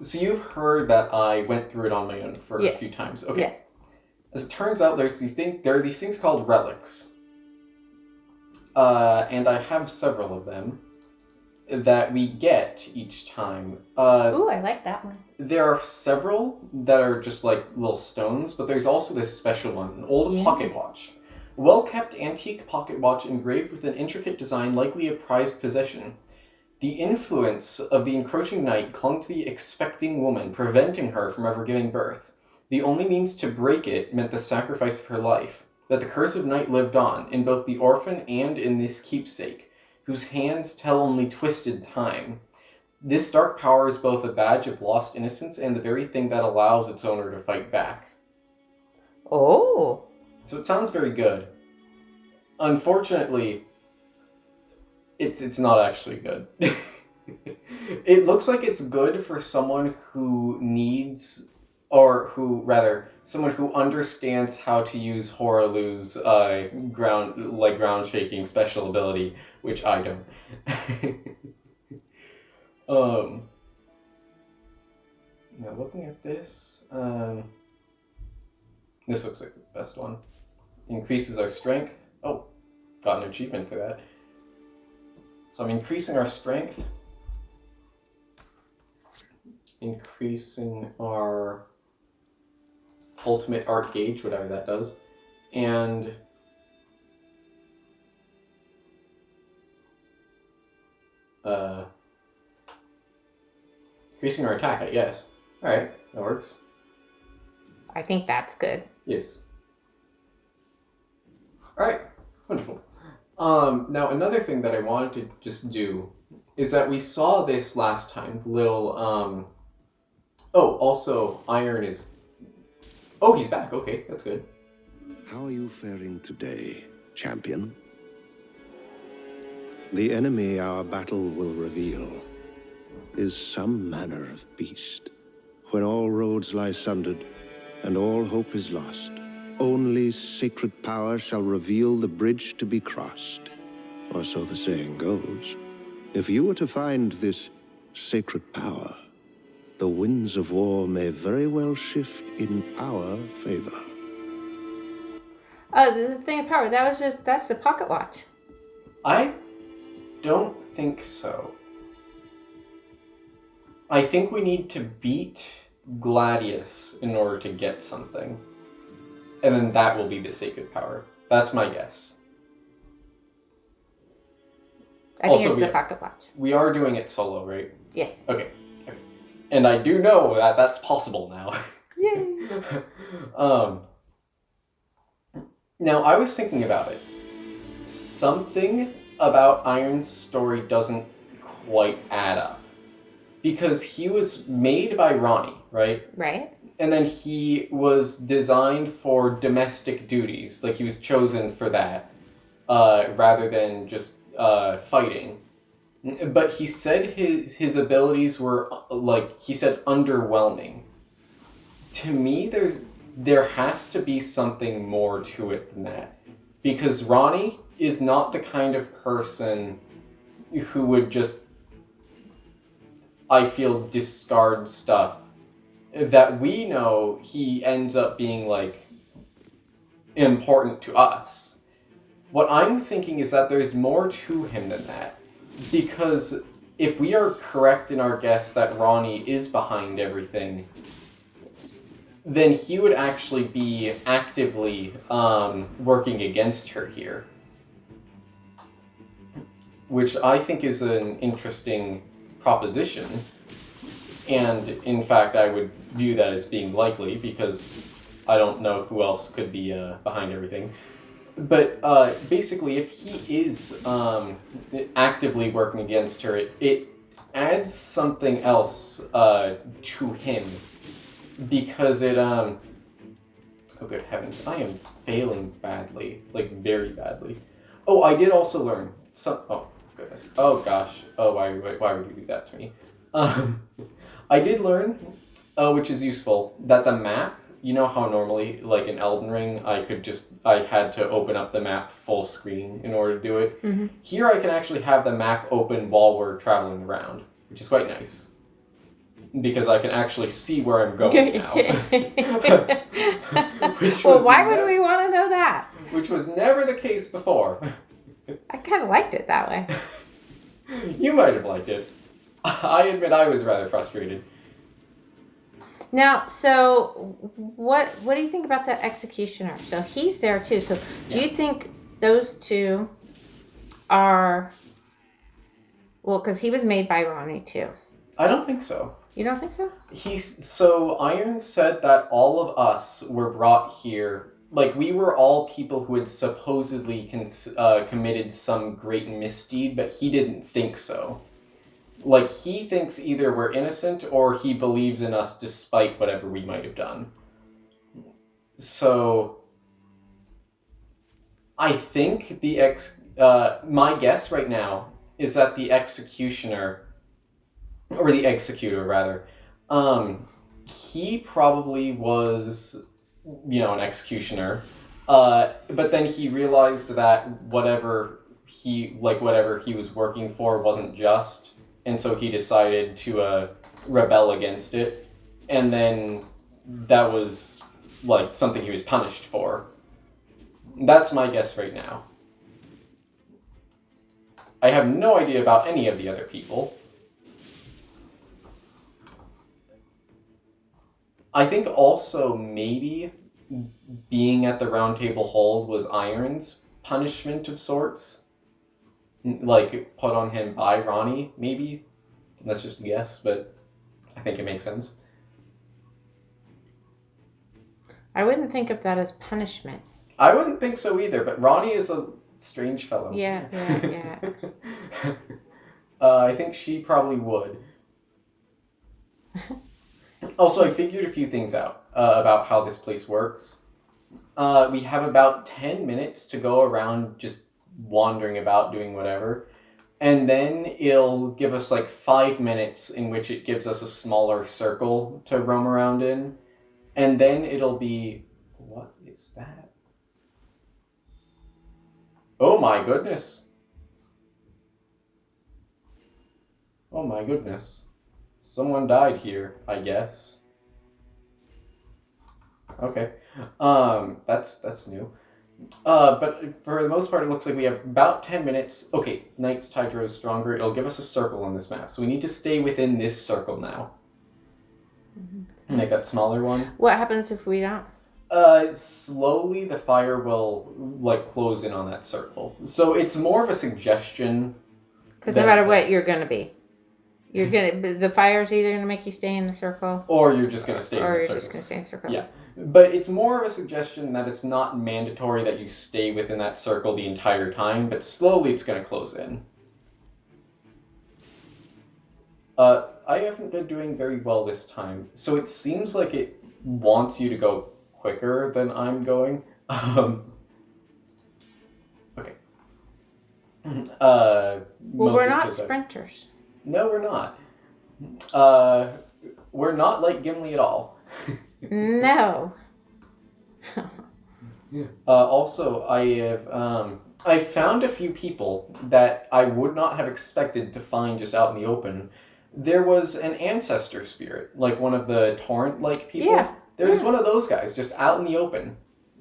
So you've heard that I went through it on my own for a few times. Okay. Yes. As it turns out, there are these things called relics. And I have several of them that we get each time. Ooh, I like that one. There are several that are just like little stones, but there's also this special one, an old pocket watch. A well-kept antique pocket watch engraved with an intricate design, likely a prized possession. The influence of the encroaching night clung to the expecting woman, preventing her from ever giving birth. The only means to break it meant the sacrifice of her life. That the curse of night lived on, in both the orphan and in this keepsake, whose hands tell only twisted time. This dark power is both a badge of lost innocence and the very thing that allows its owner to fight back. Oh. So it sounds very good. Unfortunately, it's not actually good. It looks like it's good for someone who needs, or who, rather, someone who understands how to use Horalu's ground shaking special ability, which I don't. Now looking at this, this looks like the best one. Increases our strength. Oh, got an achievement for that. So I'm increasing our strength, increasing our ultimate art gauge, whatever that does, and increasing our attack, I guess. Alright, that works. I think that's good. Yes. Alright, wonderful. Now another thing that I wanted to just do is that we saw this last time, also Iron is... Oh, he's back, okay, that's good. How are you faring today, champion? The enemy our battle will reveal is some manner of beast. When all roads lie sundered and all hope is lost, only sacred power shall reveal the bridge to be crossed. Or so the saying goes. If you were to find this sacred power, the winds of war may very well shift in our favor. Oh, the thing of power, that's the pocket watch. I don't think so. I think we need to beat Gladius in order to get something. And then that will be the sacred power. That's my guess. I think it's the pocket watch. We are doing it solo, right? Yes. Okay. And I do know that that's possible now. Yay! Now, I was thinking about it. Something about Iron's story doesn't quite add up. Because he was made by Ronnie, right? Right. And then he was designed for domestic duties. Like, he was chosen for that, rather than just fighting. But he said his abilities were, he said, underwhelming. To me, there has to be something more to it than that. Because Ronnie is not the kind of person who would just, I feel, discard stuff that we know he ends up being, important to us. What I'm thinking is that there's more to him than that. Because if we are correct in our guess that Ronnie is behind everything, then he would actually be actively working against her here. Which I think is an interesting proposition. And in fact, I would view that as being likely because I don't know who else could be behind everything. But basically, if he is actively working against her, it adds something else to him. Because it, oh good heavens, I am failing badly. Very badly. Oh, I did also learn oh goodness. Oh gosh. Oh, why would you do that to me? I did learn, which is useful, that the map, you know how normally, in Elden Ring, I had to open up the map full screen in order to do it. Mm-hmm. Here I can actually have the map open while we're traveling around, which is quite nice. because I can actually see where I'm going now. Well, why would we want to know that? Which was never the case before. I kind of liked it that way. You might have liked it. I admit I was rather frustrated. Now, so what do you think about the executioner? So he's there too. So do you think those two are... Well, because he was made by Ronnie too. I don't think so. You don't think so? So Iron said that all of us were brought here, like we were all people who had supposedly committed some great misdeed, but he didn't think so. Like, he thinks either we're innocent or he believes in us despite whatever we might have done. So, I think my guess right now is that the executioner, or the executor rather, he probably was, an executioner, but then he realized that whatever he was working for wasn't just. And so he decided to rebel against it. And then that was, something he was punished for. That's my guess right now. I have no idea about any of the other people. I think also maybe being at the Round Table Hold was Iron's punishment of sorts. Put on him by Ronnie, maybe. That's just a guess, but I think it makes sense. I wouldn't think of that as punishment. I wouldn't think so either, but Ronnie is a strange fellow. Yeah. I think she probably would. Also, I figured a few things out about how this place works. We have about 10 minutes to go around just wandering about, doing whatever. And then it'll give us 5 minutes in which it gives us a smaller circle to roam around in. And then it'll be... What is that? Oh my goodness. Oh my goodness. Someone died here, I guess. Okay. That's new. But for the most part, it looks like we have about 10 minutes. Okay, Night's Tide grows stronger. It'll give us a circle on this map. So we need to stay within this circle now. Mm-hmm. Make that smaller one. What happens if we don't? Slowly the fire will, close in on that circle. So it's more of a suggestion. Because no matter what, you're going to be. The fire's either going to make you stay in the circle. Or you're just going to stay in the circle. Or you're just going to stay in the circle. Yeah. But it's more of a suggestion that it's not mandatory that you stay within that circle the entire time, but slowly it's going to close in. I haven't been doing very well this time, so it seems like it wants you to go quicker than I'm going. Okay. Well, we're not sprinters. No, we're not. We're not like Gimli at all. No. Also, I found a few people that I would not have expected to find just out in the open. There was an ancestor spirit, one of the torrent-like people. Yeah. There was one of those guys just out in the open,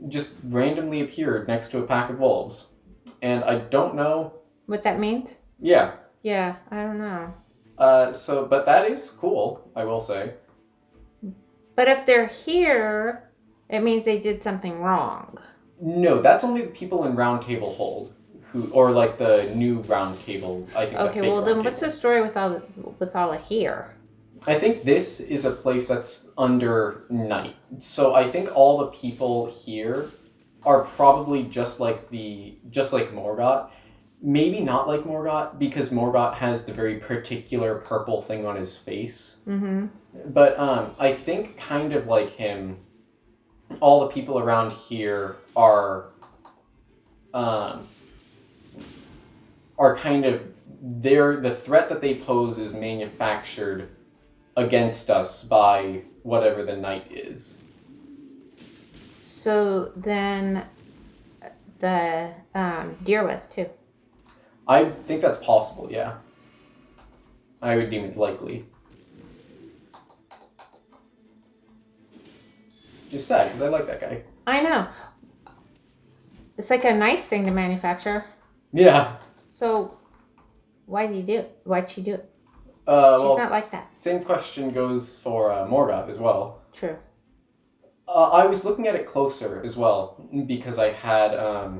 just randomly appeared next to a pack of wolves, and I don't know what that means. Yeah. Yeah, I don't know. But that is cool, I will say. But if they're here, it means they did something wrong. No, that's only the people in Round Table Hold, or the new Round Table. I think. Okay, well then, what's the story with all of here? I think this is a place that's under night, so I think all the people here are probably just like Morgoth. Maybe not like Morgoth, because Morgoth has the very particular purple thing on his face. Mm-hmm. But I think kind of like him, all the people around here are kind of... the threat that they pose is manufactured against us by whatever the night is. So then the deer was too. I think that's possible, yeah. I would deem it likely. is sad because I like that guy. I know. It's like a nice thing to manufacture. Yeah. So, why do you do it? Why'd she do it? Well, not like that. Same question goes for Morgoth as well. True. I was looking at it closer as well because I had I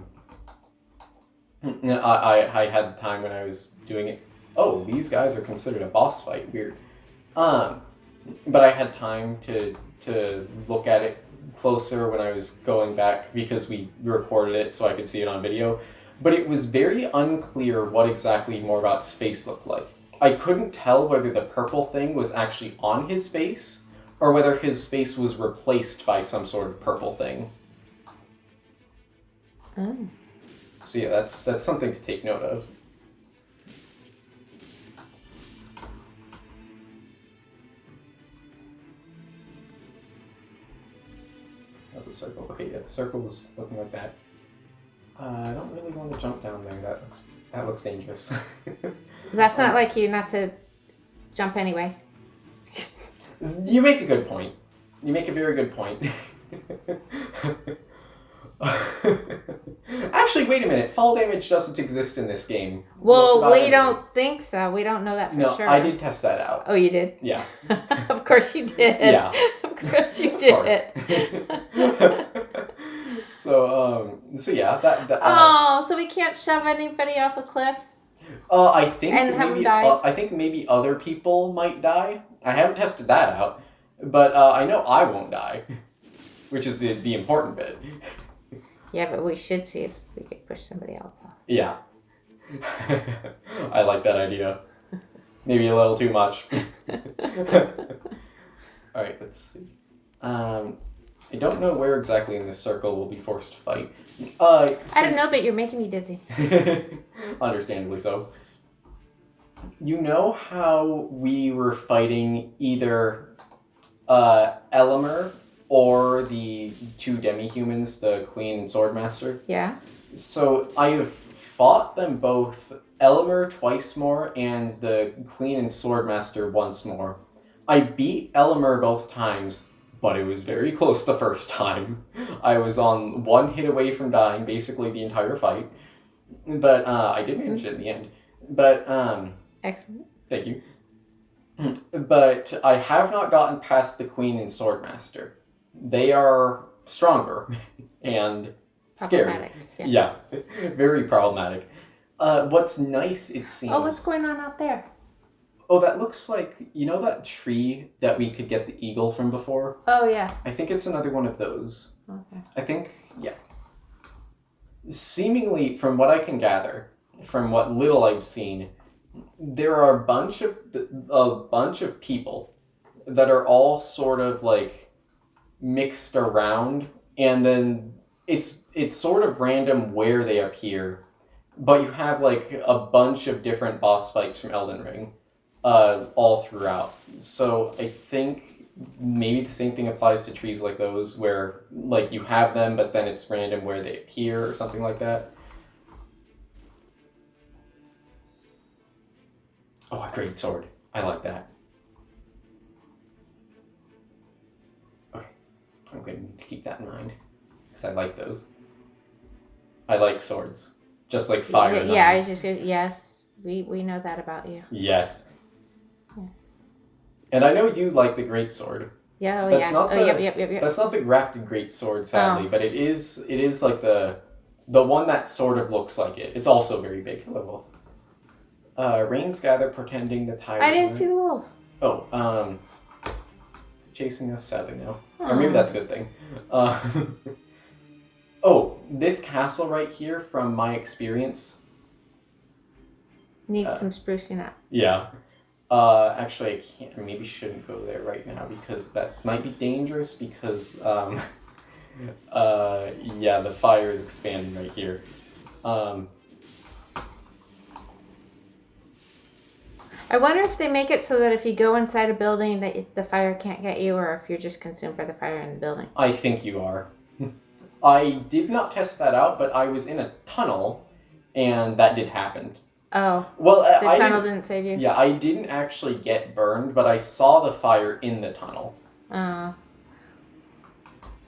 had the time when I was doing it. Oh, these guys are considered a boss fight. Weird. But I had time to look at it closer when I was going back because we recorded it so I could see it on video. But it was very unclear what exactly Morgoth's face looked like. I couldn't tell whether the purple thing was actually on his face or whether his face was replaced by some sort of purple thing. Oh. So yeah, that's something to take note of. That's a circle. Okay, yeah, the circle's looking like that. I don't really want to jump down there. That looks dangerous. That's not like you not to jump anyway. You make a good point. You make a very good point. Actually, wait a minute. Fall damage doesn't exist in this game. Well, we don't think so. We don't know that for No, sure. I did test that out. Oh, you did? Yeah. Of course you did. Yeah. Of course you Of did. course. So yeah, that Oh, so we can't shove anybody off a cliff? I think And have them maybe die? I think maybe other people might die. I haven't tested that out, but I know I won't die, which is the important bit. Yeah, but we should see if we could push somebody else off. Yeah. I like that idea. Maybe a little too much. Alright, let's see. I don't know where exactly in this circle we'll be forced to fight. I don't know, but you're making me dizzy. Understandably so. You know how we were fighting either Elimer or the two demi-humans, the Queen and Swordmaster? Yeah? So I have fought them both, Elimer twice more and the Queen and Swordmaster once more. I beat Elimer both times, but it was very close the first time. I was on one hit away from dying basically the entire fight, but I did manage it in the end. But Excellent. thank you. But I have not gotten past the Queen and Swordmaster. They are stronger and scary. Problematic, Yeah, very problematic. What's nice, it seems... Oh, what's going on out there? Oh, that looks like... You know that tree that we could get the eagle from before? Oh, yeah. I think it's another one of those. Okay. I think, yeah. Seemingly, from what I can gather, from what little I've seen, there are a bunch of people that are all sort of like mixed around, and then it's sort of random where they appear, but you have like a bunch of different boss fights from Elden Ring all throughout. So I think maybe the same thing applies to trees like those, where like you have them, but then it's random where they appear or something like that. Oh, a great sword. I like that. Okay, I'm going to keep that in mind, because I like those. I like swords, just like fire knives. Yeah, I was just yes, we know that about you. Yes. Yeah. And I know you like the great sword. Yeah, oh That's yeah. not Oh, the- yep. That's not the grafted great sword, sadly, Oh. but it is like the one that sort of looks like it. It's also very big. Level. Rains gather, pretending the tide. I didn't see the wolf. Oh, it's chasing us sadly now. Or maybe that's a good thing. Oh, this castle right here, from my experience. Needs some sprucing up. Yeah. Actually, I can't. I maybe shouldn't go there right now because that might be dangerous. Because yeah, the fire is expanding right here. I wonder if they make it so that if you go inside a building that the fire can't get you, or if you're just consumed by the fire in the building. I think you are. I did not test that out, but I was in a tunnel, and that did happen. Oh, Well, the I tunnel didn't save you? Yeah, I didn't actually get burned, but I saw the fire in the tunnel.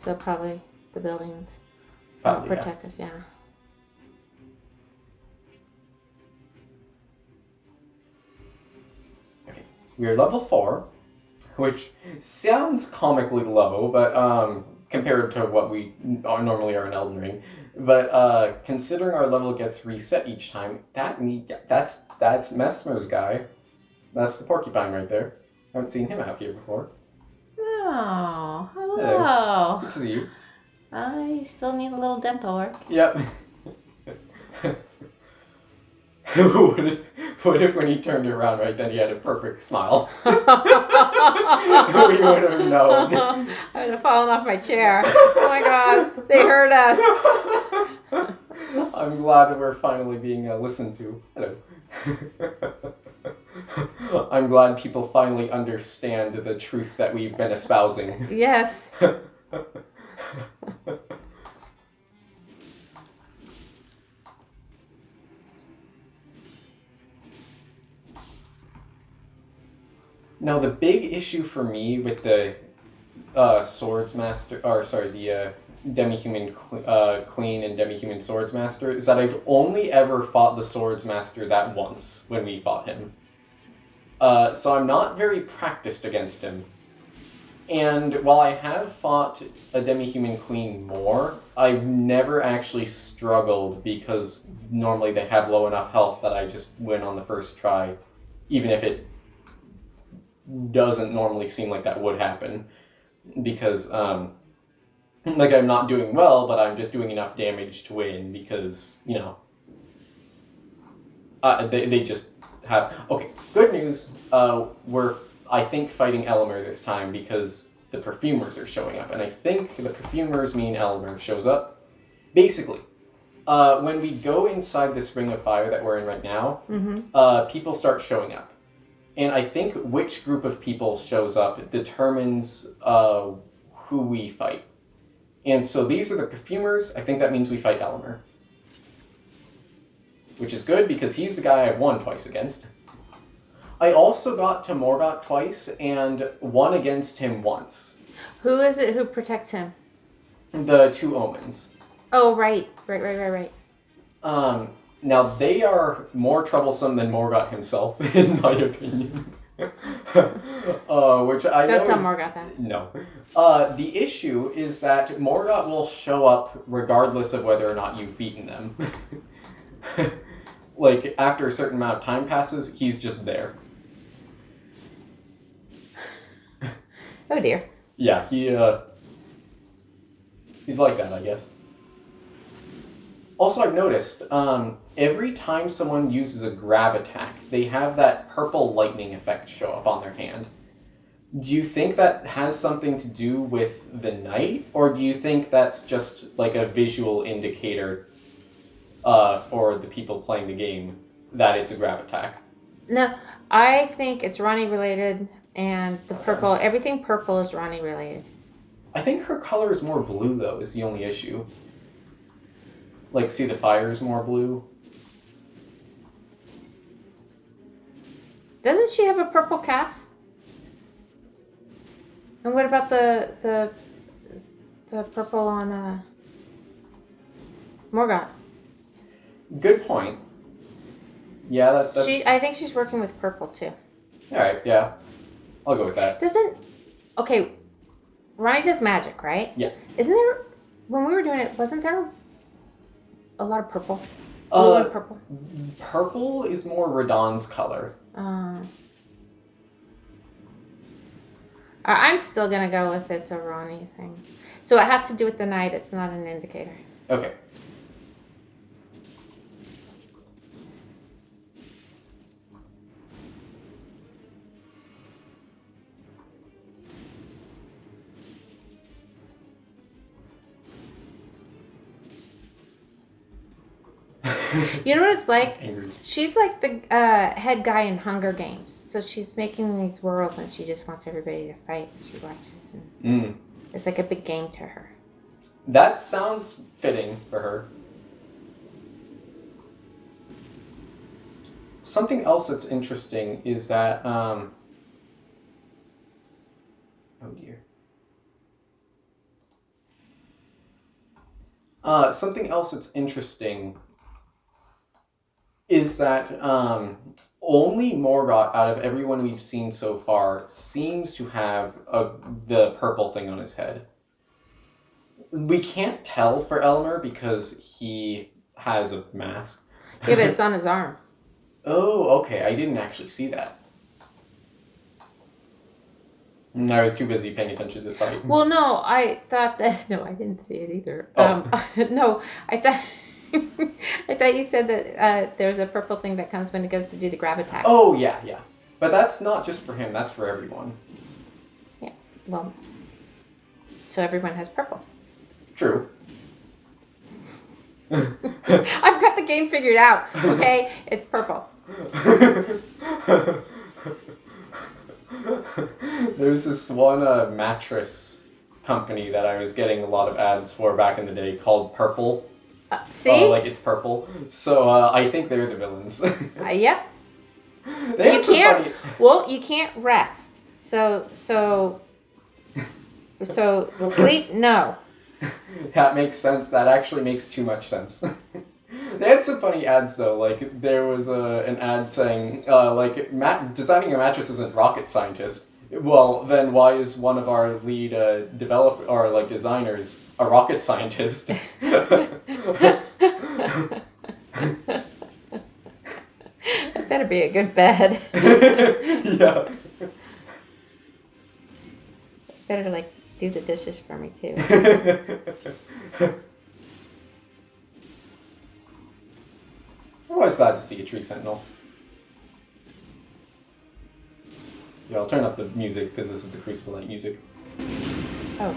So probably the buildings Probably, yeah. protect us, yeah. We're level 4, which sounds comically low, but compared to what we normally are in Elden Ring. But considering our level gets reset each time, that's Mesmer's guy. That's the porcupine right there. I haven't seen him out here before. Oh, hello. Hello. Good to see you. I still need a little dental work. Yep. what if when he turned around right then he had a perfect smile? We would have known. I would have fallen off my chair. Oh my god, they heard us. I'm glad that we're finally being listened to. Hello. I'm glad people finally understand the truth that we've been espousing. Yes. Now, the big issue for me with the Demi-Human Queen and Demi-Human Swordsmaster is that I've only ever fought the Swordsmaster that once when we fought him. So I'm not very practiced against him. And while I have fought a Demi-Human Queen more, I've never actually struggled because normally they have low enough health that I just win on the first try, even if it doesn't normally seem like that would happen. Because, like, I'm not doing well, but I'm just doing enough damage to win because, you know, they just have... Okay, good news. We're, I think, fighting Elmer this time because the perfumers are showing up. And I think the perfumers mean Elmer shows up. Basically, when we go inside this ring of fire that we're in right now, people start showing up. And I think which group of people shows up determines who we fight. And so these are the perfumers. I think that means we fight Elmer. Which is good because he's the guy I've won twice against. I also got to Morgott twice and won against him once. Who is it who protects him? The two omens. Oh, right. Now they are more troublesome than Morgott himself, in my opinion. Which I Don't know tell is... Morgott that. No. The issue is that Morgott will show up regardless of whether or not you've beaten them. Like, after a certain amount of time passes, he's just there. Oh dear. Yeah, he's like that, I guess. Also, I've noticed, every time someone uses a grab attack, they have that purple lightning effect show up on their hand. Do you think that has something to do with the night, or do you think that's just like a visual indicator for the people playing the game that it's a grab attack? No, I think it's Ronnie related, and the purple, everything purple is Ronnie related. I think her color is more blue, though, is the only issue. Like, see, the fire is more blue. Doesn't she have a purple cast? And what about the purple on Morgott? Good point. Yeah, that's... I think she's working with purple too. Alright, yeah. I'll go with that. Okay, Ronnie does magic, right? Yeah. Isn't there, when we were doing it, wasn't there a lot of purple? A lot of purple? Purple is more Radahn's color. I'm still gonna go with it's a Ronnie thing. So it has to do with the night, it's not an indicator. Okay. You know what it's like? Angry. She's like the head guy in Hunger Games. So she's making these worlds and she just wants everybody to fight. She watches and it's like a big game to her. That sounds fitting for her. Something else that's interesting is that, oh dear. Something else that's interesting is that only Morgoth, out of everyone we've seen so far, seems to have the purple thing on his head. We can't tell for Elmer because he has a mask. Yeah, but it's on his arm. Oh, okay. I didn't actually see that. I was too busy paying attention to the fight. Well, no, I thought that. No, I didn't see it either. Oh. No, I thought. I thought you said that there's a purple thing that comes when he goes to do the grab attack. Oh, yeah. But that's not just for him, that's for everyone. Yeah, well, so everyone has purple. True. I've got the game figured out, okay? It's purple. There's this one mattress company that I was getting a lot of ads for back in the day called Purple. See? Like it's purple. So I think they're the villains. Yep. They You can't. Well, you can't rest. So sleep. No. That makes sense. That actually makes too much sense. They had some funny ads though. Like there was an ad saying, designing a mattress isn't rocket scientist. Well, then why is one of our lead developer or like designers a rocket scientist? That better be a good bed. Yeah. Better like do the dishes for me too. I'm always glad to see a tree sentinel. Yeah, I'll turn up the music because this is the Crucible Light music. Oh.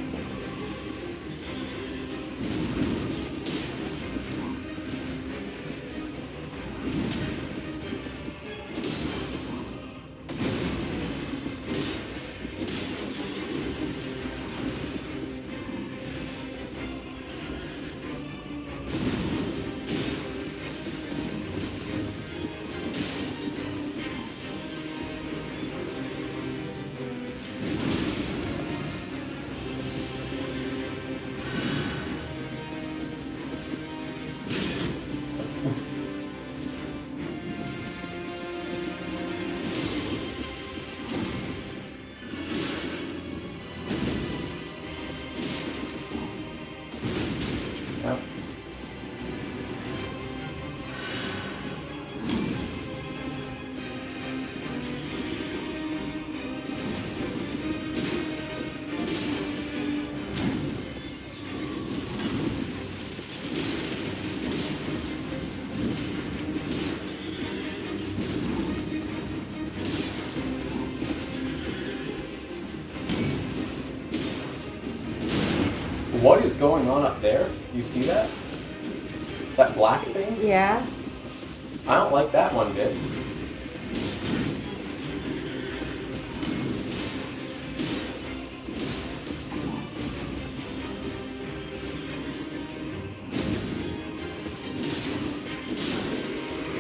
What is going on up there? You see that? That black thing? Yeah. I don't like that one bit.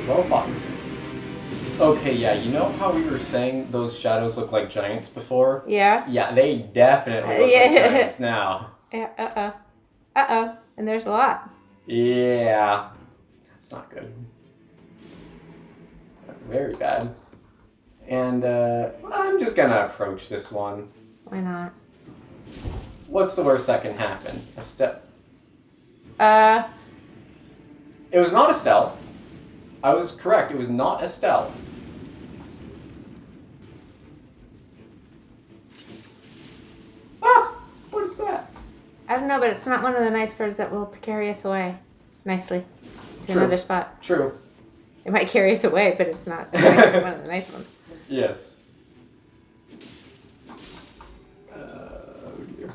Well fought. Okay, yeah, you know how we were saying those shadows look like giants before? Yeah. Yeah, they definitely look like giants now. Yeah. And there's a lot. Yeah. That's not good. That's very bad. And I'm just gonna approach this one. Why not? What's the worst that can happen? A step. It was not Estelle. I was correct. It was not Estelle. Ah! What is that? I don't know, but it's not one of the nice birds that will carry us away nicely to True. another spot. True. It might carry us away, but it's not one of the nice ones. Yes. Oh dear.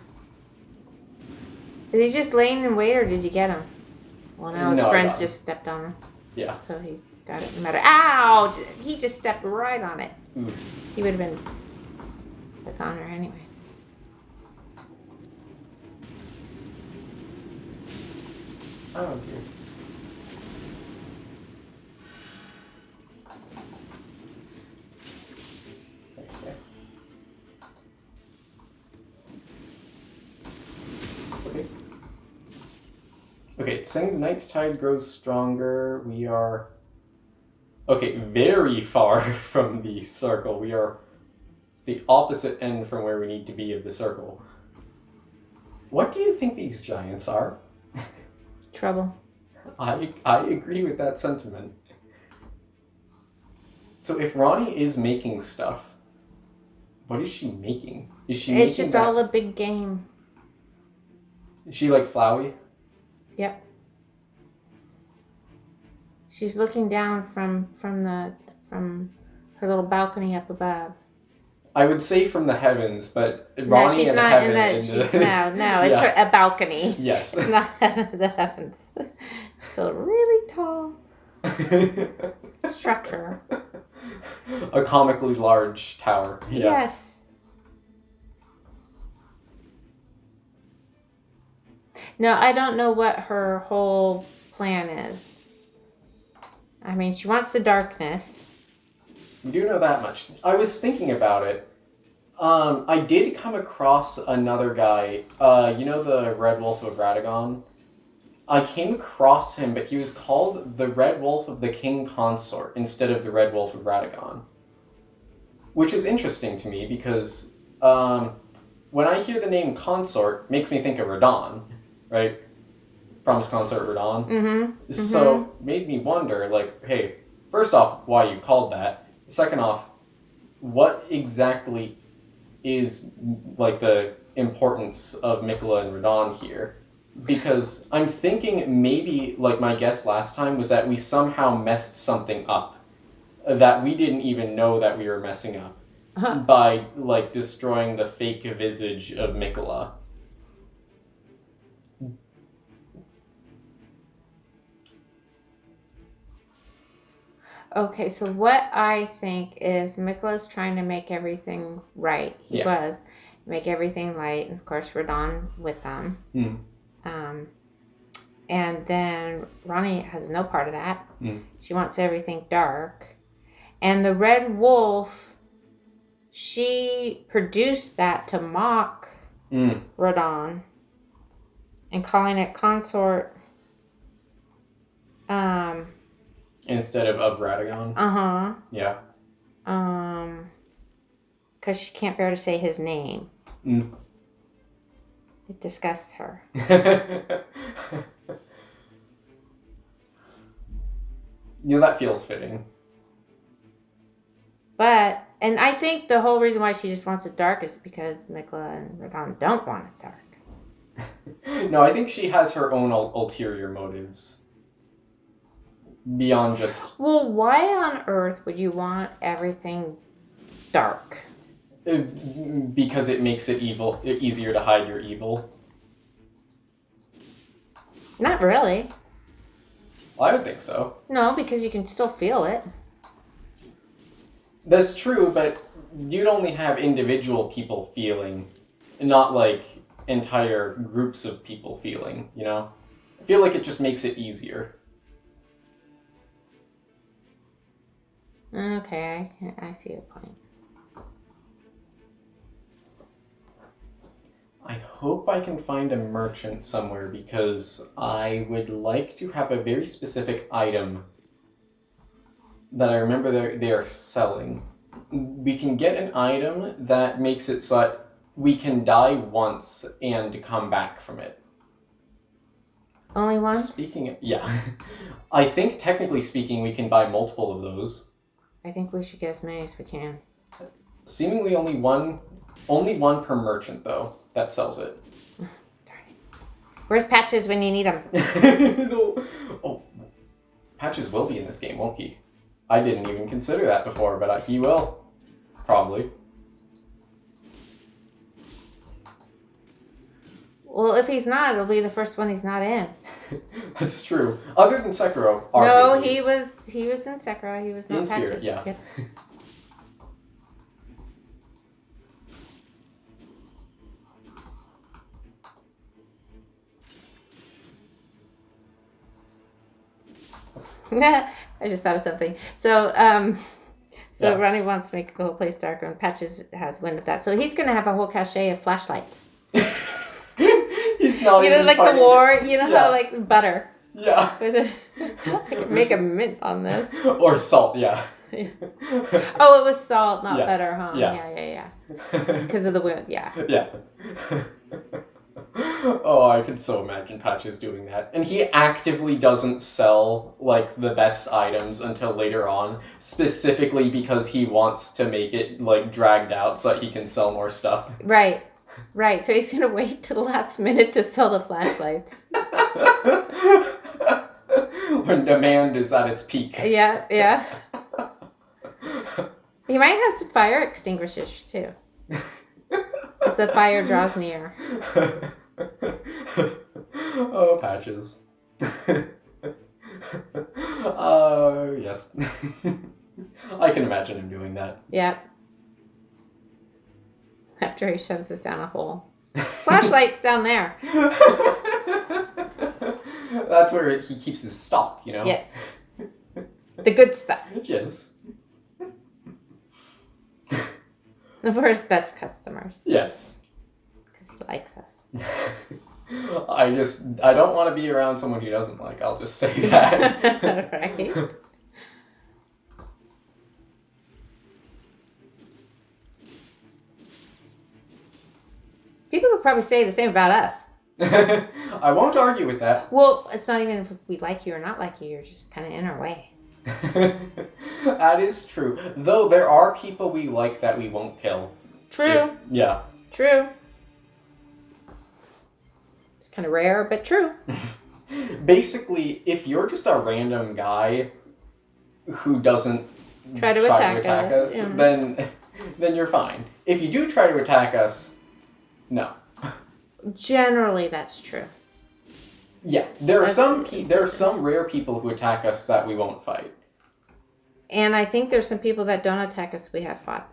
Is he just laying in wait, or did you get him? Well, now his No, I friends got him. just stepped on him. Yeah. So he got it no matter. Ow! He just stepped right on it. Ooh. He would have been the goner anyway. Oh dear. Okay. Okay, it's saying the night's tide grows stronger. We are... Okay, very far from the circle. We are the opposite end from where we need to be of the circle. What do you think these giants are? Trouble. I agree with that sentiment. So if Ronnie is making stuff, what is she making? Is she It's making just that... all a big game. Is she like Flowey? Yep. She's looking down from her little balcony up above. I would say from the heavens, but No, Ronnie she's and not heaven in the. and She's, the... no, it's Yeah. a balcony. Yes. It's not the heavens. Still really tall structure. A comically large tower. Yeah. Yes. No, I don't know what her whole plan is. I mean, she wants the darkness. You do know that much. I was thinking about it. I did come across another guy. You know the Red Wolf of Radagon? I came across him, but he was called the Red Wolf of the King Consort instead of the Red Wolf of Radagon. Which is interesting to me because when I hear the name Consort, it makes me think of Radon, right? Promise Consort Radon. Mm-hmm. So made me wonder, like, hey, first off, why you called that. Second off, what exactly is like the importance of Mikola and Radon here? Because I'm thinking maybe, like my guess last time, was that we somehow messed something up that we didn't even know that we were messing up by, like, destroying the fake visage of Mikola. Okay, so what I think is Mikola's trying to make everything right. He was. Make everything light. And of course, Radon with them. And then Ronnie has no part of that. She wants everything dark. And the Red Wolf, she produced that to mock Radon. And calling it Consort. Instead of Radagon? Uh-huh. Yeah. Because she can't bear to say his name. It disgusts her. You know, that feels fitting. But, and I think the whole reason why she just wants it dark is because Mikola and Radon don't want it dark. No, I think she has her own ulterior motives. Beyond just... Well, why on earth would you want everything dark? Because it makes it easier to hide your evil. Not really. Well, I would think so. No, because you can still feel it. That's true, but you'd only have individual people feeling, not like entire groups of people feeling, you know? I feel like it just makes it easier. Okay, I see your point. I hope I can find a merchant somewhere because I would like to have a very specific item that I remember they are selling. We can get an item that makes it so that we can die once and come back from it. Only once? Speaking of, yeah. I think technically speaking we can buy multiple of those. I think we should get as many as we can. Seemingly only one per merchant though that sells it. Darn it. Where's Patches when you need him? No. Oh, Patches will be in this game, won't he? I didn't even consider that before, but he will. Probably. Well, if he's not, it'll be the first one he's not in. That's true. Other than Sekiro, No, arguably. he was in Sekiro. He was not In spirit, Patches. yeah. Yep. I just thought of something. So, Yeah. Ronnie wants to make the whole place darker, and Patches has wind of that. So he's going to have a whole cachet of flashlights. He's Not You know, even like the fighting war. it. You know Yeah. how like butter. Yeah. I could make a mint on this. Or salt, yeah. Yeah. Oh, it was salt, not Yeah. butter, huh? Yeah. Yeah. Because of the wound, yeah. Yeah. Oh, I can so imagine Patches doing that. And he actively doesn't sell, like, the best items until later on, specifically because he wants to make it, like, dragged out so that he can sell more stuff. Right. So he's gonna wait till the last minute to sell the flashlights. When demand is at its peak. Yeah. He might have some fire extinguishers too. As the fire draws near. Oh, Patches. Yes. I can imagine him doing that. Yep. After he shoves us down a hole. Flashlight's down there. That's where he keeps his stock, you know? Yes. The good stuff. Yes. For his best customers. Yes. Because he likes us. I don't want to be around someone he doesn't like, I'll just say that. Right. People would probably say the same about us. I won't argue with that. Well, it's not even if we like you or not like you. You're just kind of in our way. That is true. Though there are people we like that we won't kill. True. Yeah. True. It's kind of rare, but true. Basically, if you're just a random guy who doesn't Try to attack us, yeah. then you're fine. If you do try to attack us, no. Generally, that's true. Yeah, there are some rare people who attack us that we won't fight. And I think there's some people that don't attack us we have fought.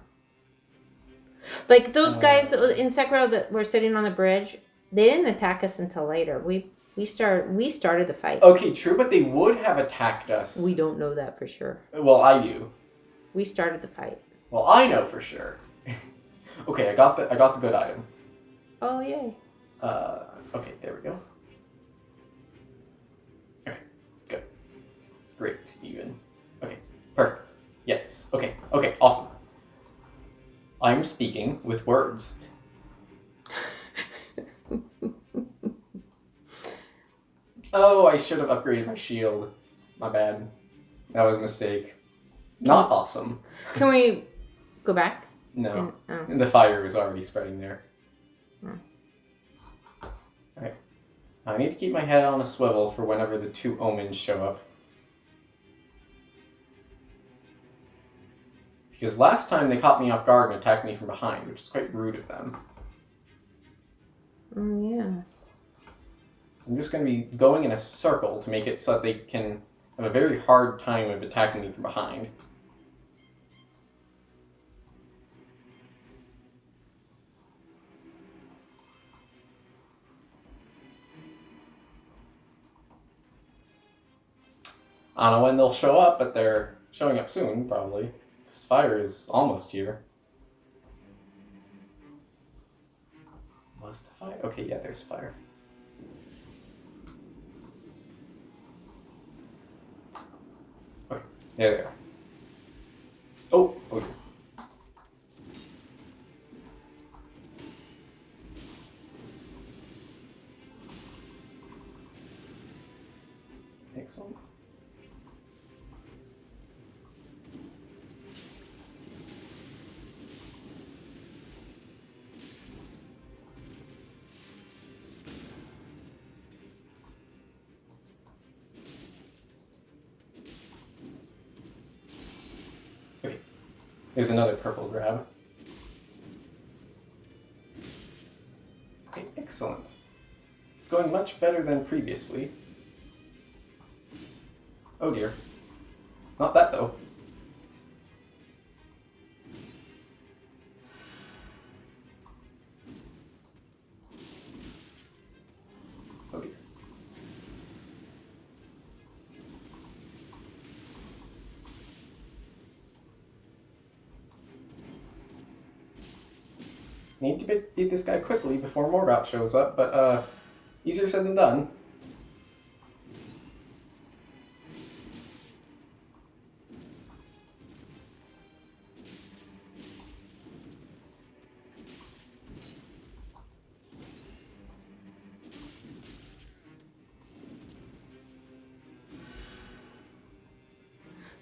Like those guys in Sekiro that were sitting on the bridge, they didn't attack us until later. We started the fight. Okay, true, but they would have attacked us. We don't know that for sure. Well, I do. We started the fight. Well, I know for sure. Okay, I got the good item. Oh yay. Okay, there we go. Okay, good. Great, even. Okay, perfect. Yes, okay, awesome. I'm speaking with words. Oh, I should have upgraded my shield. My bad. That was a mistake. Not awesome. Can we go back? No. The fire was already spreading there. Alright. I need to keep my head on a swivel for whenever the two omens show up. Because last time they caught me off guard and attacked me from behind, which is quite rude of them. Yeah. I'm just going to be going in a circle to make it so that they can have a very hard time of attacking me from behind. I don't know when they'll show up, but they're showing up soon, probably. This fire is almost here. Was the fire? Okay, yeah, there's fire. Okay, there they are. Oh, yeah. Excellent. Here's another purple grab. Okay, excellent. It's going much better than previously. Oh dear. Not that though. Oh dear. Need to beat this guy quickly before Morgoth shows up, but Easier said than done.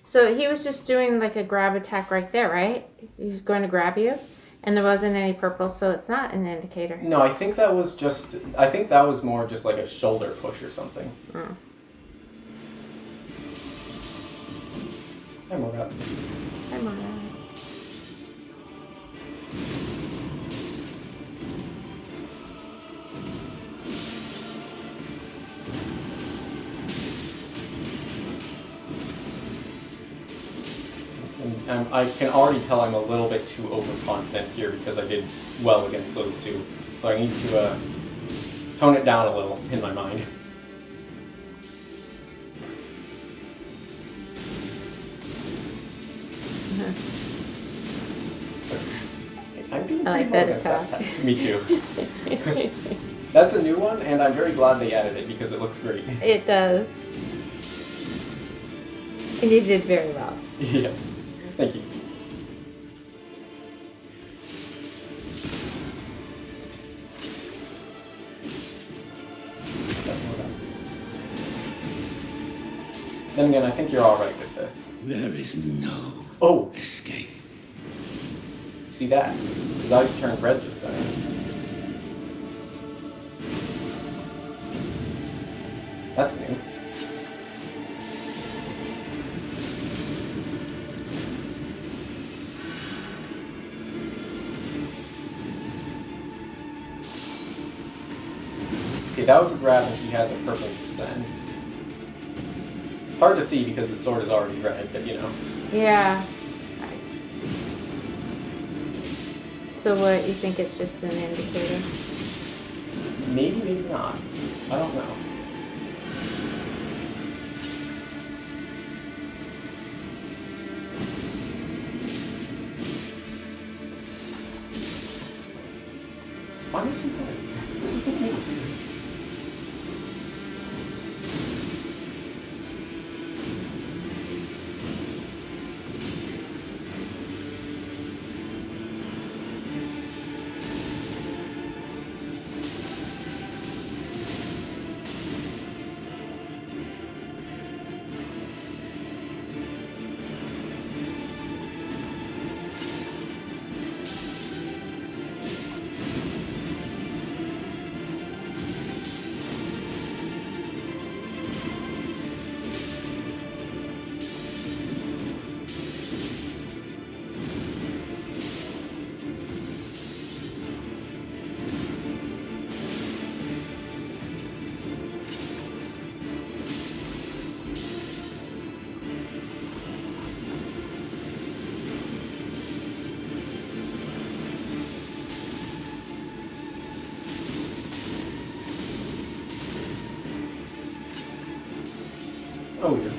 So he was just doing like a grab attack right there, right? He's going to grab you, and there wasn't any purple, so it's not an indicator. No, I think that was just. I think that was more just like a shoulder push or something. Mm. I'm okay. I'm on that. And I can already tell I'm a little bit too overconfident here because I did well against those two. So I need to tone it down a little in my mind. I'm doing I pretty like well that against that attack. type. Me too. That's a new one, and I'm very glad they added it because it looks great. It does. And you did very well. Yes. Thank you. Then again, I think you're alright with this. There is no Oh! escape. See that? His eyes turned red just then. That's new. Okay, that was a grab and he had the purple just then. It's hard to see because his sword is already red, but you know. Yeah. So what, you think it's just an indicator? Maybe, maybe not. I don't know. Why am I so tired? This isn't me. Oh, yeah.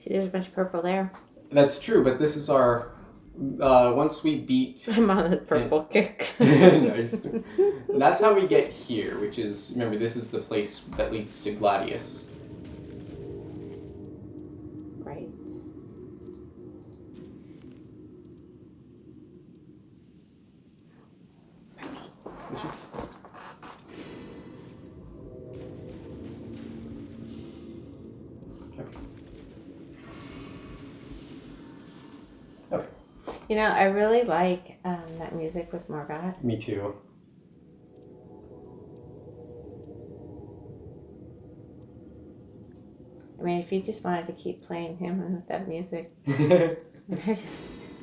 See, there's a bunch of purple there. That's true, but this is our... once we beat... I'm on the purple kick. Nice. And that's how we get here, which is... Remember, this is the place that leads to Gladius. Right. This one? Okay. You know, I really like that music with Morgoth. Me too. I mean, if you just wanted to keep playing him with that music, just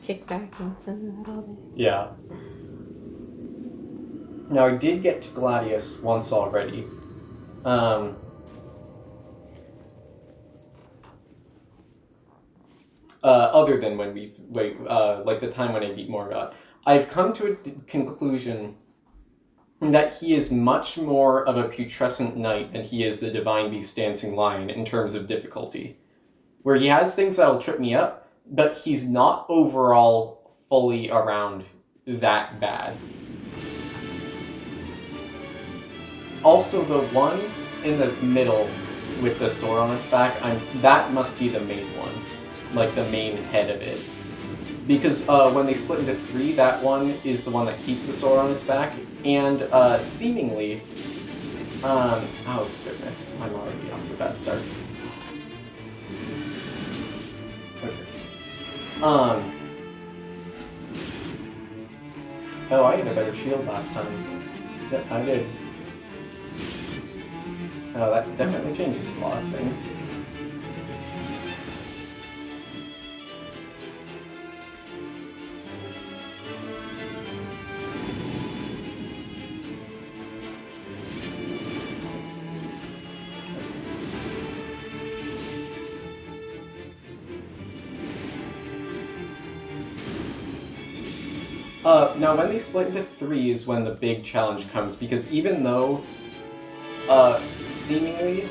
kick back and listen to that all day. Yeah. Now, I did get to Gladius once already. Other than when like the time when I beat Morgoth. I've come to a conclusion that he is much more of a putrescent knight than he is the divine beast dancing lion in terms of difficulty. Where he has things that'll trip me up, but he's not overall fully around that bad. Also, the one in the middle with the sword on its back, that must be the main one. Like the main head of it. Because when they split into 3, that one is the one that keeps the sword on its back, and seemingly... oh goodness, I'm already off to a bad start. Okay. Oh, I had a better shield last time. Yep, I did. Oh, that definitely changes a lot of things. Now when they split into 3 is when the big challenge comes, because even though, seemingly,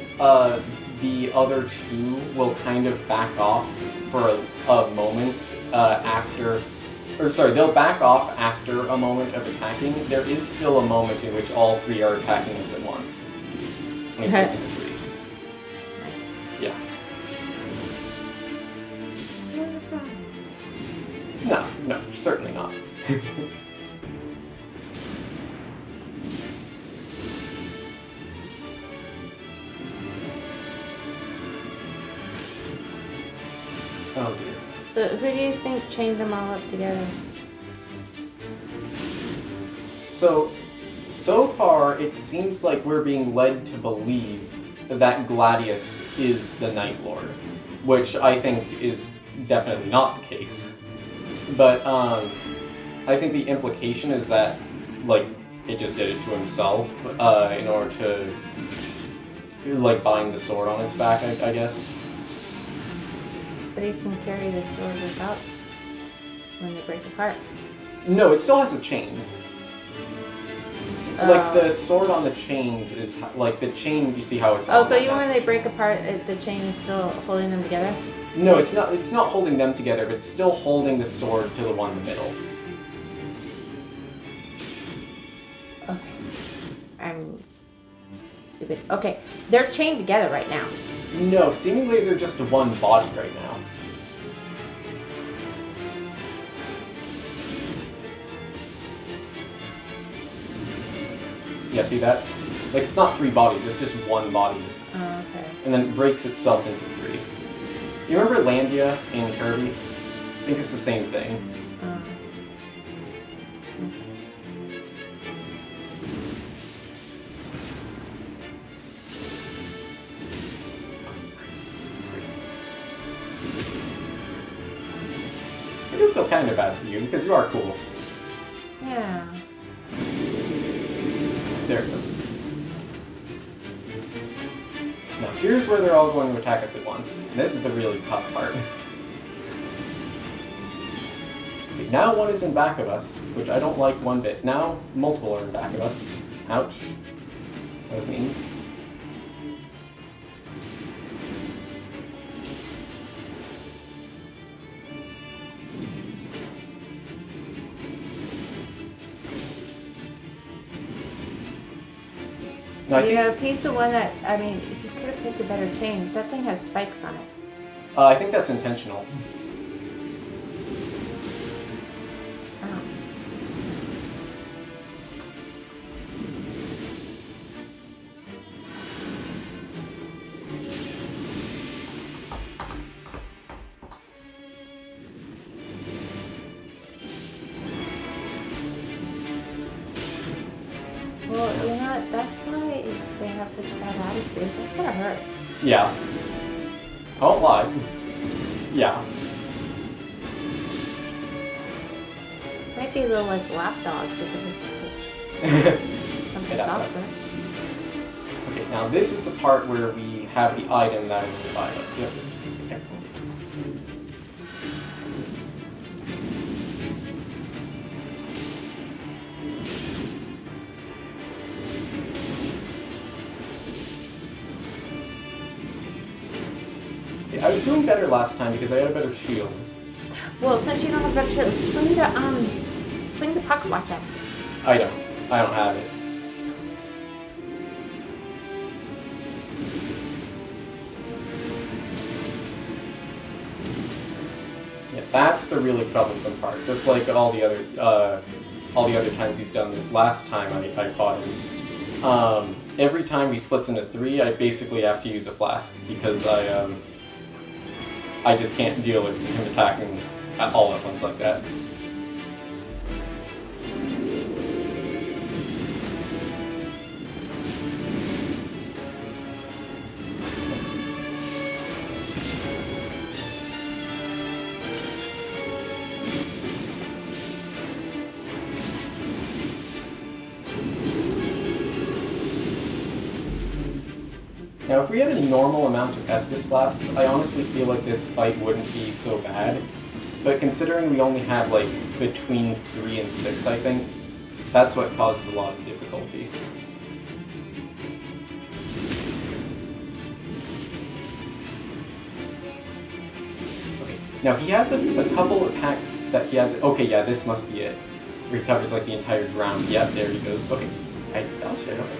the other 2 will kind of back off for a moment, they'll back off after a moment of attacking, there is still a moment in which all 3 are attacking us at once. When he splits into 3. Yeah. No, certainly not. Oh dear. So who do you think chained them all up together? So far it seems like we're being led to believe that Gladius is the Night Lord, which I think is definitely not the case. But I think the implication is that, like, it just did it to himself in order to, like, bind the sword on its back, I guess. But you can carry the sword without when they break apart. No, it still has the chains. Like, the sword on the chains is, like, the chain, you see how it's... Oh, so even when they break apart, the chain is still holding them together? No, it's not holding them together, but it's still holding the sword to the one in the middle. Okay. I'm stupid. Okay, they're chained together right now. No, seemingly they're just one body right now. Yeah, see that? Like, it's not 3 bodies, it's just one body. Oh, okay. And then it breaks itself into 3. You remember Landia in Kirby? I think it's the same thing. I do feel kind of bad for you, because you are cool. Yeah. There it goes. Now here's where they're all going to attack us at once. And this is the really tough part. Okay, now one is in back of us, which I don't like one bit. Now multiple are in back of us. Ouch. That was mean. No, I You think, know, if he's the one that, I mean, he could have picked a better chain. That thing has spikes on it. I think that's intentional. Oh. Well, you know what? That's why they have such bad attitudes. That's gonna hurt. Yeah. I won't lie. Yeah. Might be a little like lapdogs or something Yeah. softer. Okay, now this is the part where we have the item that is revive us. Yep. Excellent. Okay, I was doing better last time because I had a better shield. Well, since you don't have better shield, swing the pocket watch at him. I don't have it. Yeah, that's the really troublesome part. Just like all the other times he's done this. Last time I fought him, every time he splits into 3, I basically have to use a flask because I just can't deal with him attacking all at once like that. Now, if we had a normal amount of Estus flasks, I honestly feel like this fight wouldn't be so bad. But considering we only have like between 3 and 6, I think, that's what caused a lot of difficulty. Okay, now he has a couple attacks that he has. Okay, yeah, this must be it. Recovers like the entire ground. Yep, there he goes. Okay, I dodged it. Okay.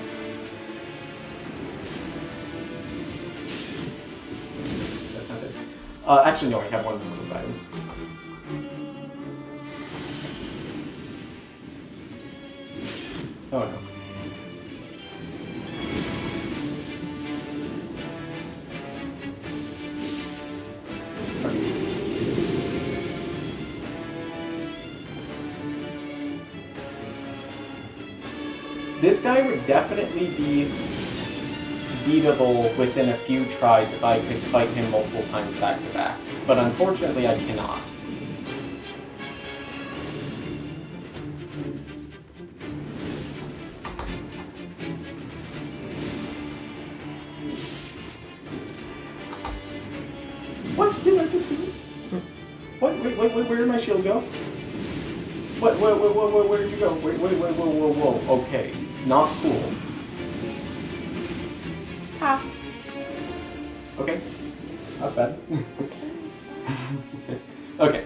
Actually, no, I have one of those items. Oh no. This guy would definitely be beatable within a few tries if I could fight him multiple times back to back. But unfortunately, I cannot. What did I just do? What? Wait, where did my shield go? What? Where did you go? Wait, whoa. Okay, not cool. Ah. Okay, not bad. Okay.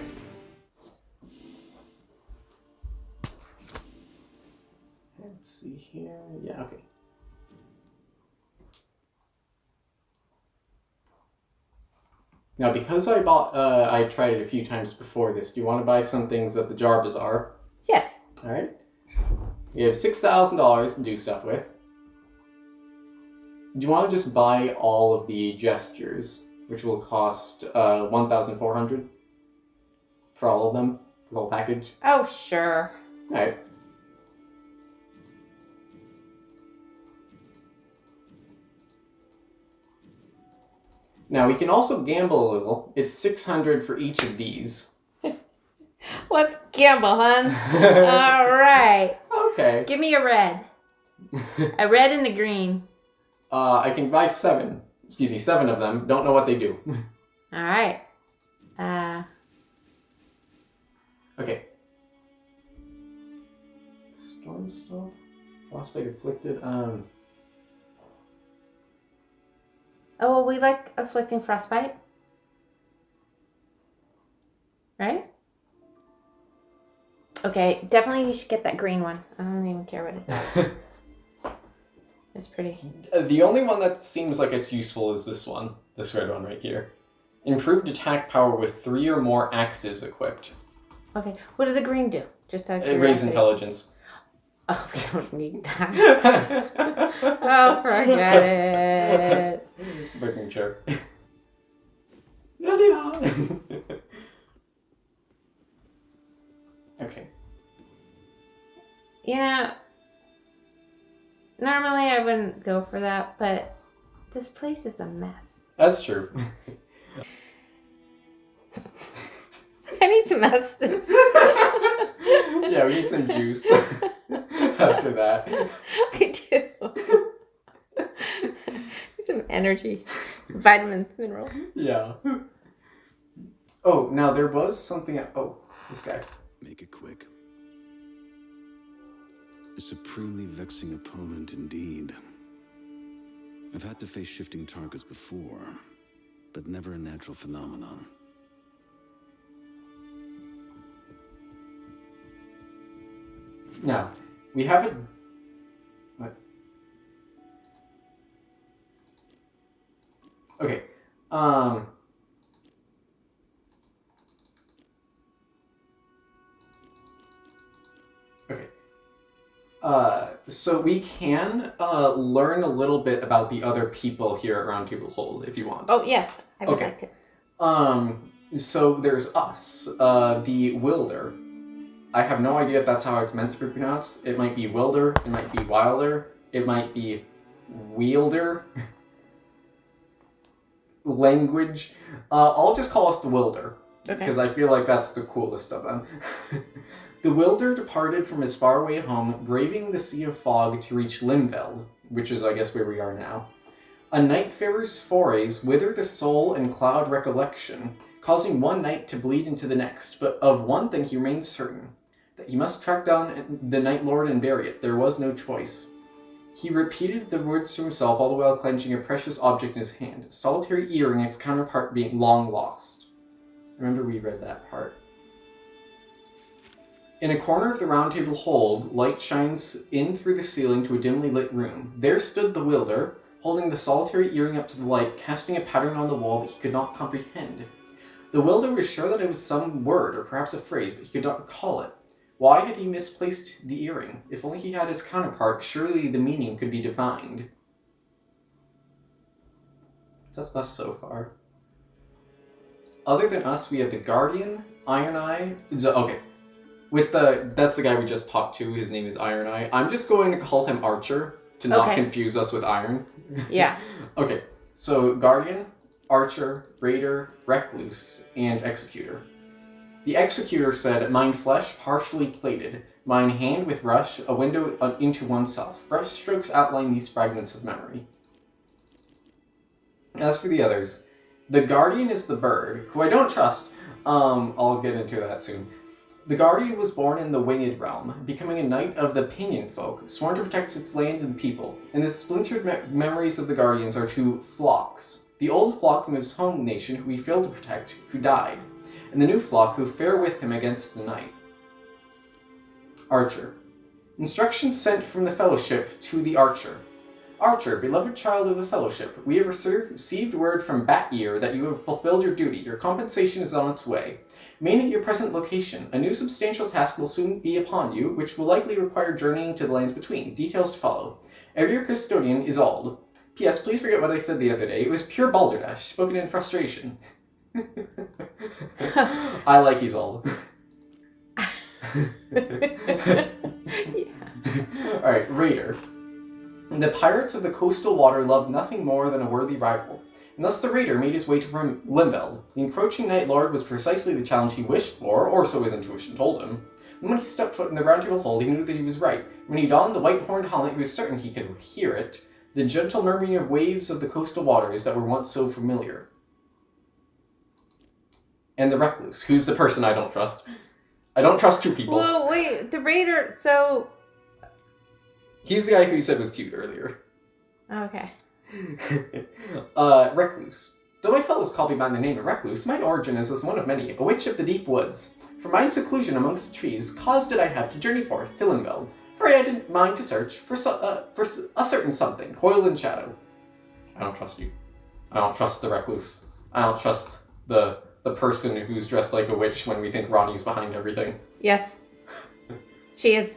Let's see here. Yeah, okay. Now, because I tried it a few times before this, do you want to buy some things that the jar bazaar? Yes. All right. We have $6,000 to do stuff with. Do you want to just buy all of the gestures, which will cost 1,400 for all of them, the whole package? Oh, sure. All right. Now we can also gamble a little. It's 600 for each of these. Let's gamble, hun. All right. Okay. Give me a red. A red and a green. I can buy 7. Excuse me, 7 of them. Don't know what they do. All right. Okay. Stormstomp. Frostbite afflicted. Oh, well, we like afflicting frostbite. Right? Okay, definitely you should get that green one. I don't even care what it does. It's pretty. The only one that seems like it's useful is this one. This red one right here. Improved attack power with 3 or more axes equipped. Okay. What did the green do? Just out of It raised curiosity. intelligence. Oh, we don't need that. Oh, forget it. Breaking chair. Okay. Yeah. Normally I wouldn't go for that, but this place is a mess. That's true. I need some Estus. Yeah, we need some juice after that. I do. Need some energy, vitamins, minerals. Yeah. Oh, now there was something. Oh, this guy. Make it quick. A supremely vexing opponent indeed. I've had to face shifting targets before, but never a natural phenomenon. Now, we have a... What? Okay. Okay. So we can learn a little bit about the other people here at Round Table Hold, if you want. Oh, yes. I would Okay. like to. So there's us, the Wilder. I have no idea if that's how it's meant to be pronounced. It might be Wilder, it might be Wilder, it might be Wielder. Language. I'll just call us the Wilder, Okay. because I feel like that's the coolest of them. The Wilder departed from his faraway home, braving the sea of fog to reach Limveld, which is, I guess, where we are now. A nightfarer's forays wither the soul and cloud recollection, causing one night to bleed into the next, but of one thing he remained certain, that he must track down the Night Lord and bury it. There was no choice. He repeated the words to himself, all the while clenching a precious object in his hand, a solitary earring, its counterpart being long lost. Remember we read that part. In a corner of the Round Table Hold, light shines in through the ceiling to a dimly lit room. There stood the Wilder, holding the solitary earring up to the light, casting a pattern on the wall that he could not comprehend. The Wilder was sure that it was some word, or perhaps a phrase, but he could not recall it. Why had he misplaced the earring? If only he had its counterpart, surely the meaning could be divined. That's us so far. Other than us, we have the Guardian, Iron Eye... Okay. That's the guy we just talked to. His name is Iron Eye. I'm just going to call him Archer to not confuse us with Iron. Yeah. Okay, so Guardian, Archer, Raider, Recluse, and Executor. The Executor said, "Mine flesh partially plated, mine hand with rush, a window into oneself. Brush strokes outline these fragments of memory." As for the others, the Guardian is the bird, who I don't trust. I'll get into that soon. The Guardian was born in the Winged Realm, becoming a knight of the Pinion Folk, sworn to protect its lands and people. And the splintered memories of the Guardians are two flocks. The old flock from his home nation, who he failed to protect, who died, and the new flock, who fare with him against the night. Archer. Instructions sent from the Fellowship to the Archer. Archer, beloved child of the Fellowship, we have received word from Bat Ear that you have fulfilled your duty. Your compensation is on its way. Remain at your present location. A new substantial task will soon be upon you, which will likely require journeying to the lands between. Details to follow. Ever your custodian, Isolde. P.S. Please forget what I said the other day. It was pure balderdash, spoken in frustration. I like Isolde. Alright, Raider. The pirates of the coastal water loved nothing more than a worthy rival, and thus the Raider made his way to Limveld. The encroaching Night Lord was precisely the challenge he wished for, or so his intuition told him. And when he stepped foot in the Round Table Hold, he knew that he was right. When he donned the white-horned helmet, he was certain he could hear it, the gentle murmuring of waves of the coastal waters that were once so familiar. And the Recluse, who's the person I don't trust. I don't trust two people. Well, wait, the Raider, so... He's the guy who you said was cute earlier. Okay. Recluse. Though my fellows call me by the name of Recluse, mine origin is as one of many, a witch of the deep woods. For mine seclusion amongst the trees, cause did I have to journey forth to Limveld. Pray I didn't mind to search for a certain something, coiled in shadow. I don't trust you. I don't trust the recluse. I don't trust the person who's dressed like a witch when we think Ronnie's behind everything. Yes. She is.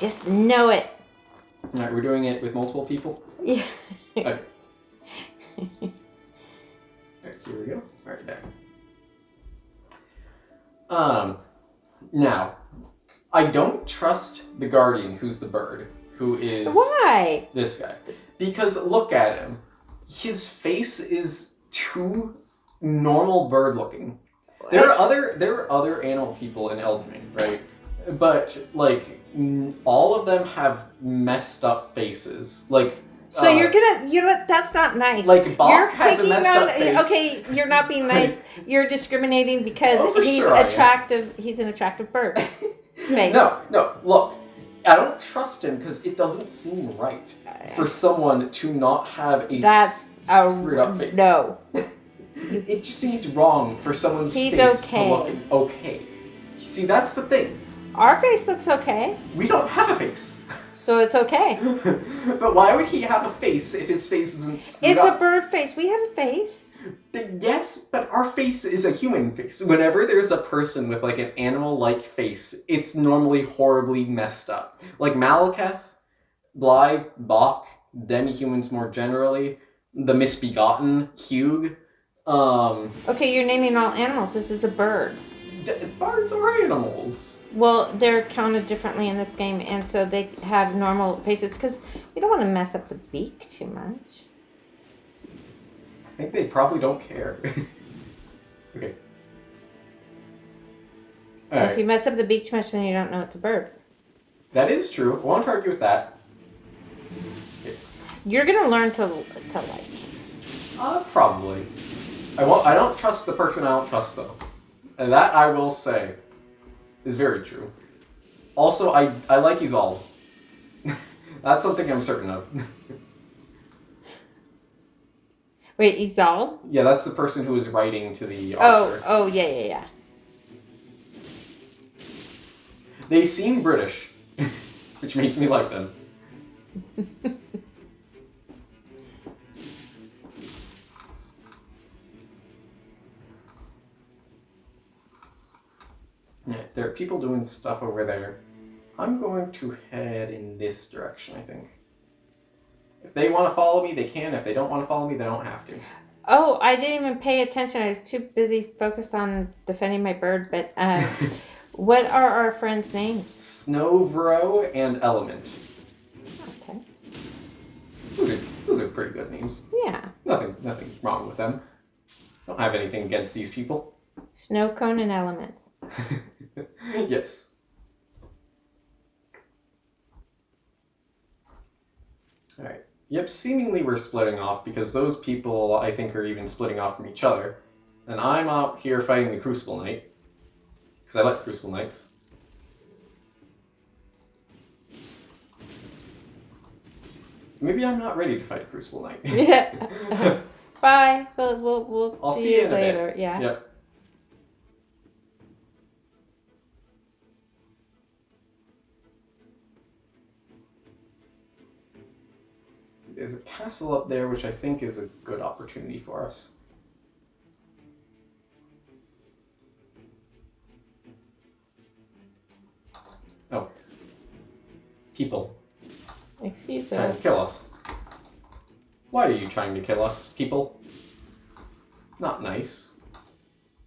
Just know it. Alright, we're doing it with multiple people? Yeah. Okay. Alright, here we go. Alright, back. Now, I don't trust the Guardian, who's the bird, who is... Why? This guy. Because look at him. His face is too normal bird looking. There are other animal people in Elden Ring, right? But like all of them have messed up faces. Like so you know what? That's not nice. Like Bach you're has a messed up face. Okay, you're not being nice. You're discriminating because he's sure attractive. He's an attractive bird. Face. No. Look, I don't trust him because it doesn't seem right for someone to not have a screwed up face. No. It just seems wrong for someone's face okay. to look okay. See, that's the thing. Our face looks okay. We don't have a face. So it's okay. But why would he have a face if his face isn't screwed up? It's a bird face. We have a face. Yes, but our face is a human face. Whenever there's a person with like an animal-like face, it's normally horribly messed up. Like Malekith, Blythe, Bach, demi-humans more generally, the misbegotten, Hugh. Okay, you're naming all animals. This is a bird. Birds are animals. Well, they're counted differently in this game, and so they have normal faces because you don't want to mess up the beak too much. I think they probably don't care. Okay. All right. If you mess up the beak too much, then you don't know it's a bird. That is true. I won't argue with that. Okay. You're gonna learn to like. Probably. I don't trust the person I don't trust though, and that I will say is very true. Also, I like Isolde. That's something I'm certain of. Wait, Isolde? Yeah, that's the person who is writing to the archer. Oh, yeah. They seem British, which makes me like them. Yeah, there are people doing stuff over there. I'm going to head in this direction, I think. If they want to follow me, they can. If they don't want to follow me, they don't have to. Oh, I didn't even pay attention. I was too busy focused on defending my bird. But what are our friends' names? Snowvro and Element. Okay. Those are pretty good names. Yeah. Nothing wrong with them. Don't have anything against these people. Snowcone and Element. Yes. Alright. Yep, seemingly we're splitting off because those people, I think, are even splitting off from each other. And I'm out here fighting the Crucible Knight. Because I like Crucible Knights. Maybe I'm not ready to fight a Crucible Knight. Yeah. Bye. We'll I'll see you in later. A bit. Yeah. Yep. There's a castle up there, which I think is a good opportunity for us. Oh. People. Excuse Trying us. to kill us. Why are you trying to kill us, people? Not nice.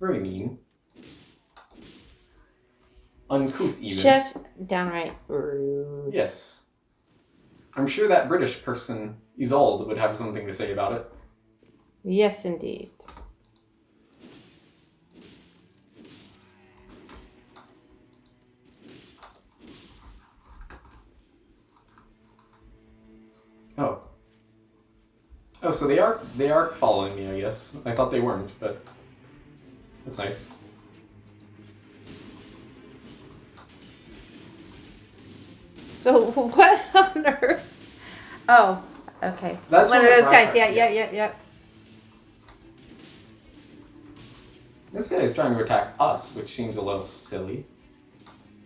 Very mean. Uncouth, even. Just downright rude. Yes. I'm sure that British person, Isolde, would have something to say about it. Yes, indeed. Oh. Oh, so they are following me, I guess. I thought they weren't, but that's nice. So what on earth? Oh, okay. That's one of one of those the guys. Brown Yeah. This guy is trying to attack us, which seems a little silly.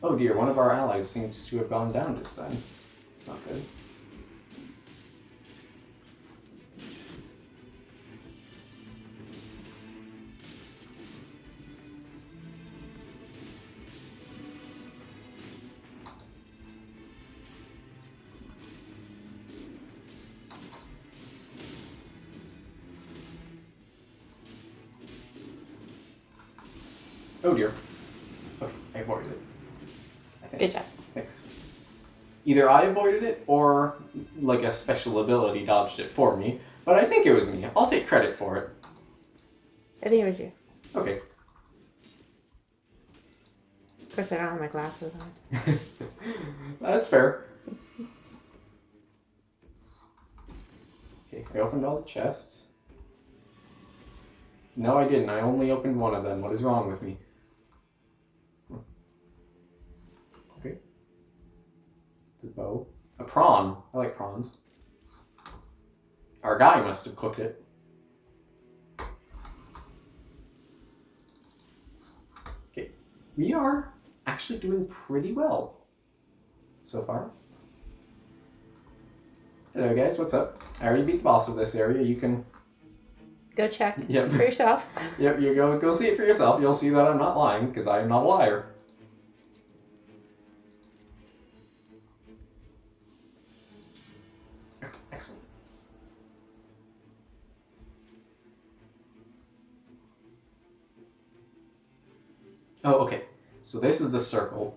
Oh dear, one of our allies seems to have gone down this time. It's not good. Oh dear. Okay, I avoided it. I think. Good job. Thanks. Either I avoided it or like a special ability dodged it for me, but I think it was me. I'll take credit for it. I think it was you. Okay. Of course, I don't have my glasses on. That's fair. Okay, I opened all the chests. No, I didn't. I only opened one of them. What is wrong with me? Okay. It's a bow. A prawn. I like prawns. Our guy must have cooked it. Okay. We are actually doing pretty well so far. Hello guys, what's up? I already beat the boss of this area. You can... Go check Yep. for yourself. Yep, you go see it for yourself. You'll see that I'm not lying, because I am not a liar. Excellent. Oh, okay. So this is the circle.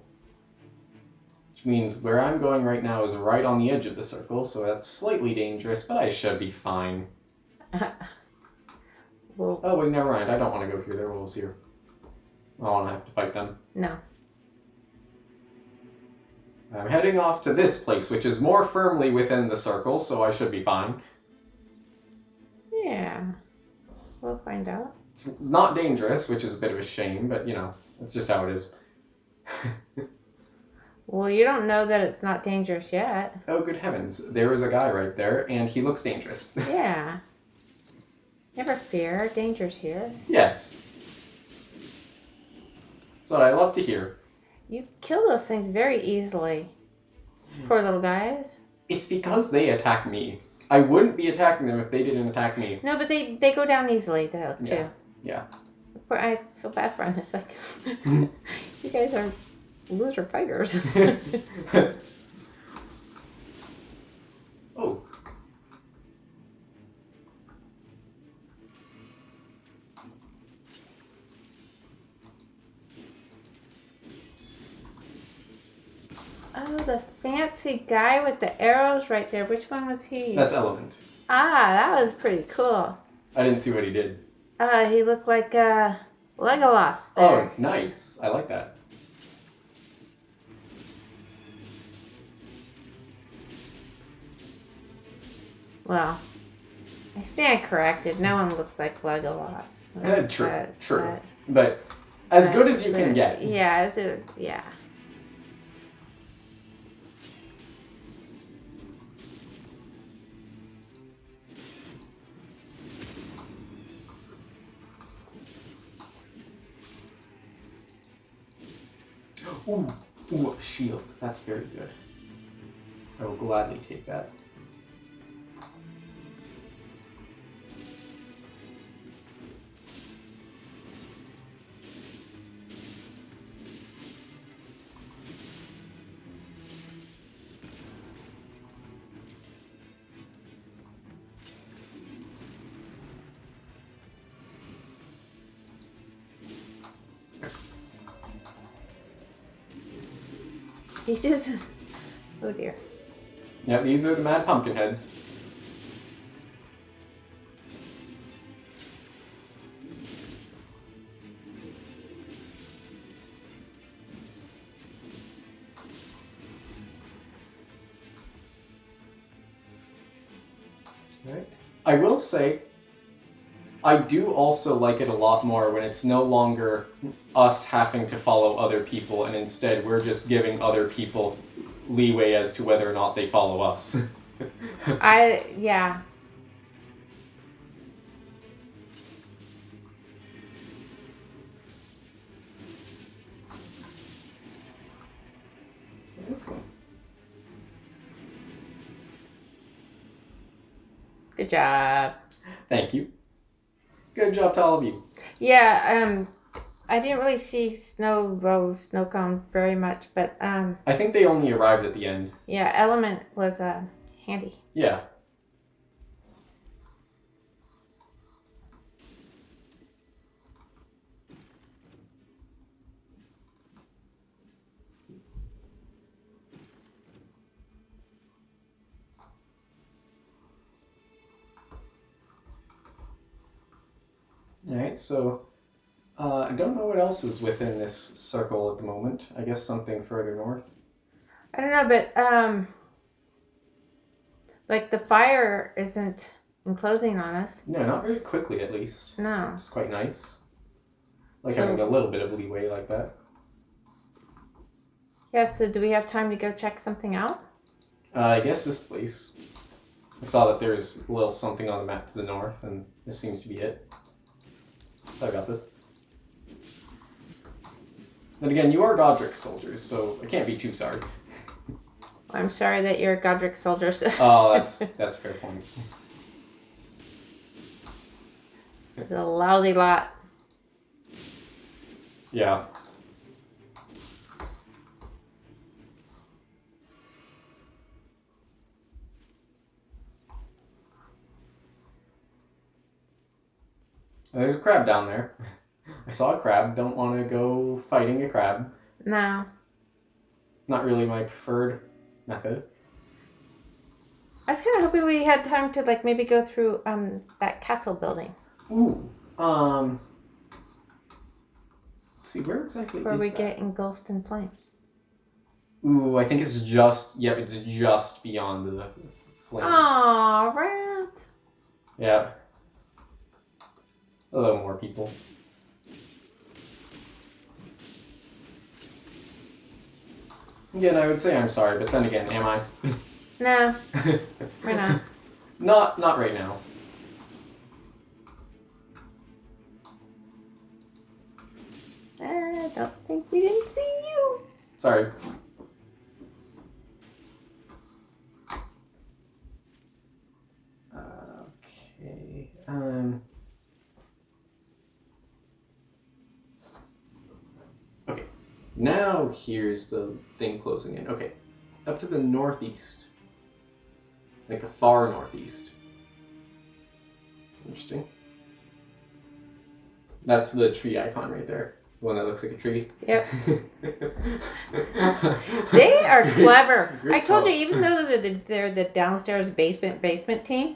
Which means where I'm going right now is right on the edge of the circle, so that's slightly dangerous, but I should be fine. Well, Oh, wait, never mind. I don't want to go here. There are wolves here. I don't want to have to fight them. no. I'm heading off to this place, which is more firmly within the circle, so I should be fine. Yeah. We'll find out. It's not dangerous, which is a bit of a shame, but, you know, that's just how it is. Well, you don't know that it's not dangerous yet. Oh, good heavens. There is a guy right there, and he looks dangerous. Yeah. Never fear. Danger's here. Yes. That's what I love to hear. You kill those things very easily. Poor little guys. It's because they attack me. I wouldn't be attacking them if they didn't attack me. No, but they go down easily, though, too. Yeah. I feel bad for them. It's like, you guys are loser fighters. Oh. Oh, the fancy guy with the arrows right there. Which one was he? That's Element. Ah, that was pretty cool. I didn't see what he did. He looked like Legolas there. Oh, nice. I like that. Well, I stand corrected. No one looks like Legolas. True. But as good as you can get. Yeah, yeah. Ooh, a shield. That's very good. I will gladly take that. He just... Oh dear. Yep, these are the mad pumpkin heads. Right. I will say, I do also like it a lot more when it's no longer us having to follow other people, and instead we're just giving other people leeway as to whether or not they follow us. Yeah. Good job. Thank you. Good job to all of you. Yeah, I didn't really see snow cone very much, but I think they only arrived at the end. yeah, element was handy. Yeah. Alright, so I don't know what else is within this circle at the moment. I guess something further north. I don't know, but like the fire isn't enclosing on us. No, not very quickly at least. No. It's quite nice. Like So- having a little bit of leeway like that. Yeah, so do we have time to go check something out? I guess this place. I saw that there's a little something on the map to the north, and this seems to be it. So I got this. Then again, you are Godric soldiers, so I can't be too sorry. I'm sorry that you're Godric soldiers. Oh, that's a fair point. It's a lousy lot. Yeah. There's a crab down there. I saw a crab. Don't want to go fighting a crab. No. Not really my preferred method. I was kind of hoping we had time to like maybe go through that castle building. Ooh. See, where exactly Where is we that? get engulfed in flames. Ooh, I think it's just, yep, it's just beyond the flames. Aw, rat. Yeah. A little more people. Again, I would say I'm sorry, but then again, am I? No, we're not. Not right now. I don't think we didn't see you. Sorry. Okay. Okay. Now here's the thing closing in. Okay. Up to the northeast. Like the far northeast. It's interesting. That's the tree icon right there. The one that looks like a tree. Yep. They are clever. Great I told you, call. even though they're the downstairs basement team,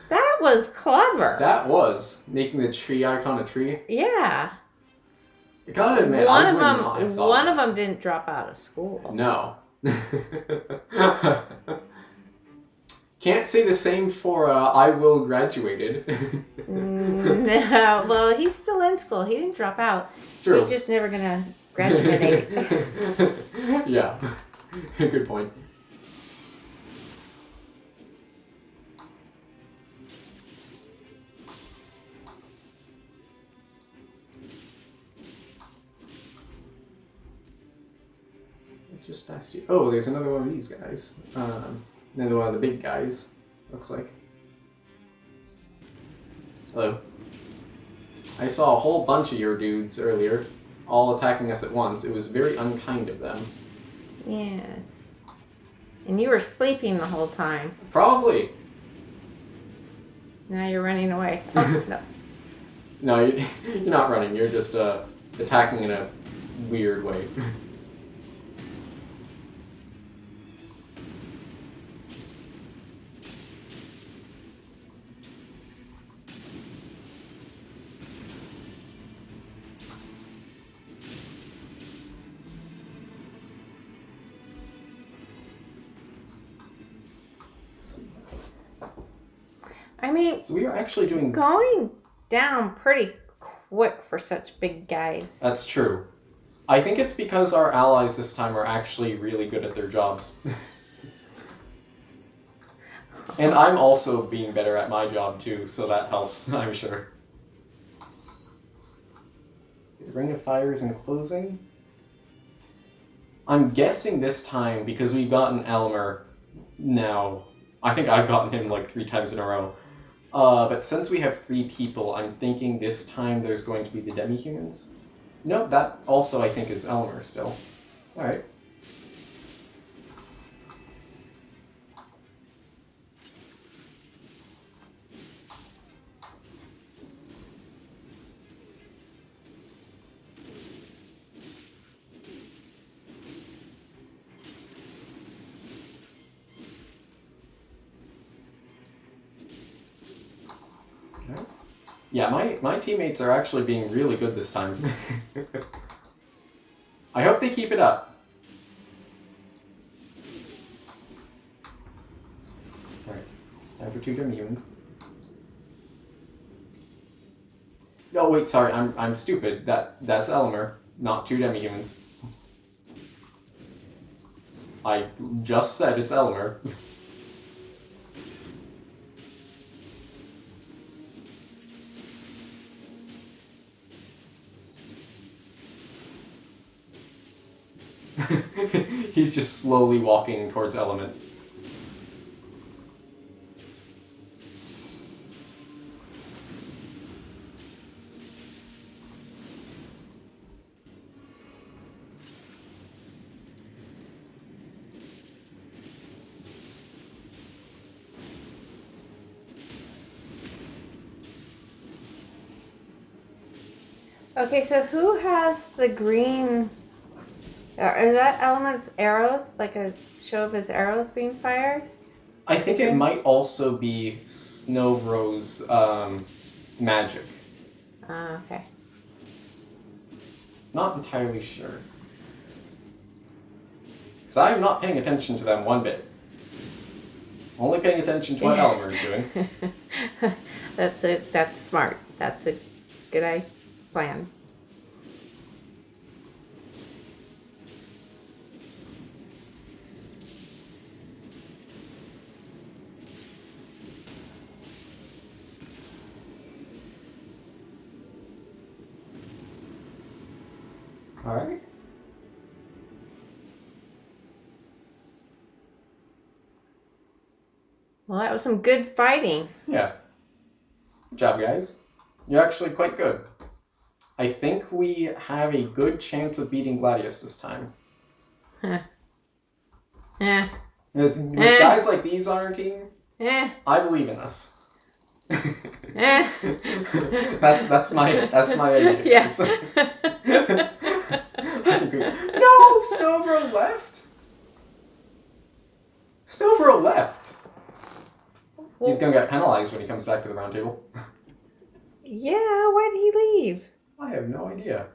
that was clever. That was making the tree icon a tree. Yeah. I gotta admit, I would not have thought. One of them didn't drop out of school. No. Can't say the same for I Will graduated. No, well, he's still in school. He didn't drop out. True. He's just never gonna graduate. Yeah. Good point. Just past you. Oh, there's another one of these guys. Another one of the big guys, looks like. Hello. I saw a whole bunch of your dudes earlier, all attacking us at once. It was very unkind of them. Yes. And you were sleeping the whole time. Probably. Now you're running away. Oh, no. No, you're not running. You're just attacking in a weird way. I mean, So we are actually doing... going down pretty quick for such big guys. That's true. I think it's because our allies this time are actually really good at their jobs. And I'm also being better at my job too, so that helps, I'm sure. The Ring of Fire is enclosing. I'm guessing this time, because we've gotten Elmer now, I think I've gotten him like 3 times in a row. But since we have 3 people, I'm thinking this time there's going to be the demi-humans. Nope, that also I think is Elmer still. Alright. Yeah, my teammates are actually being really good this time. I hope they keep it up. Alright, time for 2 demi-humans. Oh wait, sorry, I'm stupid. That's Elmer, not 2 demi-humans. I just said it's Elmer. He's just slowly walking towards Element. Okay, so who has the green? Are that Element's arrows? Like a show of his arrows being fired? I think it might also be Snowbrow's magic. Okay. Not entirely sure. Because I'm not paying attention to them one bit. Only paying attention to what Elmer is doing. That's smart. That's a good plan. Alright. Well, that was some good fighting. Yeah. Good job, guys. You're actually quite good. I think we have a good chance of beating Gladius this time. Yeah. With guys like these on our team, Yeah. I believe in us. Yeah. that's my idea. Yeah. No, Snowbro left. Snowbro left. He's gonna get penalized when he comes back to the round table. Yeah, why did he leave? I have no idea.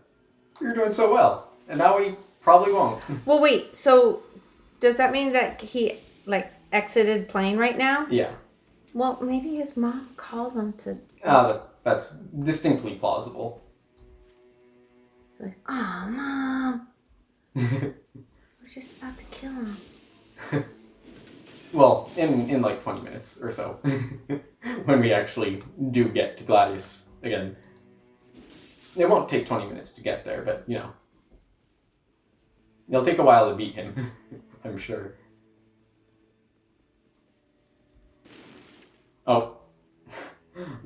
You're doing so well, and now we probably won't. Well, wait. So, does that mean that he exited playing right now? Yeah. Well, maybe his mom called him to. That's distinctly plausible. Like, oh, Mom, we're just about to kill him. Well, in like 20 minutes or so, when we actually do get to Gladius again. It won't take 20 minutes to get there, but, you know. It'll take a while to beat him, I'm sure. Oh.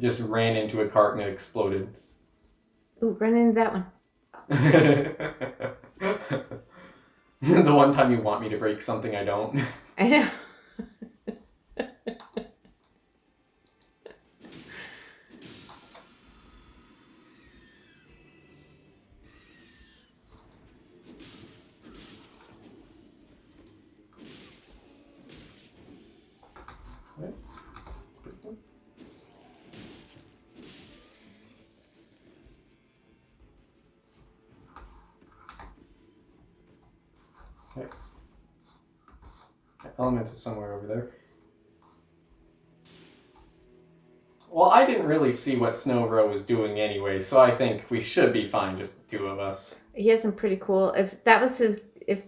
Just ran into a cart and it exploded. Ooh, run into that one. The one time you want me to break something, I don't. I know. Okay. Element is somewhere over there. Well, I didn't really see what Snowbro was doing anyway, so I think we should be fine, just the 2 of us. He has some pretty cool. If that was his, if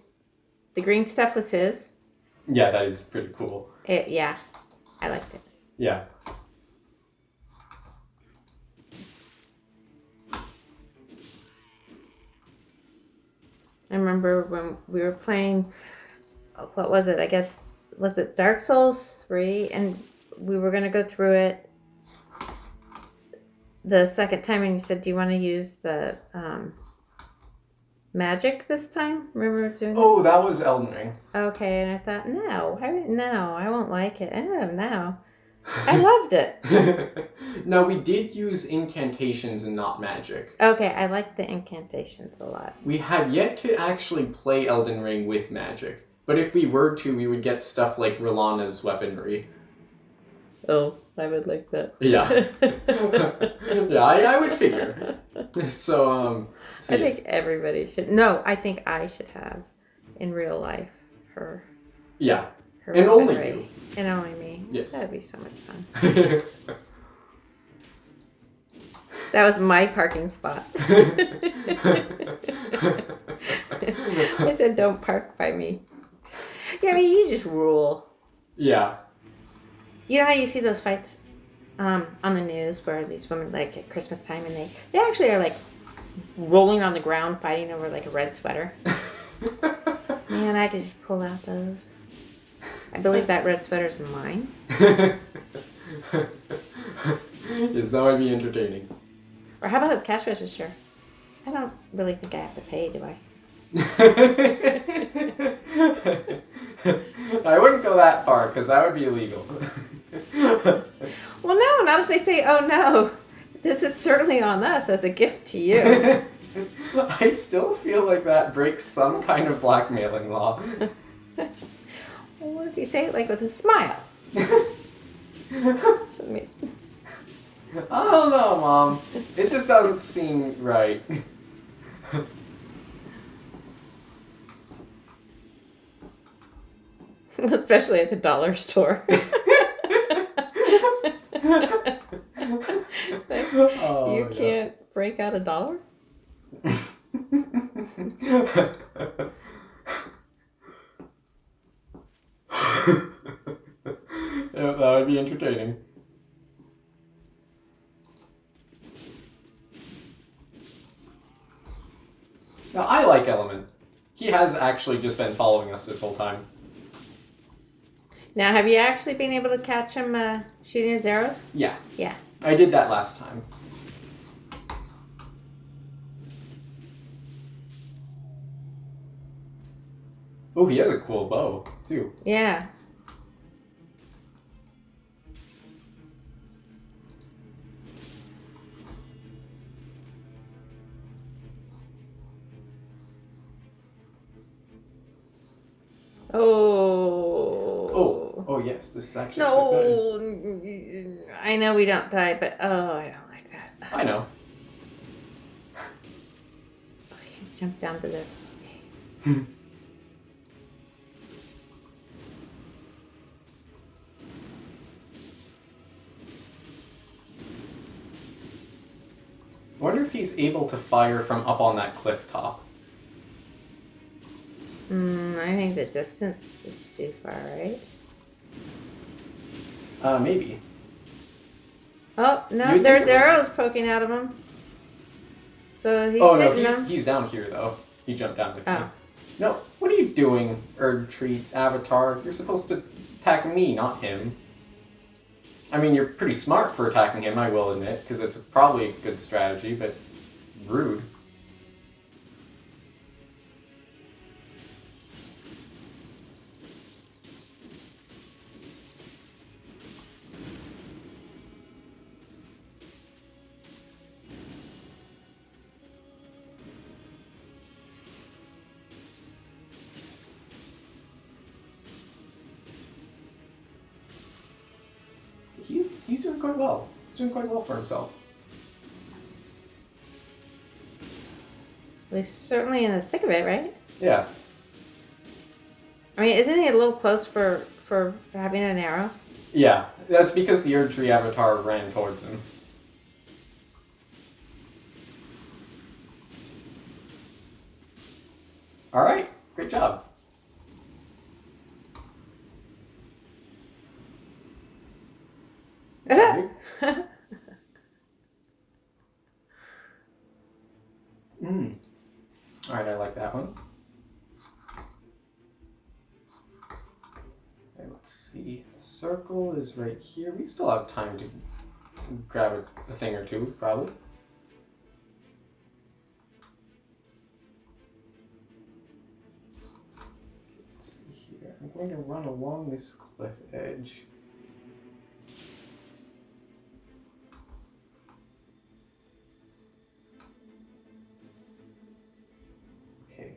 the green stuff was his. Yeah, that is pretty cool. Yeah, I liked it. Yeah. I remember when we were playing, what was it? I guess, was it Dark Souls 3? And we were going to go through it. the second time and you said, do you want to use the magic this time? Remember doing Oh, that was Elden Ring. Okay, and I thought, no, I won't like it. No. I loved it. No, we did use incantations and not magic. Okay, I like the incantations a lot. We have yet to actually play Elden Ring with magic. But if we were to, we would get stuff like Rilana's weaponry. Oh, I would like that. Yeah. Yeah, I would figure. So, I think everybody should. No, I think I should have, in real life, her. Yeah. Her And only weaponry. you. And only me. Yes. That'd be so much fun. That was my parking spot. I said, don't park by me. Yeah, I mean, you just rule. Yeah. You know how you see those fights on the news where these women, like, at Christmas time, and they actually are, like, rolling on the ground fighting over, like, a red sweater? Man, I could just pull out those. I believe that red sweater's mine. Yes, that would be entertaining. Or how about a cash register? I don't really think I have to pay, do I? I wouldn't go that far, because that would be illegal. Well, no, not if they say, oh no, this is certainly on us as a gift to you. I still feel like that breaks some kind of blackmailing law. Well, what if you say it like with a smile? I don't know, Mom. It just doesn't seem right. Especially at the dollar store. Oh, you can't break out $1? Yeah, that would be entertaining. Now, I like Element. He has actually just been following us this whole time. Now, have you actually been able to catch him shooting his arrows? Yeah. Yeah. I did that last time. Oh, he has a cool bow, too. Yeah. Oh, yes, this is actually pretty good. No, I know we don't die, but I don't like that. I know. Okay, jump down to this. I wonder if he's able to fire from up on that cliff top. I think the distance is too far, right? Maybe. Oh, no, You'd there's think it would- arrows poking out of him. So he's Oh, no, hitting them. he's down here, though. He jumped down with me. Oh. No, what are you doing, Erdtree Avatar? You're supposed to attack me, not him. I mean, you're pretty smart for attacking him, I will admit, because it's probably a good strategy, but it's rude. He's doing quite well. He's doing quite well for himself. He's certainly in the thick of it, right? Yeah. I mean, isn't he a little close for having an arrow? Yeah, that's because the Erdtree Avatar ran towards him. Alright, great job. Alright, I like that one. Okay, let's see. The circle is right here. We still have time to grab a thing or two, probably. Let's see here. I'm going to run along this cliff edge. Okay.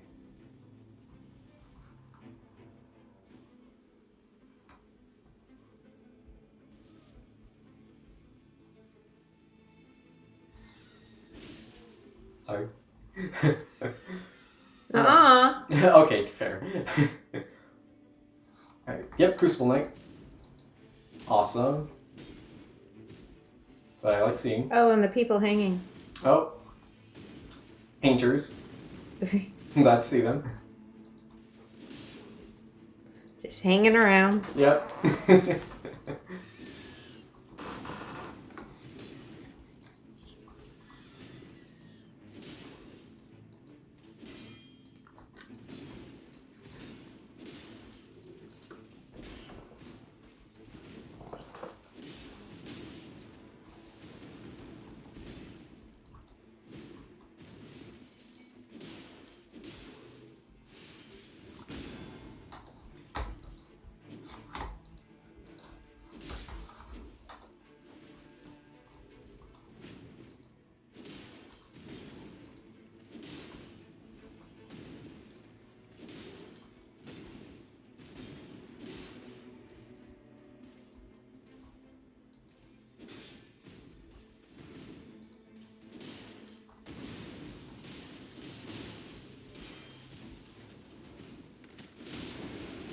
Sorry. Okay, fair. Alright, yep, Crucible Knight. Awesome. So I like seeing. Oh, and the people hanging. Oh. Painters. Glad to see them. Just hanging around. Yep.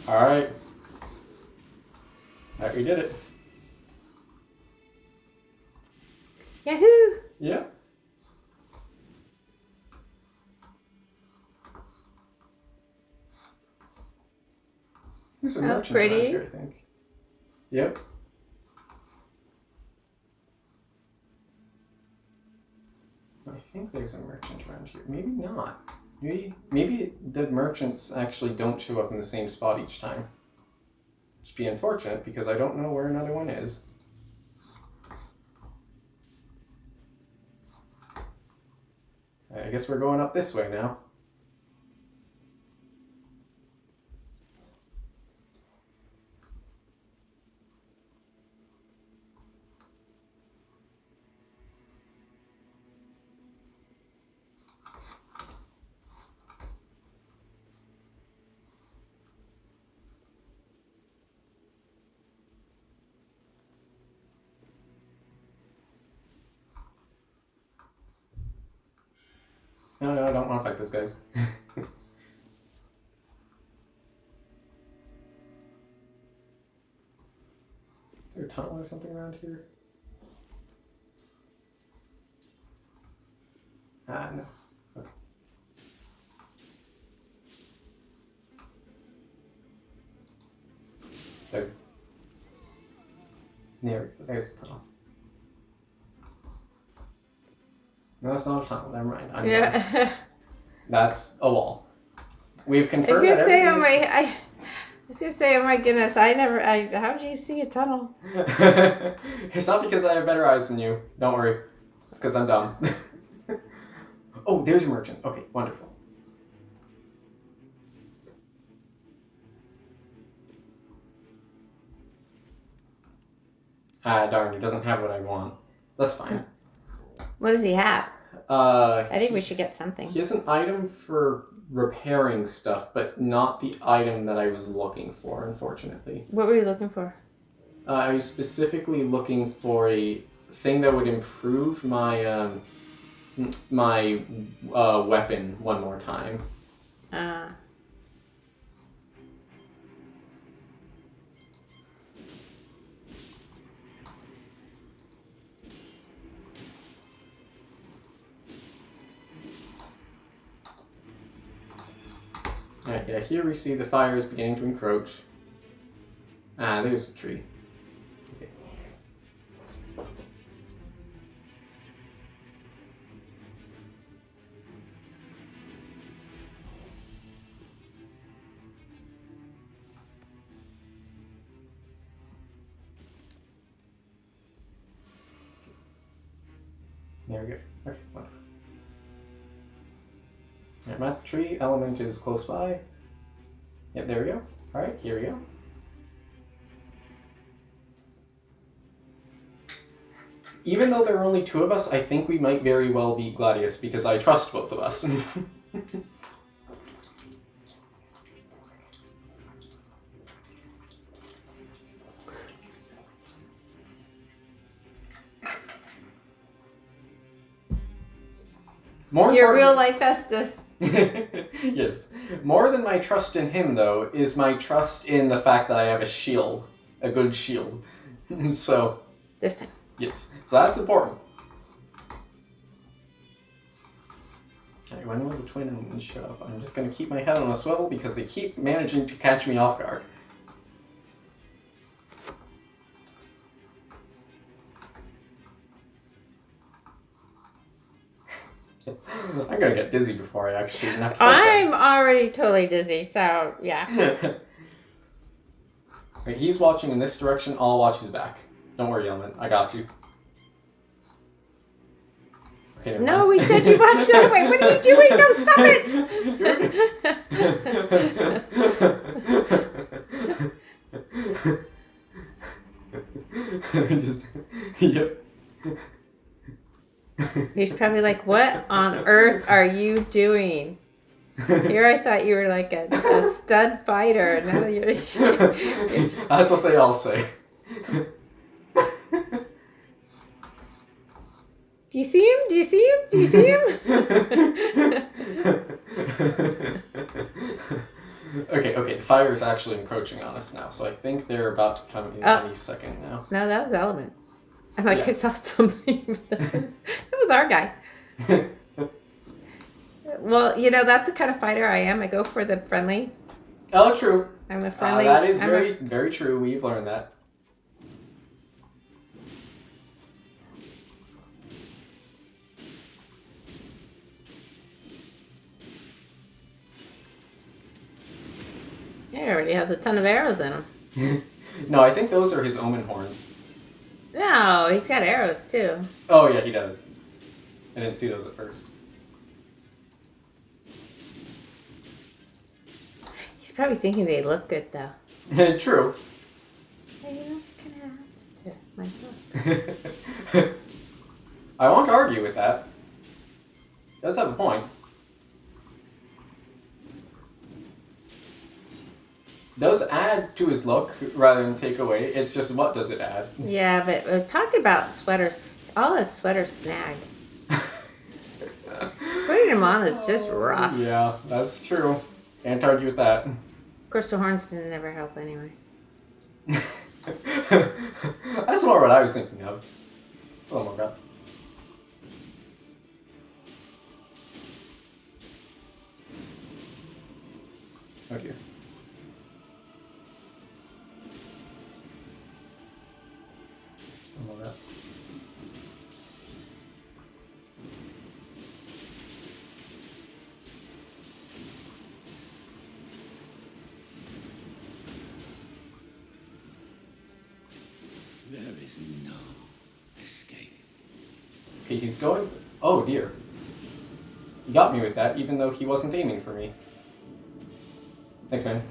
Alright. Alright, we did it. Yahoo! Yeah. There's a merchant pretty. around here, I think. Yep. I think there's a merchant around here. Maybe not. Maybe the merchants actually don't show up in the same spot each time. Which would be unfortunate because I don't know where another one is. I guess we're going up this way now. No, I don't want to fight those guys. Is there a tunnel or something around here? Ah, no. Okay. So, there's the tunnel. No, that's not a tunnel. Never mind. I'm done. That's a wall. We've confirmed that everything is... I was gonna say, oh my goodness, how do you see a tunnel? It's not because I have better eyes than you. Don't worry. It's because I'm dumb. Oh, there's a merchant. Okay, wonderful. Ah, darn, he doesn't have what I want. That's fine. What does he have? I think we should get something. He has an item for repairing stuff, but not the item that I was looking for, unfortunately. What were you looking for? I was specifically looking for a thing that would improve my weapon one more time. Alright, yeah, here we see the fire is beginning to encroach. Ah, there's the tree. Okay. There we go. Okay, wonderful. Alright, math tree element is close by. Yep, there we go. Alright, here we go. Even though there are only 2 of us, I think we might very well beat Gladius because I trust both of us. Your real life Festus. Yes. More than my trust in him, though, is my trust in the fact that I have a shield. A good shield. So... This time. Yes. So that's important. Okay, when will the twin show up? I'm just going to keep my head on a swivel because they keep managing to catch me off guard. I'm gonna get dizzy before I actually even have to fight I'm already totally dizzy, so yeah. Right, he's watching in this direction, I'll watch his back. Don't worry, Element, I got you. Okay, never No, mind. we said you watched the other way. What are you doing? No, stop it! Just, yep. He's probably like, what on earth are you doing? Here I thought you were like a stud fighter. Now you're... That's what they all say. Do you see him? Do you see him? Do you see him? Okay, the fire is actually encroaching on us now, so I think they're about to come in any second now. No, that was Element. I'm like, Yeah. I saw something. That was our guy. Well, you know, that's the kind of fighter I am. I go for the friendly. Oh, true. I'm a friendly. That is very true. We've learned that. He already has a ton of arrows in him. No, I think those are his omen horns. No, he's got arrows too. Oh, yeah, he does. I didn't see those at first. He's probably thinking they look good though. True. Hey, that's kind of to myself. I won't argue with that. Does have a point. Does add to his look rather than take away. It's just what does it add? Yeah, but we're talking about sweaters. All his sweaters snag. Putting them on is just rough. Yeah, that's true. Can't argue with that. Of course, the horns didn't never help anyway. That's more what I was thinking of. Oh my god. Oh dear. Oh my god. There is no escape. Okay, he's going... Oh dear. He got me with that, even though he wasn't aiming for me. Thanks, man.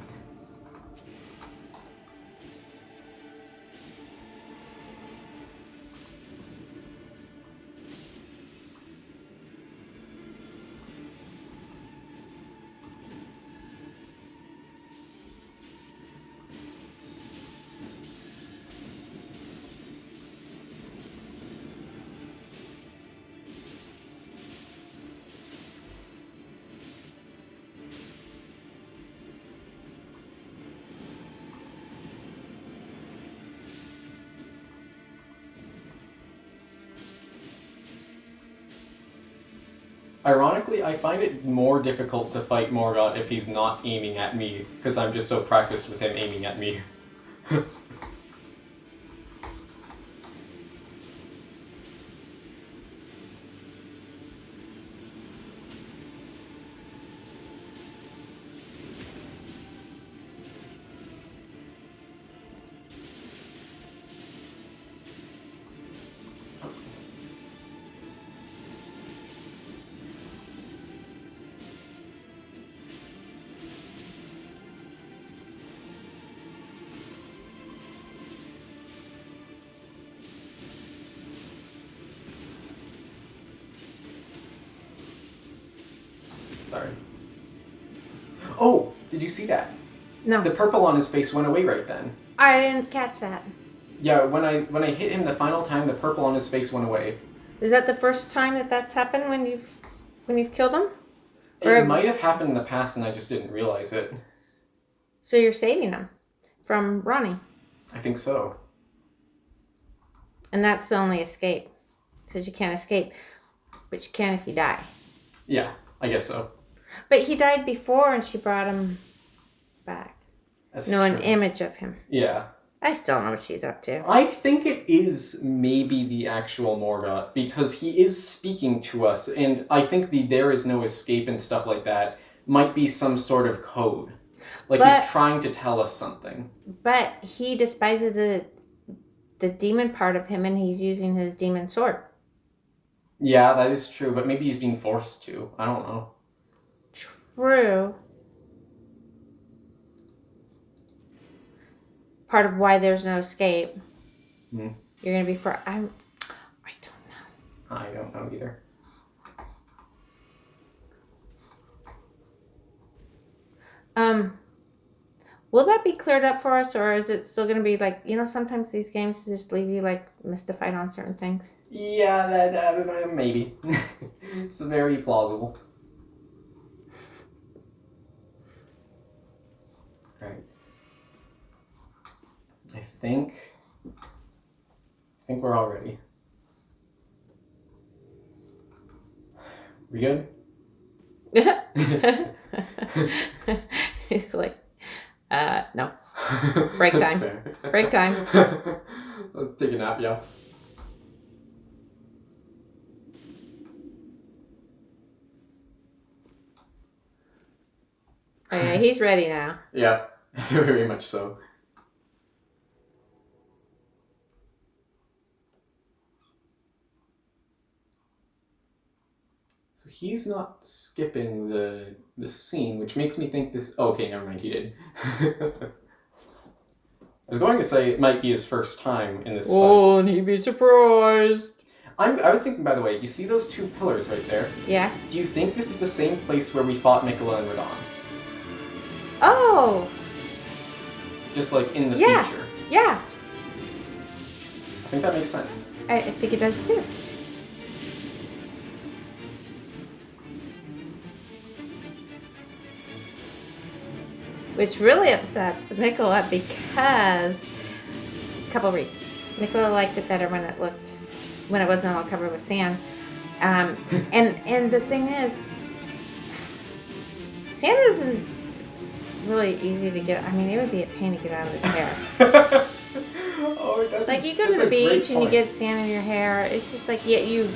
Ironically, I find it more difficult to fight Morgoth if he's not aiming at me, because I'm just so practiced with him aiming at me. Sorry. Oh, did you see that? No, The purple on his face went away right then. I didn't catch that. Yeah, when I hit him the final time, the purple on his face went away. Is that the first time that that's happened when you've killed him? It might have happened in the past and I just didn't realize it. So you're saving him from Ronnie, I think so. and that's the only escape, because you can't escape, but you can if you die. Yeah, I guess so. But he died before, and she brought him back. That's An true. image of him. Yeah. I still don't know what she's up to. I think it is maybe the actual Morgoth, because he is speaking to us, and I think the there is no escape and stuff like that might be some sort of code. Like he's trying to tell us something. But he despises the demon part of him, and he's using his demon sword. Yeah, that is true, but maybe he's being forced to. I don't know. True. Part of why there's no escape. Hmm. You're gonna be I don't know. I don't know either. Will that be cleared up for us, or is it still gonna be like, sometimes these games just leave you like mystified on certain things? Yeah, that maybe. It's very plausible. Right. I think we're all ready. We good? He's like, no. Break That's time. fair. Break time. Let's take a nap, yeah. Oh, yeah, he's ready now. Yeah, very much so. So he's not skipping the scene, which makes me think this... Okay, never mind, he did. I was going to say it might be his first time in this fight. Oh, and he'd be surprised. I was thinking, by the way, you see those two pillars right there? Yeah. Do you think this is the same place where we fought Nicola and Radon? Oh, Just like in the Yeah. future. yeah. I think that makes sense. I think it does too. Which really upsets Nicola because a couple of reasons. Nicola liked it better when it wasn't all covered with sand. And the thing is, sand isn't really easy to get. I mean, it would be a pain to get out of his hair. Oh, that's Like you go to the beach and you get sand in your hair. It's just like you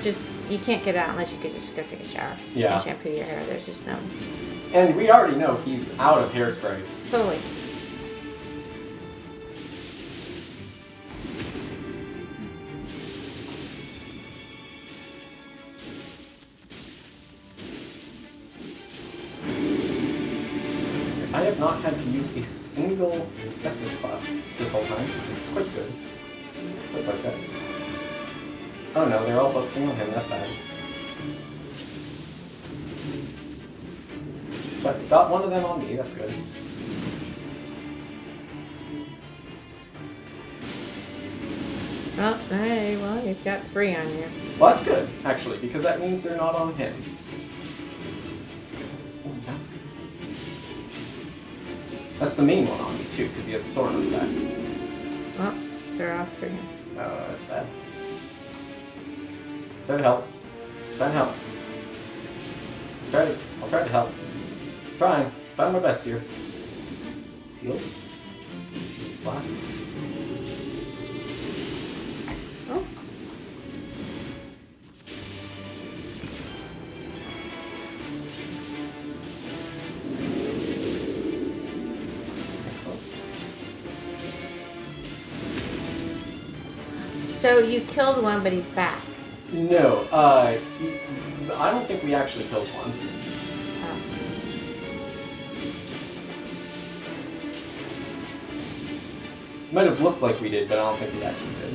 can't get out unless you could just go take a shower Yeah. and shampoo your hair. There's just no. And we already know he's out of hairspray. Totally. I have not had to use a single Estus class this whole time, which is quite good. Quite like that. Oh no, they're all focusing on him, that's bad. But got one of them on me, that's good. Oh, hey, well, you've got 3 on you. Well, that's good, actually, because that means they're not on him. Oh, that's good. That's the main one on me, too, because he has a sword on his back. Well, they're off for him. Oh, that's bad. Try to help. Try and help. I'll try to help. Trying my best here. Sealed. Blast. Oh. Excellent. So you killed one, but he's back. No, I don't think we actually killed one. Oh. Might have looked like we did, but I don't think we actually did.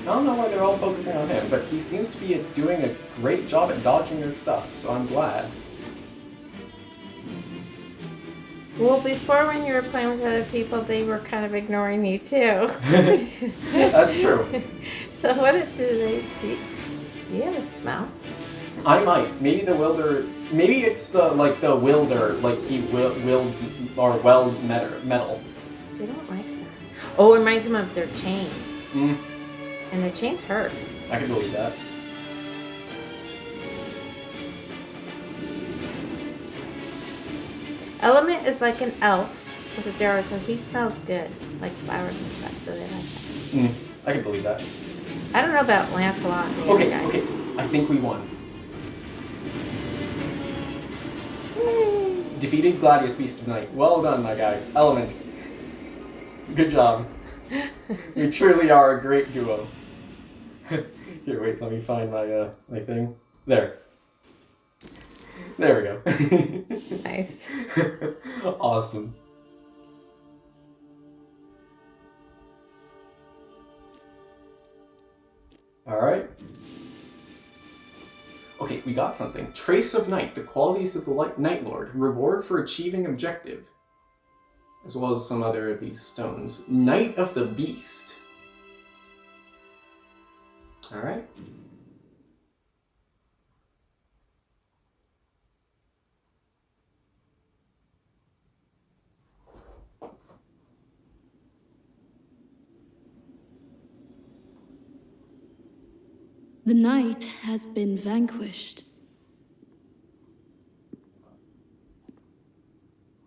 I don't know why they're all focusing on him, but he seems to be doing a great job at dodging their stuff, so I'm glad. Well, before when you were playing with other people, they were kind of ignoring you too. That's true. So what do they see? You have a smell. I might. Maybe the wilder. Maybe it's the wilder, like he wields or welds metal. They don't like that. Oh, it reminds them of their chains. Mm. And their chains hurt. I can believe that. Element is like an elf with a zero, so he smells good, like flowers and stuff, so they like that. I can believe that. I don't know about Lancelot and the Okay, other guy. okay. I think we won. Defeated Gladius Beast of Night. Well done, my guy. Element. Good job. We truly are a great duo. Here, wait, let me find my my thing. There. There we go. Nice. Awesome. Alright. Okay, we got something. Trace of Night, the qualities of the Night Lord. Reward for achieving objective. As well as some other of these stones. Night of the Beast. Alright. The night has been vanquished.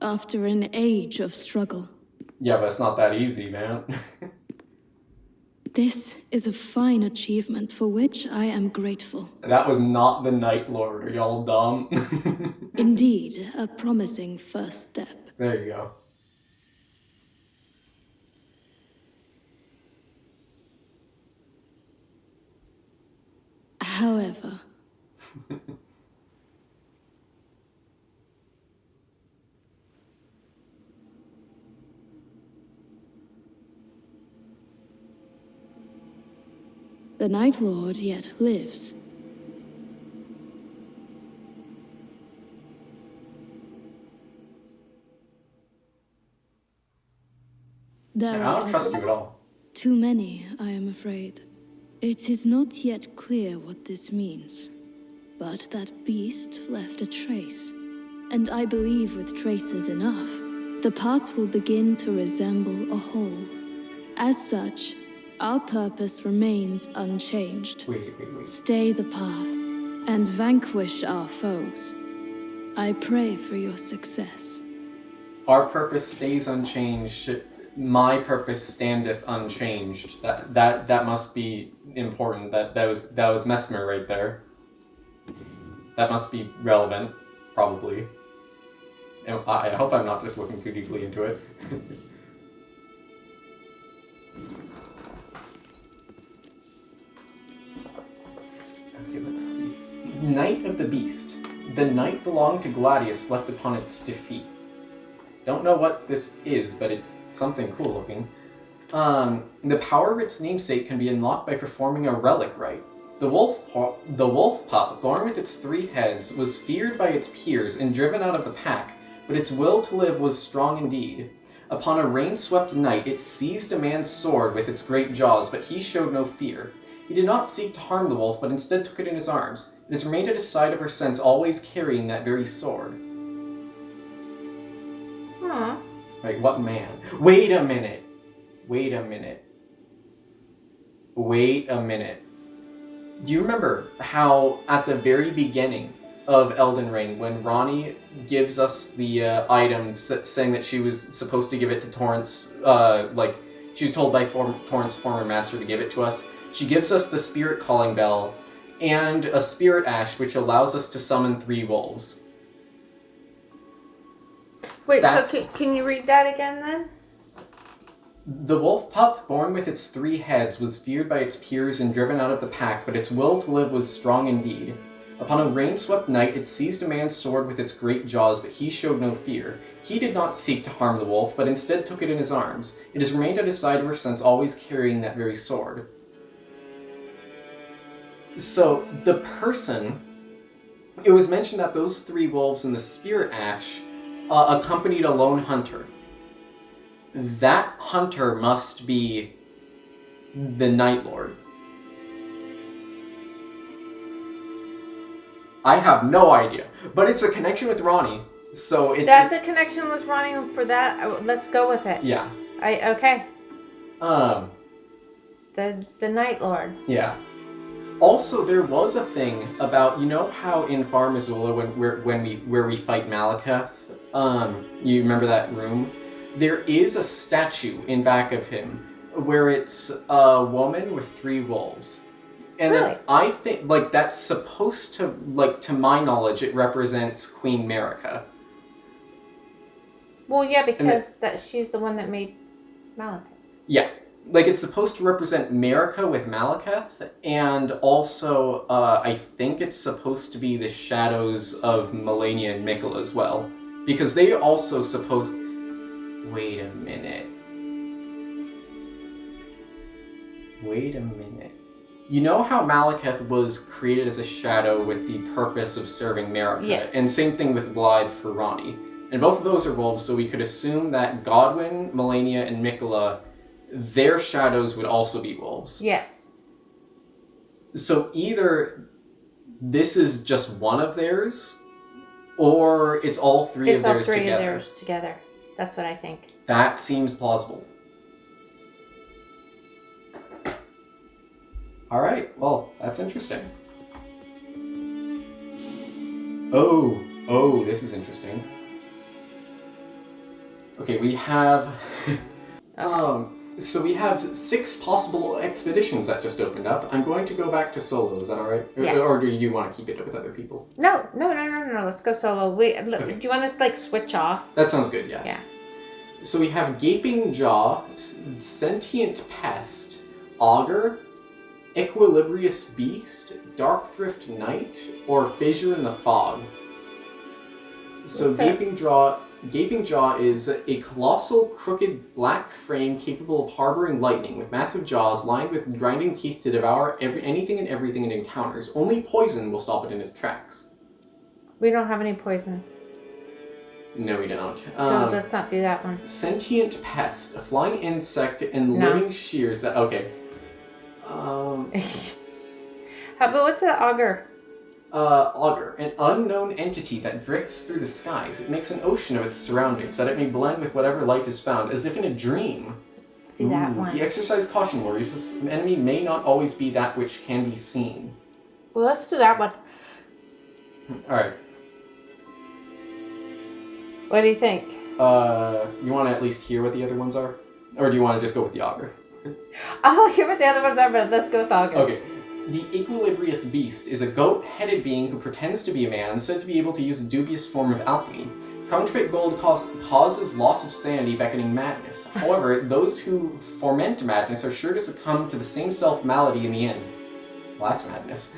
After an age of struggle. Yeah, but it's not that easy, man. This is a fine achievement for which I am grateful. That was not the Night Lord. Are y'all dumb? Indeed, a promising first step. There you go. However, the Night Lord yet lives. There I are don't trust you at others. all. Too many, I am afraid. It is not yet clear what this means, but that beast left a trace. And I believe with traces enough, the path will begin to resemble a whole. As such, our purpose remains unchanged. Wait. Stay the path and vanquish our foes. I pray for your success. Our purpose stays unchanged. My purpose standeth unchanged. That must be important. That was Mesmer right there. That must be relevant, probably. And I hope I'm not just looking too deeply into it. Okay, let's see. Night of the Beast. The night belonged to Gladius, left upon its defeat. Don't know what this is, but it's something cool looking. The power of its namesake can be unlocked by performing a relic rite. The wolf pup, born with its 3 heads, was feared by its peers and driven out of the pack, but its will to live was strong indeed. Upon a rain-swept night, it seized a man's sword with its great jaws, but he showed no fear. He did not seek to harm the wolf, but instead took it in his arms. It has remained at his side ever since, always carrying that very sword. Huh. Wait, what man? Wait a minute. Do you remember how at the very beginning of Elden Ring, when Ronnie gives us the item saying that she was supposed to give it to Torrent's, she was told by Torrent's former master to give it to us, she gives us the spirit calling bell and a spirit ash which allows us to summon 3 wolves. Wait, so can you read that again then? The wolf pup, born with its 3 heads, was feared by its peers and driven out of the pack, but its will to live was strong indeed. Upon a rain-swept night, it seized a man's sword with its great jaws, but he showed no fear. He did not seek to harm the wolf, but instead took it in his arms. It has remained at his side ever since, always carrying that very sword. So the person, it was mentioned that those 3 wolves in the spirit ash accompanied a lone hunter. That hunter must be the Night Lord. I have no idea, but it's a connection with Ronnie, so That's a connection with Ronnie for that. Let's go with it. Yeah. Okay. The Night Lord. Yeah. Also, there was a thing about, you know how in Far Missoula where we fight Malekith, you remember that room? There is a statue in back of him where it's a woman with 3 wolves. And really? then I think, like, that's supposed to, like, to my knowledge, it represents Queen Marika. Well, yeah, because she's the one that made Malekith. Yeah. Like, it's supposed to represent Marika with Malekith, and also, I think it's supposed to be the shadows of Melania and Mikkel as well. Because they also supposed... Wait a minute. You know how Malekith was created as a shadow with the purpose of serving Marika? Yes. And same thing with Blythe for Ronnie. And both of those are wolves, so we could assume that Godwyn, Melania, and Mikela, their shadows would also be wolves. Yes. So either this is just one of theirs, or it's all 3 of theirs together. It's all 3 of theirs together. That's what I think. That seems plausible. Alright, well, that's interesting. Oh, this is interesting. Okay, we have... so we have 6 possible expeditions that just opened up. I'm going to go back to solo, is that alright? Yeah. Or do you want to keep it with other people? No, let's go solo. Okay. Do you want us to, like, switch off? That sounds good, yeah. Yeah. So we have Gaping Jaw, Sentient Pest, Augur, Equilibrious Beast, Darkdrift Knight, or Fissure in the Fog. So Gaping Jaw is a colossal, crooked, black frame capable of harboring lightning, with massive jaws lined with grinding teeth to devour anything and everything it encounters. Only poison will stop it in its tracks. We don't have any poison. No, we don't. So let's not do that one. Sentient Pest, a flying insect and living shears that... Okay. How about what's the Augur? Augur, an unknown entity that drifts through the skies. It makes an ocean of its surroundings, that it may blend with whatever life is found, as if in a dream. Let's do that one. You exercise caution, warriors. This enemy may not always be that which can be seen. Well, let's do that one. Alright. What do you think? You want to at least hear what the other ones are? Or do you want to just go with the Augur? I'll hear what the other ones are, but let's go with Augur. Okay. The Equilibrious Beast is a goat-headed being who pretends to be a man, said to be able to use a dubious form of alchemy. Counterfeit gold causes loss of sanity, beckoning madness. However, those who foment madness are sure to succumb to the same self-malady in the end. Well, that's madness.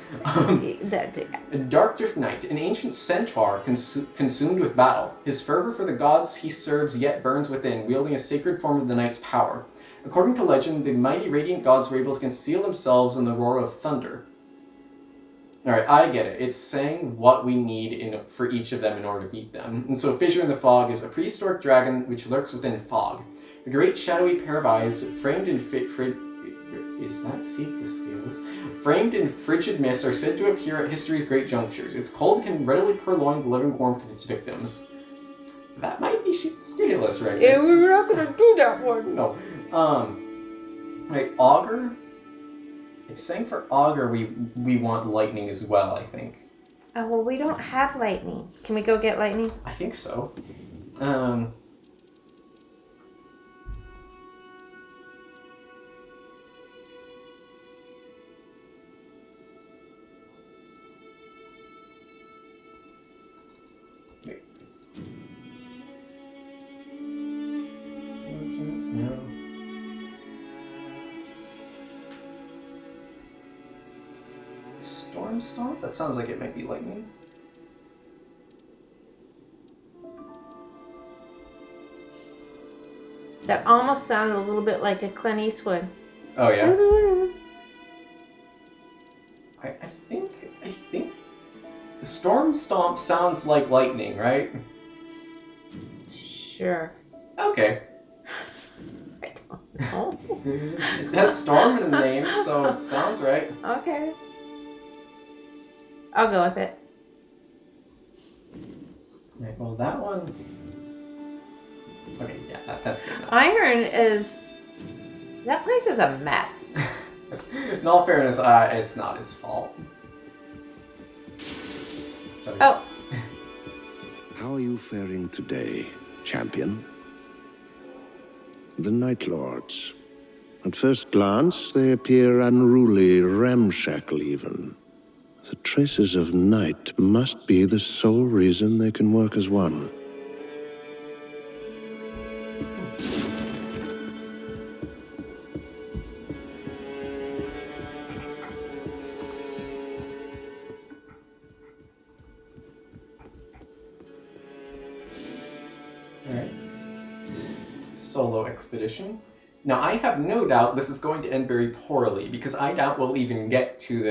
Darkdrift Knight, an ancient centaur consumed with battle. His fervor for the gods he serves yet burns within, wielding a sacred form of the knight's power. According to legend, the mighty radiant gods were able to conceal themselves in the roar of thunder. Alright, I get it. It's saying what we need for each of them in order to beat them. And so Fissure in the Fog is a prehistoric dragon which lurks within fog. The great shadowy pair of eyes, framed in framed in frigid mist, are said to appear at history's great junctures. Its cold can readily purloin the living warmth of its victims. That might be scaleless right now. Yeah, we're not gonna do that one. No. Right, Augur. It's saying for Augur we want lightning as well, I think. Oh, well, we don't have lightning. Can we go get lightning? I think so. Wait. No. Storm Stomp? That sounds like it might be lightning. That almost sounded a little bit like a Clint Eastwood. Oh, yeah? I Storm Stomp sounds like lightning, right? Sure. Okay. I don't know. It has Storm in the name, so it sounds right. Okay. I'll go with it. Right, well, that one... Okay, yeah, that's good enough. Iron is... That place is a mess. In all fairness, it's not his fault. So, Oh. How are you faring today, champion? The Night Lords. At first glance, they appear unruly, ramshackle even. The traces of night must be the sole reason they can work as one. Alright. Solo expedition. Now, I have no doubt this is going to end very poorly, because I doubt we'll even get to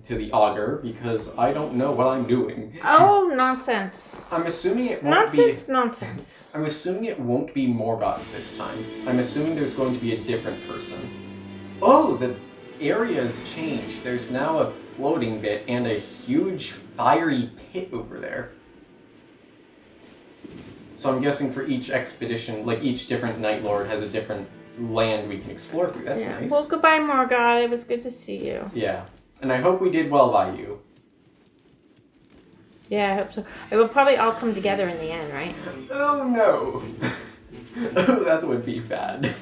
the auger, because I don't know what I'm doing. Oh, nonsense. I'm assuming it won't be... Nonsense. I'm assuming it won't be Morgoth this time. I'm assuming there's going to be a different person. Oh, the area's changed. There's now a floating bit and a huge fiery pit over there. So I'm guessing for each expedition, like each different Night Lord has a different land we can explore through. That's nice. Well, goodbye, Morgoth. It was good to see you. Yeah. And I hope we did well by you. Yeah, I hope so. It will probably all come together in the end, right? Oh no! Oh, that would be bad.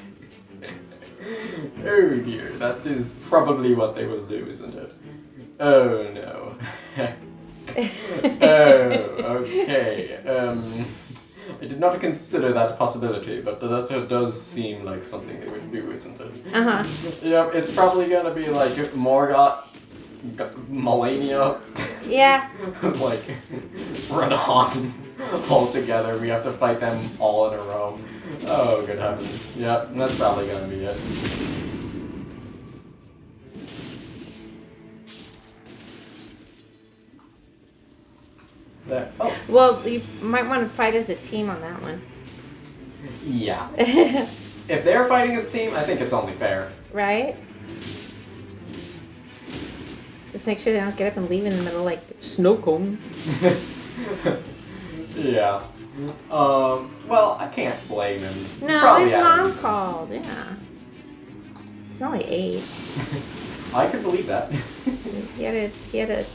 Oh dear, that is probably what they will do, isn't it? Oh no. Oh, okay. I did not consider that possibility, but that does seem like something they would do, isn't it? Uh-huh. Yep, it's probably gonna be like Morgoth, Melania. Yeah. Like, run on all together. We have to fight them all in a row. Oh, good heavens. Yep, that's probably gonna be it. There. Oh, Well, you might want to fight as a team on that one. yeah. If they're fighting as a team, I think it's only fair. Right? Just make sure they don't get up and leave in the middle like snow cone. Yeah. Well, I can't blame him. No, Probably his out mom of- called, yeah. He's only 8. I could believe that. He had a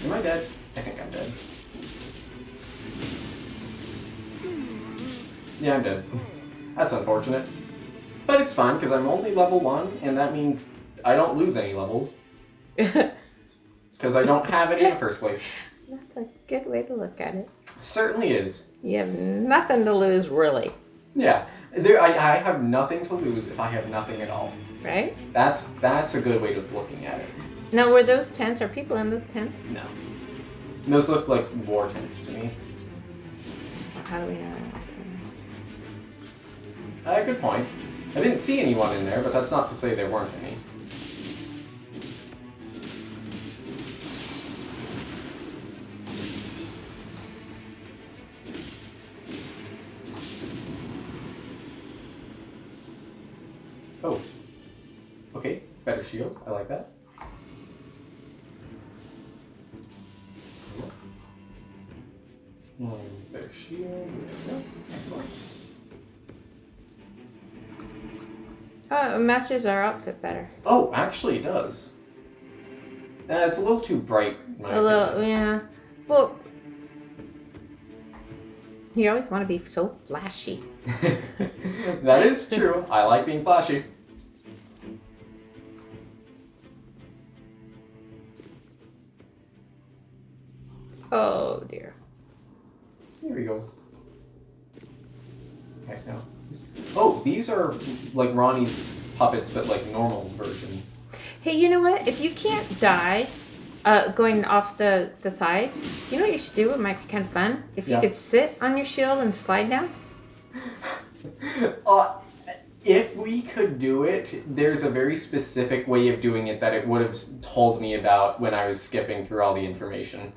Am I dead? I think I'm dead. Yeah, I'm dead. That's unfortunate. But it's fine, because I'm only level 1, and that means I don't lose any levels. Because I don't have any in the first place. That's a good way to look at it. Certainly is. You have nothing to lose, really. Yeah. I have nothing to lose if I have nothing at all. Right? That's a good way of looking at it. Now, were those tents? Are people in those tents? No. Those look like war tents to me. How do we know? Good point. I didn't see anyone in there, but that's not to say there weren't any. Oh. Okay, better shield. I like that. Better shield. There we go. Excellent. Oh, it matches our outfit better. Oh, actually it does. It's a little too bright, in my A little, opinion. yeah. Well, you always want to be so flashy. That is true. I like being flashy. Oh dear. Here we go. Okay, now. Oh, these are like Ronnie's puppets, but like normal version. Hey, you know what? If you can't die going off the side, you know what you should do? It might be kind of fun. If you Yeah. could sit on your shield and slide down. If we could do it, there's a very specific way of doing it that it would have told me about when I was skipping through all the information.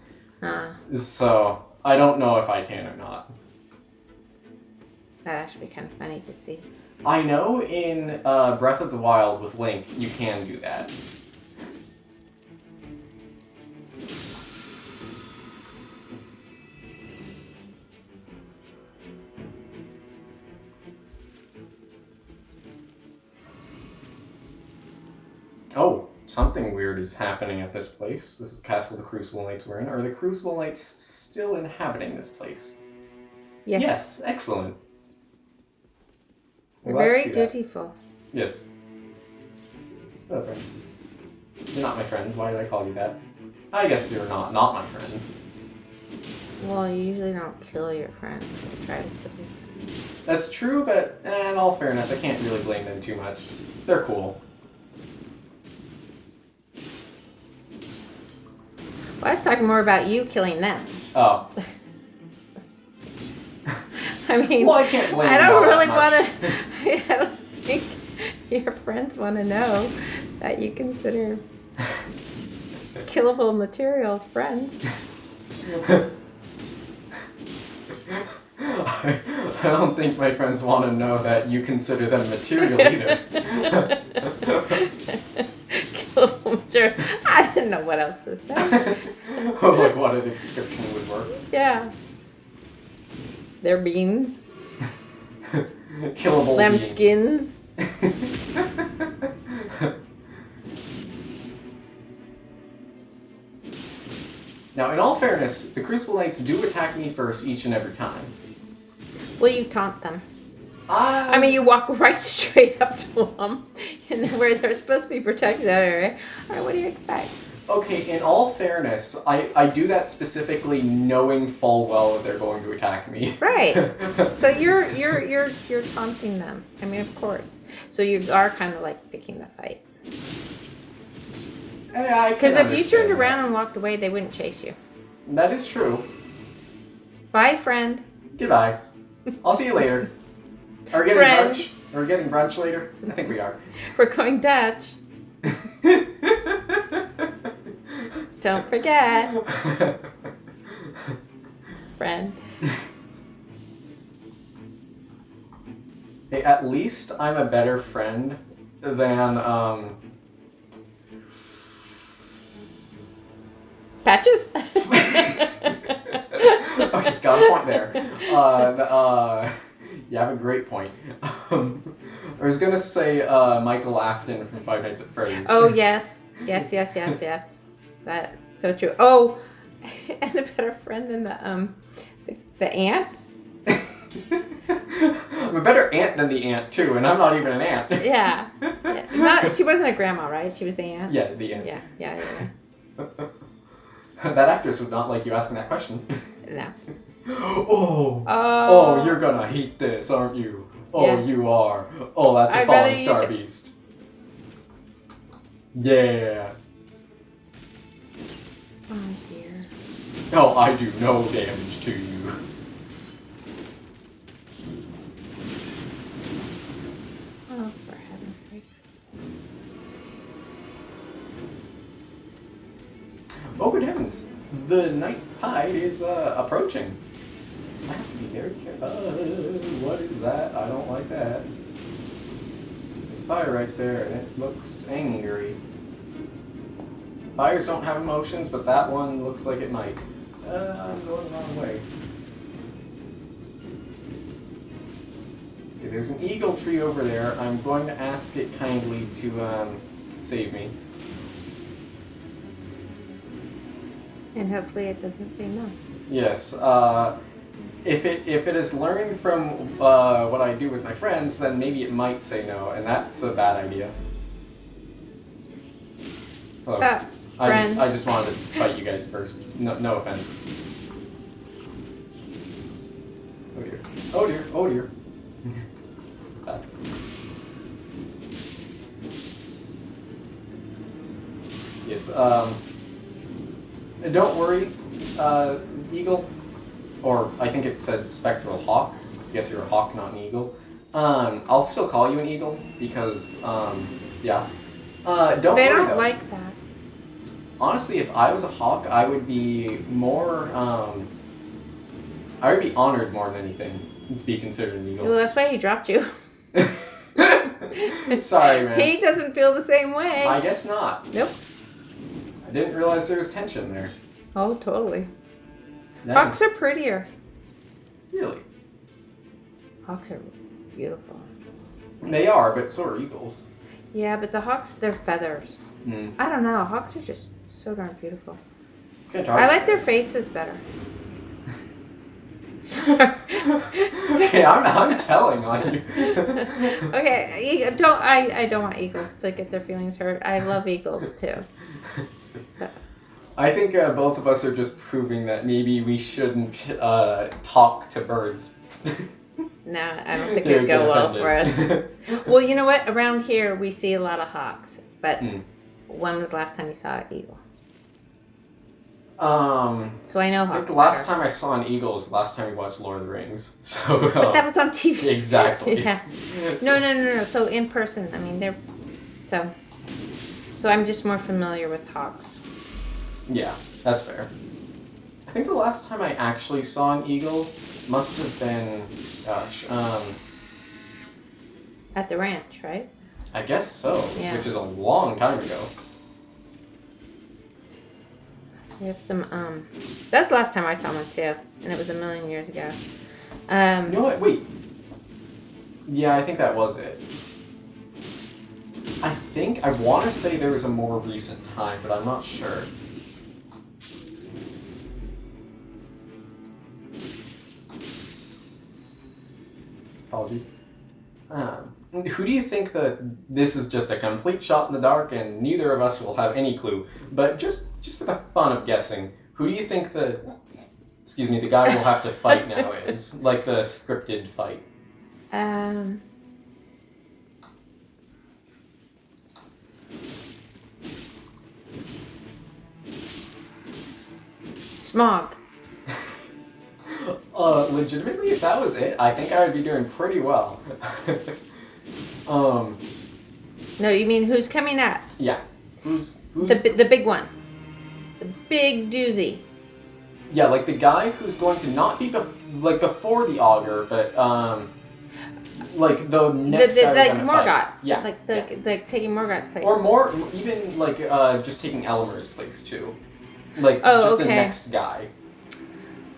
So I don't know if I can or not. That'd actually be kind of funny to see. I know in Breath of the Wild with Link, you can do that. Oh, something weird is happening at this place. This is Castle the Crucible Knights were in. Are the Crucible Knights still inhabiting this place? Yes. Yes, excellent. You're Glad to very see that. dutiful. Yes. Hello, friends. You're not my friends. Why did I call you that? I guess you're not my friends. Well, you usually don't kill your friends. You try to kill you. That's true, but in all fairness, I can't really blame them too much. They're cool. Well, I was talking more about you killing them. Oh. I mean, Well, I can't blame I you don't all really that want much. to. I don't think your friends want to know that you consider killable materials friends. I don't think my friends want to know that you consider them material either. Killable materials. I didn't know what else to say. Oh, like what other description would work? Yeah. Their beans. Killable Them beings. skins. Now, in all fairness, the Crucible Knights do attack me first each and every time. Will you taunt them? I mean, you walk right straight up to them, and where they're supposed to be protected. Right? All right, what do you expect? Okay, in all fairness, I do that specifically knowing full well that they're going to attack me. Right. So you're taunting them. I mean, of course. So you are kind of like picking the fight. Because if you turned around and walked away, they wouldn't chase you. That is true. Bye, friend. Goodbye. I'll see you later. Are we getting Friend. brunch? Are we getting brunch later? I think we are. We're going Dutch. Don't forget. Friend. Hey, at least I'm a better friend than, Patches? Okay, got a point there. You have a great point. I was gonna say Michael Afton from Five Nights at Freddy's. Oh, yes. Yes. That's so true. Oh, and a better friend than the ant? I'm a better aunt than the ant, too, and I'm not even an aunt. Yeah. She wasn't a grandma, right? She was the aunt? Yeah, the aunt. Yeah. That actress would not like you asking that question. No. Oh, you're gonna hate this, aren't you? Oh, Yeah. you are. Oh, that's a I'd rather falling you star ju- beast. Yeah. Oh, dear. Oh, I do no damage to you. Oh, for heaven's sake. Oh, good heavens. The night tide is approaching. I have to be very careful. What is that? I don't like that. There's fire right there, and it looks angry. Fires don't have emotions, but that one looks like it might. I'm going the wrong way. Okay, there's an eagle tree over there. I'm going to ask it kindly to save me. And hopefully it doesn't say no. Yes. If it has learned from what I do with my friends, then maybe it might say no, and that's a bad idea. Hello. Friend. I just wanted to fight you guys first. No offense. Oh dear. Oh dear. Oh dear. Bad. Yes. Don't worry, eagle. Or I think it said spectral hawk. I guess you're a hawk, not an eagle. I'll still call you an eagle because, yeah. Don't They worry don't though. like that. honestly, if I was a hawk, I would be more. I would be honored more than anything to be considered an Well, eagle. that's why he dropped you. Sorry, man. He doesn't feel the same way. I guess not. Nope. I didn't realize there was tension there. Oh, totally. Dang. Hawks are prettier. Really? Hawks are beautiful. They are, but so are eagles. Yeah, but the hawks, they're feathers. Mm. I don't know. Hawks are just so darn beautiful. Can't I like their faces better. Okay, I'm telling on you. Okay, I don't want eagles to get their feelings hurt. I love eagles too. I think both of us are just proving that maybe we shouldn't talk to birds. No, I don't think They would it'd go get well for us. offended. Well, you know what? Around here we see a lot of hawks, but Hmm. when was the last time you saw an eagle? I So I know think hawks. the last better. time I saw an eagle was the last time we watched Lord of the Rings. So. But that was on TV. Exactly. Yeah. No. So in person, I mean, they're so. So I'm just more familiar with hawks. Yeah, that's fair. I think the last time I actually saw an eagle must have been, gosh, At the ranch, right? I guess so, Yeah. which is a long time ago. We have some. That's the last time I saw one too, and it was a million years ago. You know what? Wait. Yeah, I think that was it. I want to say there was a more recent time, but I'm not sure. Apologies. Who do you think that this is just a complete shot in the dark and neither of us will have any clue, but just for the fun of guessing, who do you think the guy we'll have to fight now is? Like the scripted fight. Smog. Legitimately, if that was it, I think I would be doing pretty well. No, you mean who's coming at? Yeah. Who's The big one. The big doozy. yeah, like the guy who's going to not be before the augur, but like the next guy we're Like gonna Morgoth. fight. Yeah. Like taking Morgoth's place. Or more, even like just taking Elmer's place too. Like Oh, just the okay. next guy.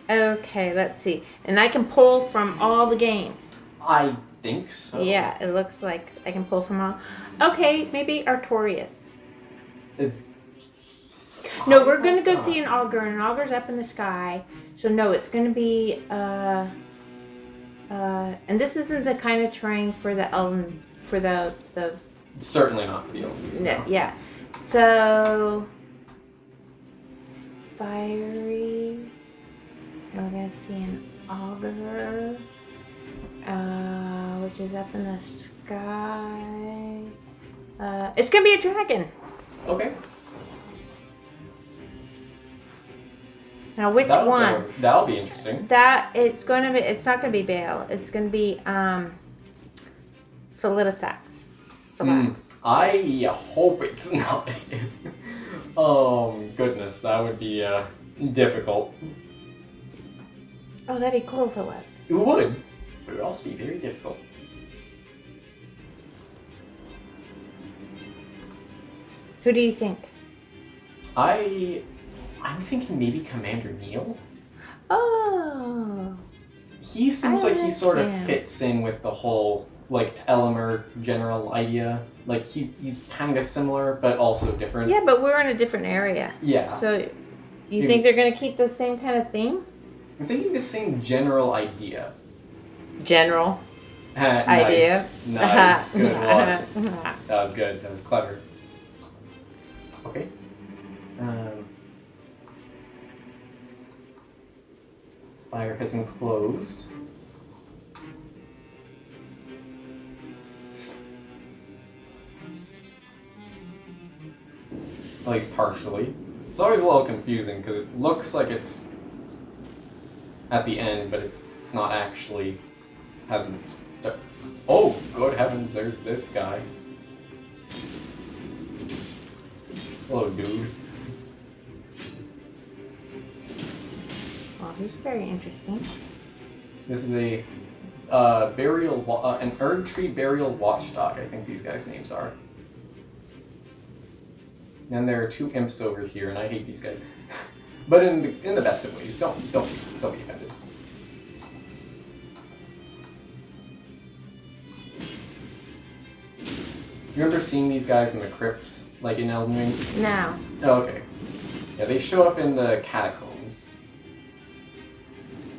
Okay, let's see. And I can pull from all the games. I think so. Yeah, it looks like I can pull from all. Okay, maybe Artorias. No, we're gonna go see an augur, and an augur's up in the sky. So no, it's gonna be and this isn't the kind of terrain for the elven for the Certainly not for the Elvies. no, yeah. So it's fiery. And we're gonna see an augur, which is up in the sky. It's gonna be a dragon. Okay. Now, which one? That'll be interesting. That it's gonna be. It's not gonna be Baal. It's gonna be Philisax. I hope it's not him. Oh goodness, that would be difficult. Oh, that'd be cool if it was. It would, but it would also be very difficult. Who do you think? I'm thinking maybe Commander Neil. Oh. He seems I like he like sort of him. fits in with the whole like Elmer general idea. Like he's kind of similar, but also different. Yeah, but we're in a different area. Yeah. So, you Yeah. think they're gonna keep the same kind of theme? I'm thinking the same general idea. General Idea. Nice. Good one. idea. That was good. That was clever. Okay. Fire has enclosed. At least partially. It's always a little confusing because it looks like it's at the end, but it's not actually. Hasn't. Oh, good heavens! There's this guy. Hello, dude. It's very interesting. This is a an Erdtree burial watchdog. I think these guys' names are. And there are 2 imps over here, and I hate these guys. But in the best of ways. Don't be offended. You remember seeing these guys in the crypts, like in Elden Ring? No. Oh, okay. Yeah, they show up in the catacombs.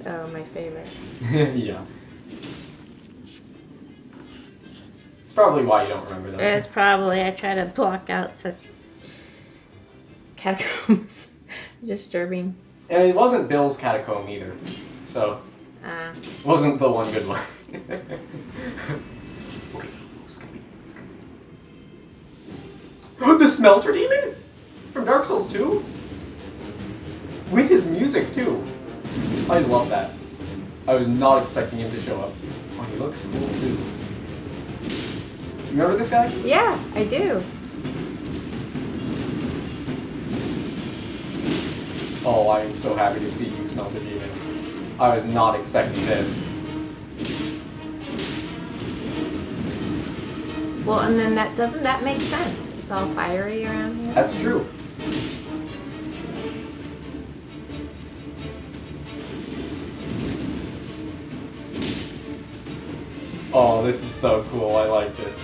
Oh, my favorite. Yeah. It's probably why you don't remember them. It's probably, I try to block out such catacombs. Disturbing. And it wasn't Bill's catacomb either, so it wasn't the one good one. Okay, the Smelter Demon? From Dark Souls 2? With his music too. I love that. I was not expecting him to show up. Oh, he looks cool too. Remember this guy? Yeah, I do. Oh, I am so happy to see you, Smelter Demon. I was not expecting this. Well, and then doesn't that make sense? It's all fiery around here. That's true. Oh, this is so cool. I like this.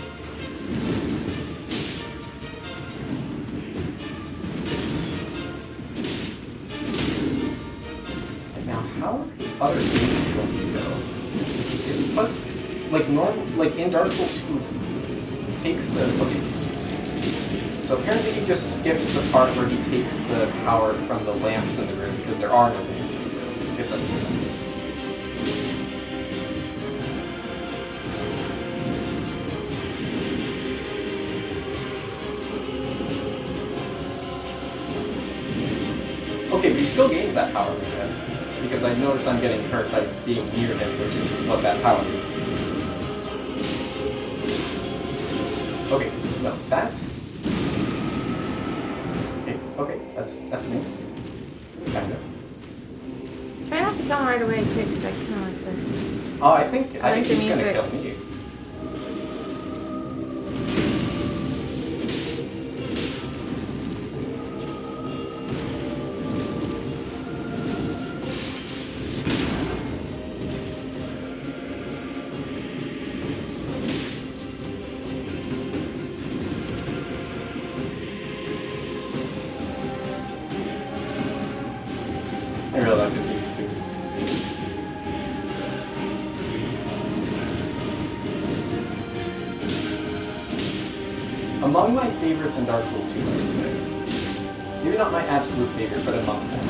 Now, how are these other things going to go? Is he puts, like in Dark Souls 2, he takes the, okay. So apparently he just skips the part where he takes the power from the lamps in the room, because there are no lamps in the room. I guess that makes sense. Okay, but he still gains that power, I guess. Because I noticed I'm getting hurt by being near him, which is what that power is. Okay, no, that's... Okay, that's new. Kind of. Try not to kill him right away, too, because I kind of like this. Oh, I think I like he's the gonna music. kill me. I really like this music too. Among my favorites in Dark Souls 2, I would say. Maybe not my absolute favorite, but among them.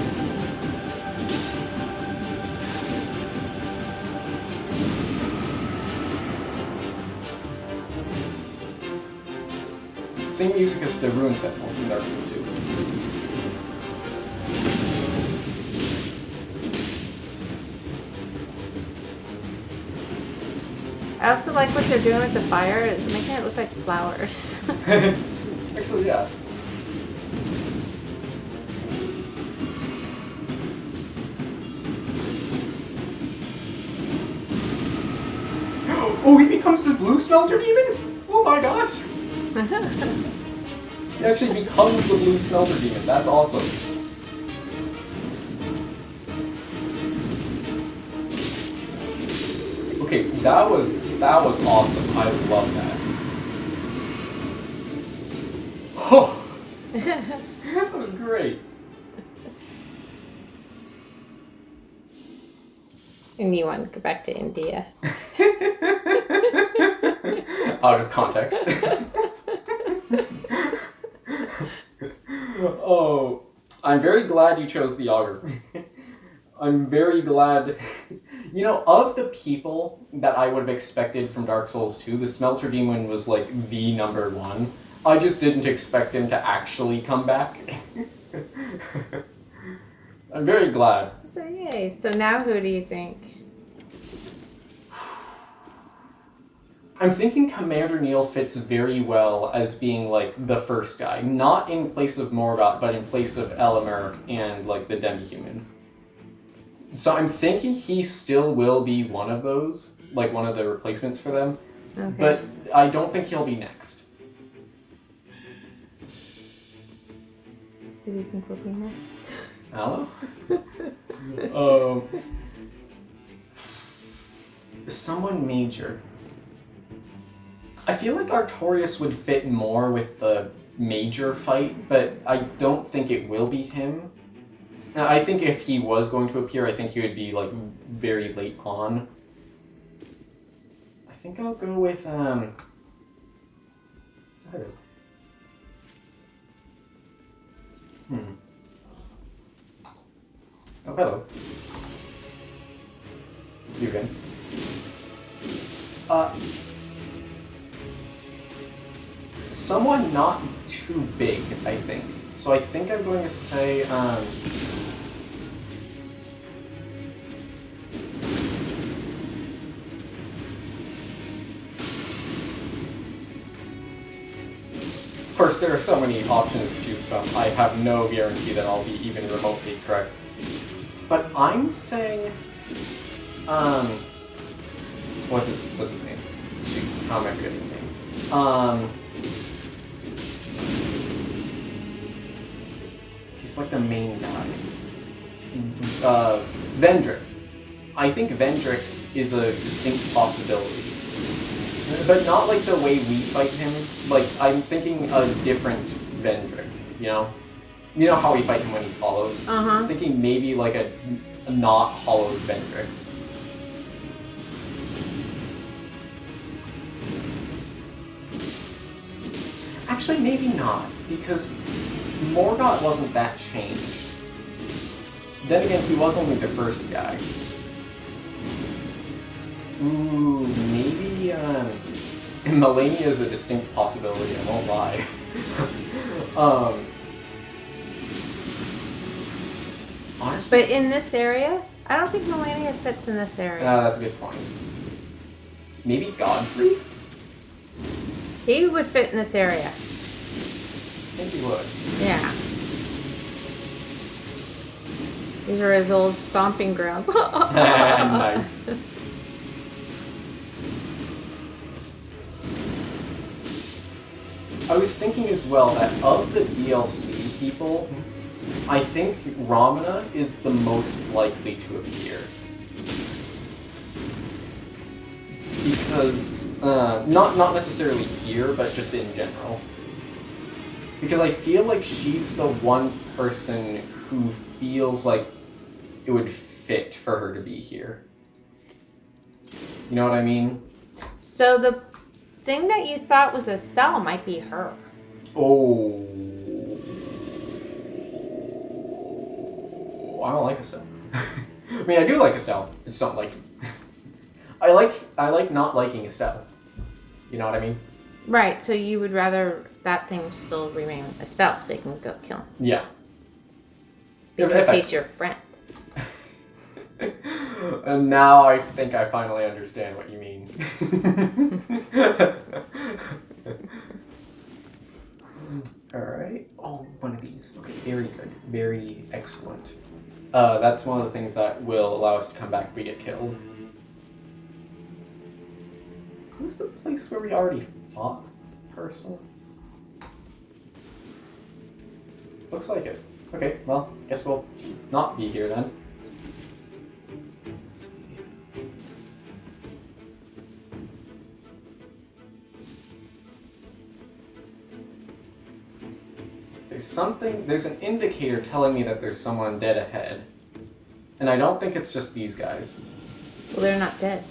Same music as the Ruin Sentinels in Dark Souls 2. I also like what they're doing with the fire. It's making it look like flowers. Actually, yeah. Oh, he becomes the blue smelter demon? Oh my gosh! He actually becomes the blue smelter demon. That's awesome. Okay, that was awesome. I love that. Oh, that was great. And you want to go back to India. Out of context. Oh, I'm very glad you chose the augur. I'm very glad. You know, of the people that I would have expected from Dark Souls 2, the Smelter Demon was like the number one. I just didn't expect him to actually come back. I'm very glad. So yay. So now who do you think? I'm thinking Commander Neil fits very well as being like the first guy. Not in place of Morgoth, but in place of Elamir and like the demi-humans. So I'm thinking he still will be one of those, like one of the replacements for them. Okay. But I don't think he'll be next. Who do you think will be next? I don't know. Someone major. I feel like Artorias would fit more with the major fight, but I don't think it will be him. I think if he was going to appear, I think he would be like very late on. I think I'll go with I don't know. Oh, hello. You again. Someone not too big, I think. So I think I'm going to say, of course, there are so many options to choose from. I have no guarantee that I'll be even remotely correct. But I'm saying, what's his name? Shoot, how am I forgetting his name? He's like the main guy. Vendrick. I think Vendrick is a distinct possibility. But not like the way we fight him. Like, I'm thinking a different Vendrick, you know? You know how we fight him when he's hollowed? Uh-huh. I'm thinking maybe like a not hollowed Vendrick. Actually, maybe not, because Morgott wasn't that changed. Then again, he was only the first guy. Ooh, maybe, Melania is a distinct possibility, I won't lie. Honestly... But in this area, I don't think Melania fits in this area. that's a good point. Maybe Godfrey? He would fit in this area. I think he would. Yeah. These are his old stomping grounds. Nice. I was thinking as well that of the DLC people, I think Ramana is the most likely to appear. Because, not necessarily here, but just in general. Because I feel like she's the one person who feels like it would fit for her to be here. You know what I mean? So the thing that you thought was Estelle might be her. Oh. I don't like Estelle. I mean, I do like Estelle. I just don't like... I like not liking Estelle. You know what I mean? Right, so you would rather that thing still remain Estelle so you can go kill him. Yeah. Because he's your friend. And now I think I finally understand what you mean. Alright. Oh, one of these. Okay, very good. Very excellent. That's one of the things that will allow us to come back if we get killed. Who's the place where we already fought the person? Looks like it. Okay, well, guess we'll not be here then. Let's see. There's an indicator telling me that there's someone dead ahead. And I don't think it's just these guys. Well, they're not dead.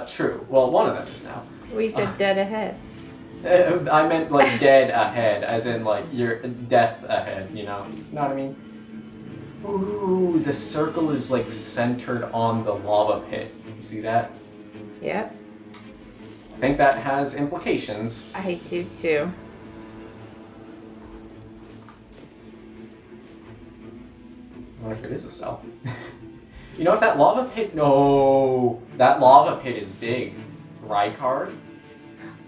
True. Well, one of them is now. We said dead ahead. I meant like dead ahead, as in like your death ahead, you know? You know what I mean? Ooh, the circle is like centered on the lava pit. You see that? Yep. I think that has implications. I do too. I wonder if it is a cell. You know what, that lava pit? No! That lava pit is big. Rykard?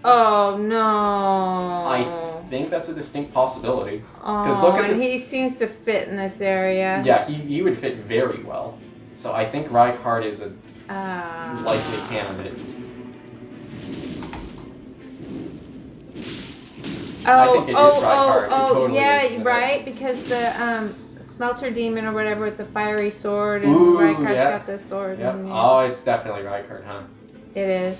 Oh no! I think that's a distinct possibility. Oh, look at and this. he seems to fit in this area. Yeah, he would fit very well. So I think Rykard is a Ah. likely candidate. Oh, think it is Rykard. It oh, totally yeah, is, isn't it? right, because the Smelter Demon or whatever with the fiery sword, and Ooh, Rykard's yeah. got the sword. Yep. And, Oh, it's definitely Rykard, huh? It is.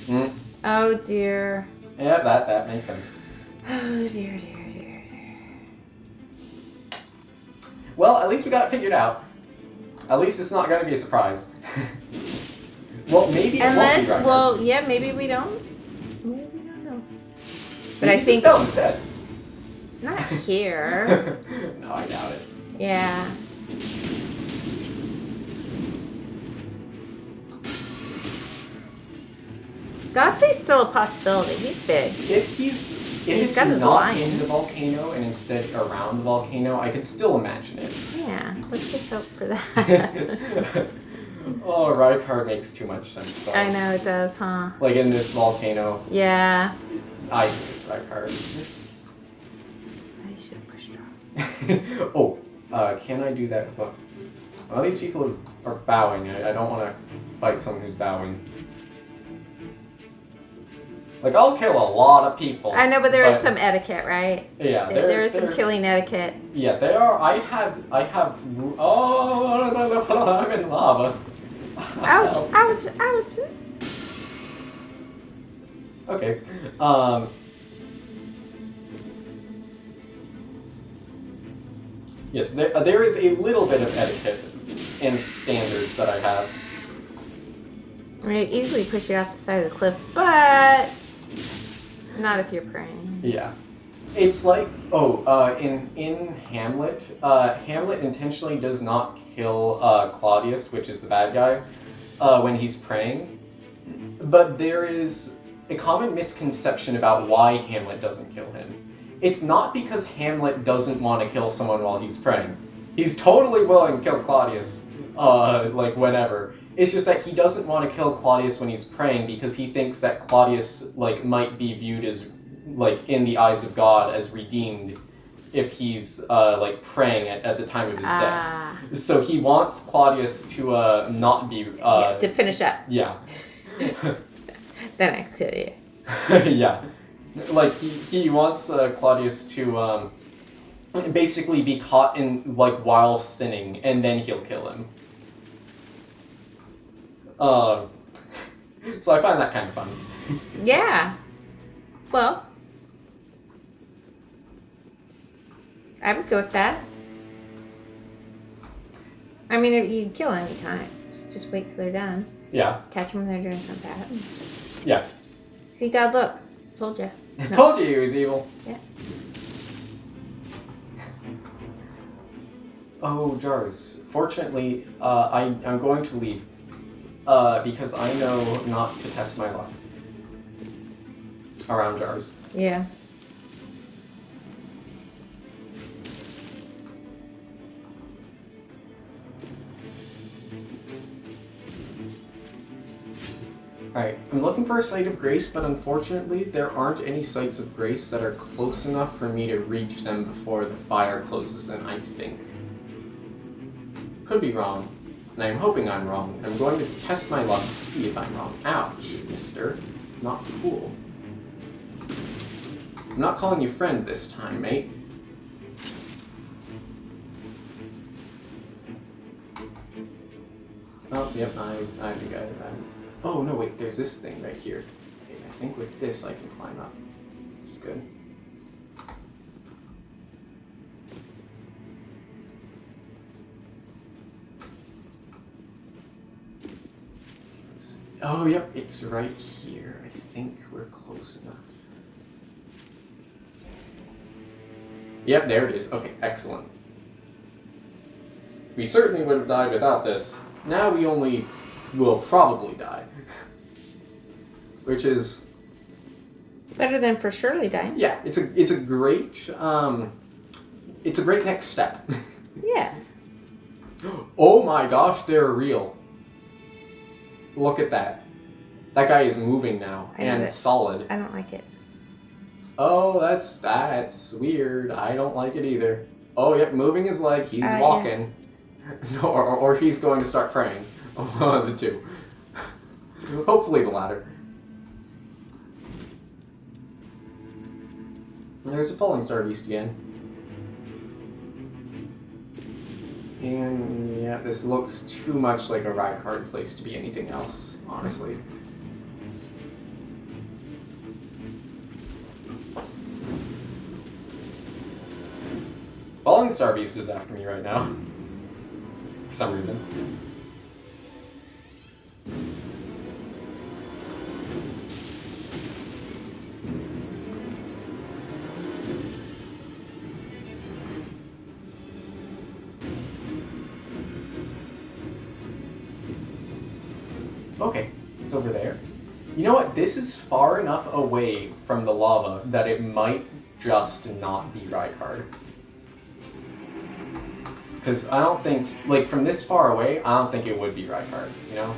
Mm. Oh, dear. Yeah, that makes sense. Oh, dear, dear, dear. Well, at least we got it figured out. At least it's not going to be a surprise. Well, maybe it won't be Rykard. Well, yeah, maybe we don't. Maybe we don't know. But Maybe I it's think Estelle instead. not here. No, I doubt it. Yeah. Godfrey's still a possibility. He's big. If it's got his not lion. in the volcano and instead around the volcano, I could still imagine it. Yeah. Let's just hope for that. Oh, Rykard makes too much sense, though. I know it does, huh? Like in this volcano, Yeah. I think it's Rykard. I should have pushed off. Oh, can I do that? Well, these people are bowing. I don't want to fight someone who's bowing. Like, I'll kill a lot of people. I know, but there is some etiquette, right? Yeah, There is some killing etiquette. Yeah, they are. I have. Oh, I'm in lava. Ouch! Ouch! Ouch! Okay. Yes, there is a little bit of etiquette and standards that I have. I mean, it easily push you off the side of the cliff, but not if you're praying. Yeah. It's like, in Hamlet, Hamlet intentionally does not kill Claudius, which is the bad guy, when he's praying. But there is a common misconception about why Hamlet doesn't kill him. It's not because Hamlet doesn't want to kill someone while he's praying. He's totally willing to kill Claudius, like whenever. It's just that he doesn't want to kill Claudius when he's praying because he thinks that Claudius, like, might be viewed as, like, in the eyes of God as redeemed if he's, like, praying at the time of his death. So he wants Claudius to, not be, to finish up. Yeah. Then I kill you. Yeah. Like, he wants, Claudius to, basically be caught in, like, while sinning, and then he'll kill him. So I find that kind of funny. Yeah. Well, I would go with that. I mean, if you can kill any time. Just wait till they're done. Yeah. Catch them when they're doing something bad. Yeah. See, God, look. Told you. I told you he was evil. Yeah. Oh, Jars. Fortunately, I'm going to leave. Because I know not to test my luck around Jars. Yeah. Alright, I'm looking for a site of grace, but unfortunately there aren't any sites of grace that are close enough for me to reach them before the fire closes in, I think. Could be wrong, and I'm hoping I'm wrong. I'm going to test my luck to see if I'm wrong. Ouch, mister. Not cool. I'm not calling you friend this time, mate. Oh, yep, I think I oh, no, wait, there's this thing right here. Okay, I think with this I can climb up, which is good. Oh, yep, it's right here. I think we're close enough. Yep, there it is. Okay, excellent. We certainly would have died without this. Now we only will probably die. Which is... Better than for surely dying. Yeah, it's a great next step. Yeah. Oh my gosh, they're real. Look at that. That guy is moving now and solid. I don't like it. Oh, that's weird. I don't like it either. Oh, yep, moving his leg. He's walking. No, or he's going to start praying. One of the two. Hopefully the latter. There's a falling star beast again. And yeah, this looks too much like a Rykard place to be anything else, honestly. Falling star beast is after me right now. For some reason. Okay, it's over there. You know what? This is far enough away from the lava that it might just not be Rykard. Because I don't think, like, from this far away, I don't think it would be Rykard, you know?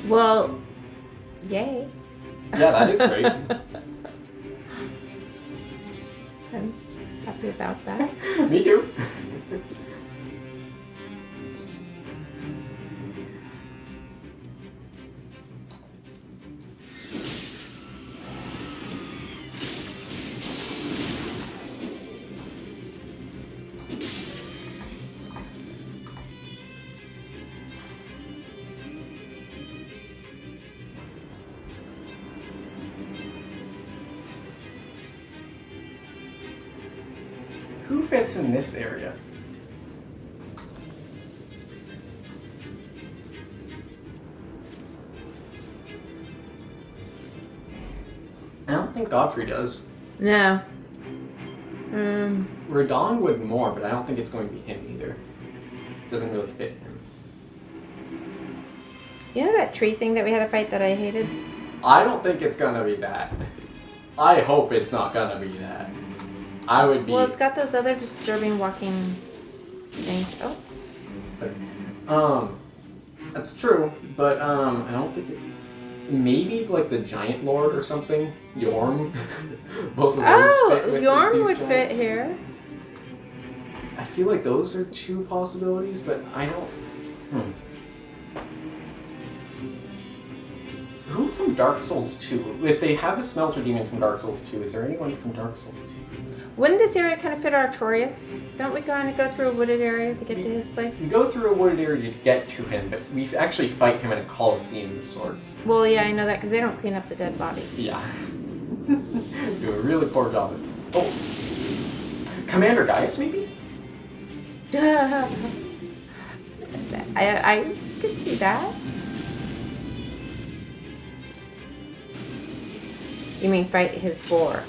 Well, yay. Yeah, that is great. I'm happy about that. Me too. Who fits in this area? I don't think Erdtree does. No. Radon would more, but I don't think it's going to be him either. Doesn't really fit him. You know that tree thing that we had to fight that I hated? I don't think it's gonna be that. I hope it's not gonna be that. I would be. Well, it's got those other disturbing walking things. Oh. Sorry. That's true, but I don't think it. Maybe like the Giant Lord or something. Yorm. Both of those fit with Yorm these would giants. fit here. I feel like those are two possibilities, but I don't. Who from Dark Souls 2? If they have a Smelter Demon from Dark Souls 2, is there anyone from Dark Souls 2? Wouldn't this area kind of fit Artorias? Don't we kind of go through a wooded area to get to his place? You go through a wooded area to get to him, but we actually fight him in a Colosseum of sorts. Well, yeah, I know that because they don't clean up the dead bodies. Yeah. Do a really poor job of it. Oh. Commander Gaius, maybe? I could see that. You mean fight his boar?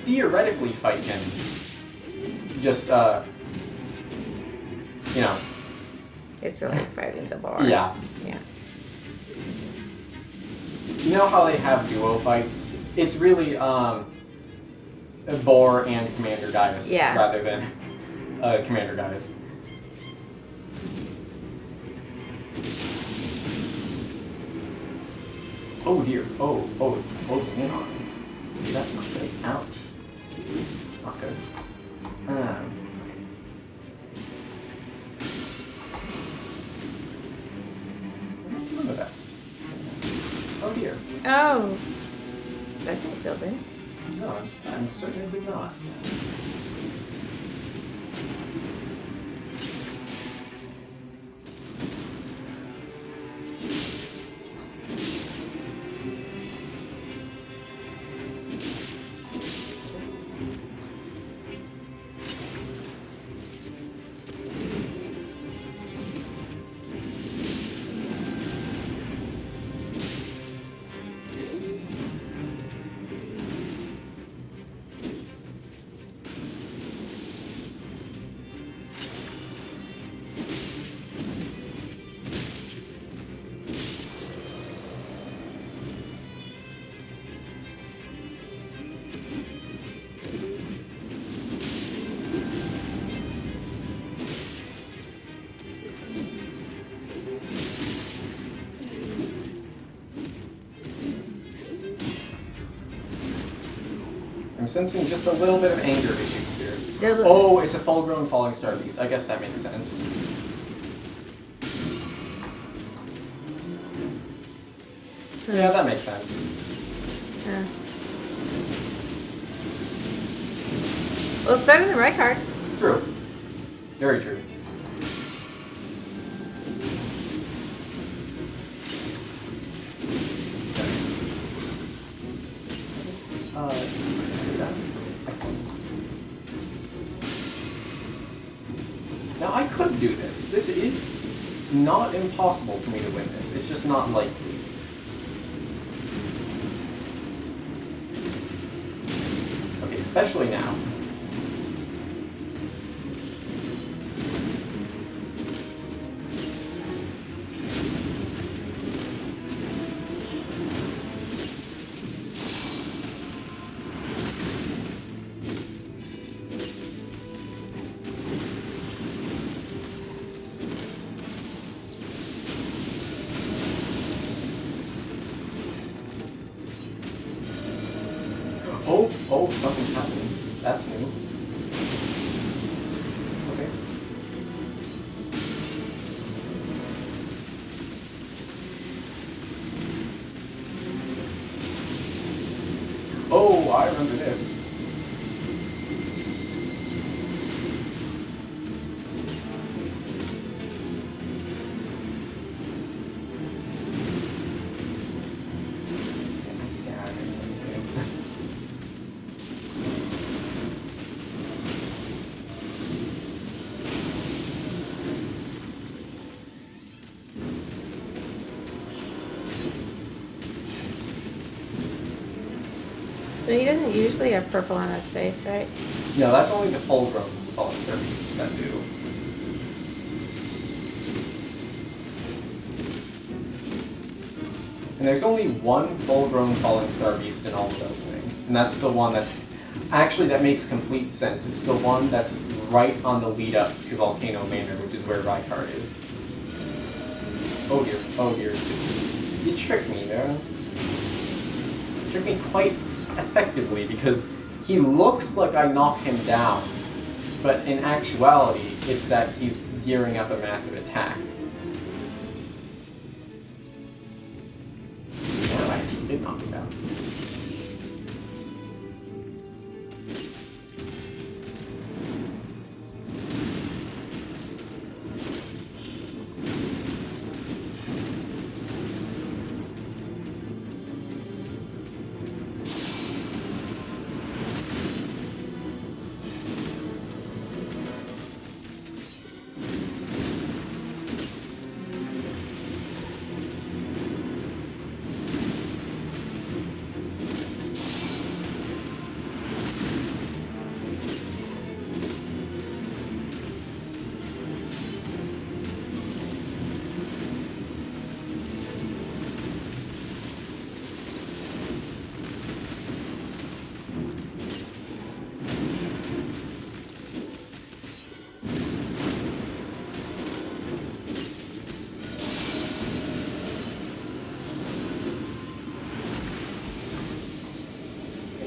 Theoretically fight him. Just, you know. It's really fighting the boar. Yeah. Yeah. You know how they have duo fights? It's really, Boar and Commander Gaius rather than, Commander Gaius. Oh dear. Oh, it's closing in on me. That's not good. Ouch. Not good. Okay. I'm not doing the best. Oh dear. Oh. That's not building. No, I'm certain it did not. I'm sensing just a little bit of anger issues here. They're- Oh, it's a full-grown falling star beast. I guess that makes sense. Yeah, that makes sense. Yeah. Well, it's better than right card. True. Very true. Excellent. Now I could do this. This is not impossible for me to win this. It's just not likely. Okay, especially now. Oh, something's happening. That's new. Okay. Oh, I remember this. So he doesn't usually have purple on his face, right? No, that's only the full-grown falling star beasts that do. And there's only one full-grown falling star beast in all of Opening, and that's the one that's actually that makes complete sense. It's the one that's right on the lead up to Volcano Manor, which is where Rykard is. Oh dear, oh dear. You tricked me, man. You tricked me quite effectively because he looks like I knock him down, but in actuality, it's that he's gearing up a massive attack. Well, I actually did knock him down.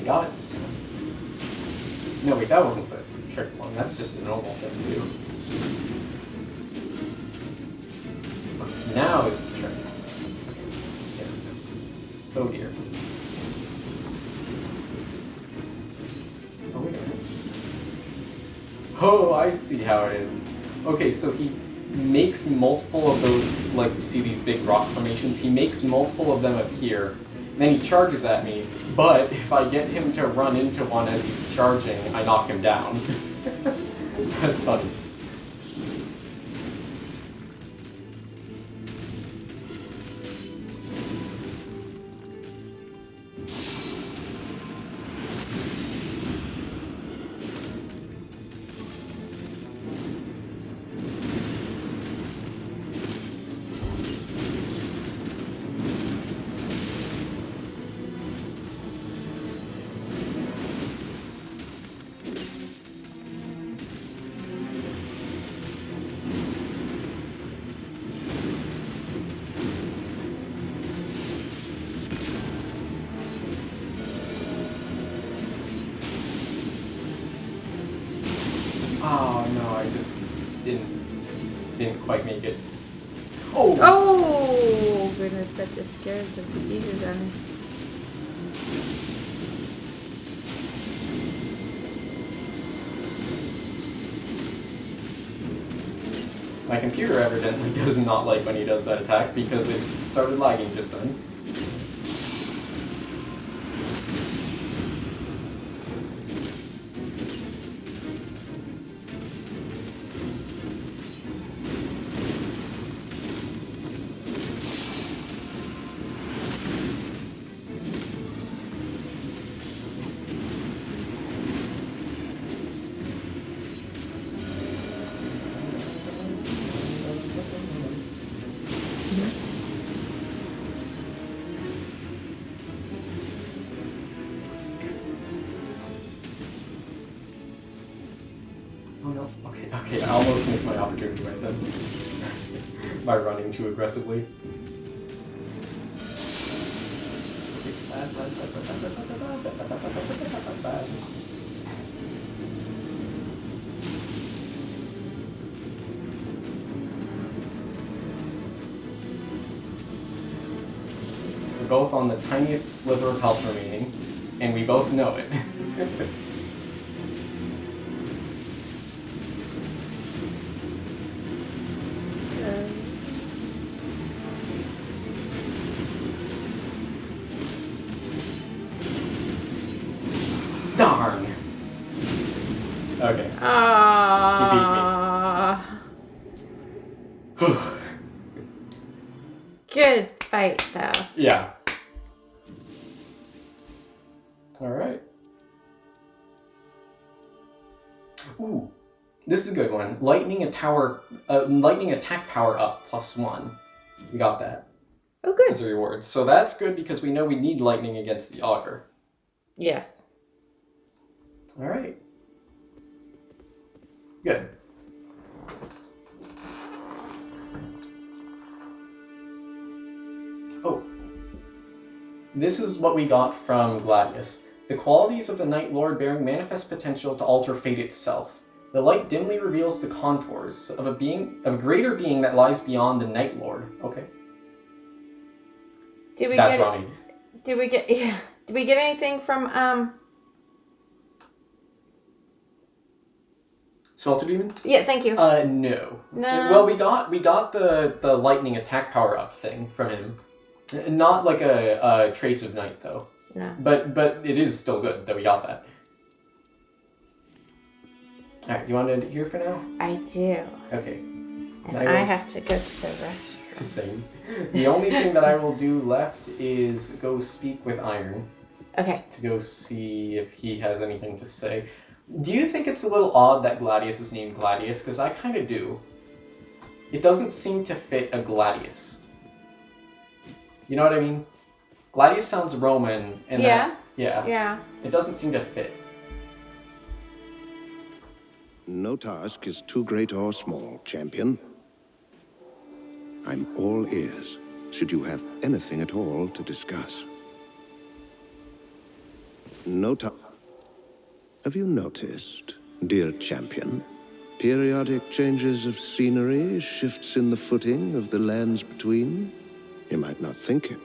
Got it this time. No, wait, that wasn't the trick one. That's just a normal thing to do. Okay, now is the trick. Okay. Yeah. Oh dear. Oh, wait a minute. Oh, I see how it is. Okay, so he makes multiple of those, like you see these big rock formations, he makes multiple of them appear. Then he charges at me, but if I get him to run into one as he's charging, I knock him down. That's funny. didn't quite make it. Oh! Oh, goodness, that just scares the bejesus out of me. My computer evidently does not like when he does that attack because it started lagging just then. Oh no, okay, I almost missed my opportunity right then. By running too aggressively. We're both on the tiniest sliver of health remaining, and we both know it. Darn! Okay. Good fight, though. Yeah. Alright. Ooh. This is a good one. Lightning attack power up +1. We got that. Oh, good. As a reward. So that's good because we know we need lightning against the augur. Yes. Alright. Good. Oh. This is what we got from Gladius. The qualities of the Night Lord bearing manifest potential to alter fate itself. The light dimly reveals the contours of a greater being that lies beyond the Night Lord. Okay. That's Ronnie. Did we get anything from Swelter Demon? Yeah, thank you. No. No. Well, we got the lightning attack power up thing from him. Not like a trace of night though. No. But it is still good that we got that. All right, you want to end it here for now? I do. Okay. And I have to go to the restroom. Same. The only thing that I will do left is go speak with Iron. Okay. To go see if he has anything to say. Do you think it's a little odd that Gladius is named Gladius? Because I kind of do. It doesn't seem to fit a Gladius. You know what I mean? Gladius sounds Roman, and yeah. Yeah. It doesn't seem to fit. No task is too great or small, champion. I'm all ears, should you have anything at all to discuss. Have you noticed, dear champion, periodic changes of scenery, shifts in the footing of the lands between? You might not think it,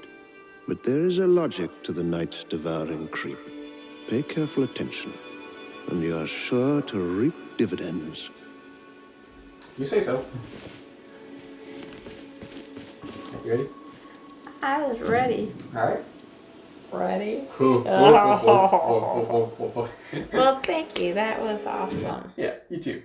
but there is a logic to the night's devouring creep. Pay careful attention, and you are sure to reap dividends. You say so. You ready? I was ready. All right. Ready? Oh. Well, thank you. That was awesome. Yeah, you too.